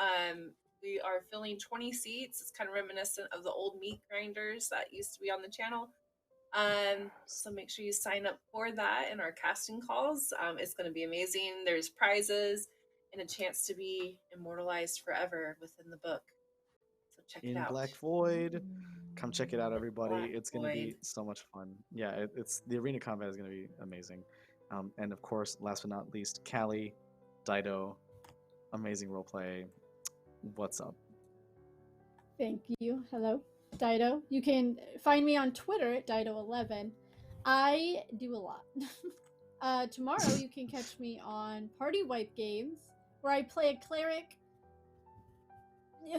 We are filling 20 seats. It's kind of reminiscent of the old meat grinders that used to be on the channel. So make sure you sign up for that in our casting calls. It's going to be amazing. There's prizes and a chance to be immortalized forever within the book. So check it out. Black Void. Come check it out, everybody. It's going to be so much fun. Yeah, it's the arena combat is going to be amazing. And of course, last but not least, Calliegh, Dido, amazing roleplay. What's up? Thank you. Hello, Dido. You can find me on Twitter at Dido11. I do a lot. Tomorrow you can catch me on Party Wipe Games, where I play a cleric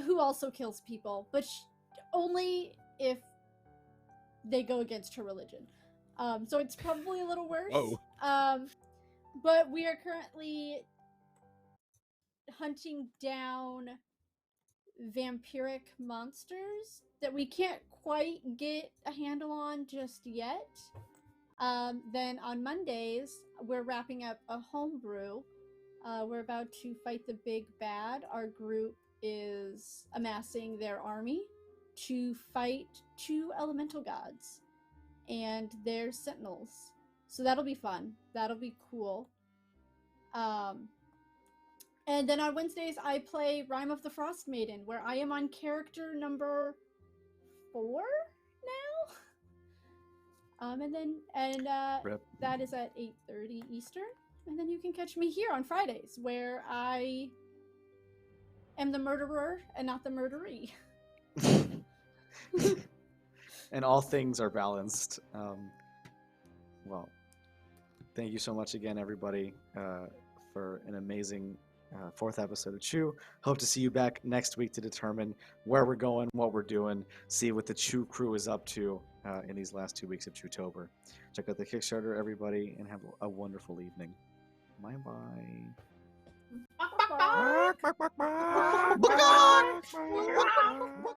who also kills people, but only if they go against her religion. So it's probably a little worse. But we are currently hunting down vampiric monsters that we can't quite get a handle on just yet. Then on Mondays, we're wrapping up a homebrew. We're about to fight the big bad. Our group is amassing their army to fight 2 elemental gods and their sentinels. So that'll be fun. That'll be cool. And then on Wednesdays, I play Rime of the Frost Maiden, where I am on character number 4 now. That is at 8:30 Eastern. And then you can catch me here on Fridays, where I am the murderer and not the murderee. And all things are balanced. Well, thank you so much again, everybody, for an amazing 4th episode of Chew. Hope to see you back next week to determine where we're going, what we're doing, see what the Chew crew is up to in these last 2 weeks of Chewtober. Check out the Kickstarter, everybody, and have a wonderful evening. Bye-bye. Bye-bye.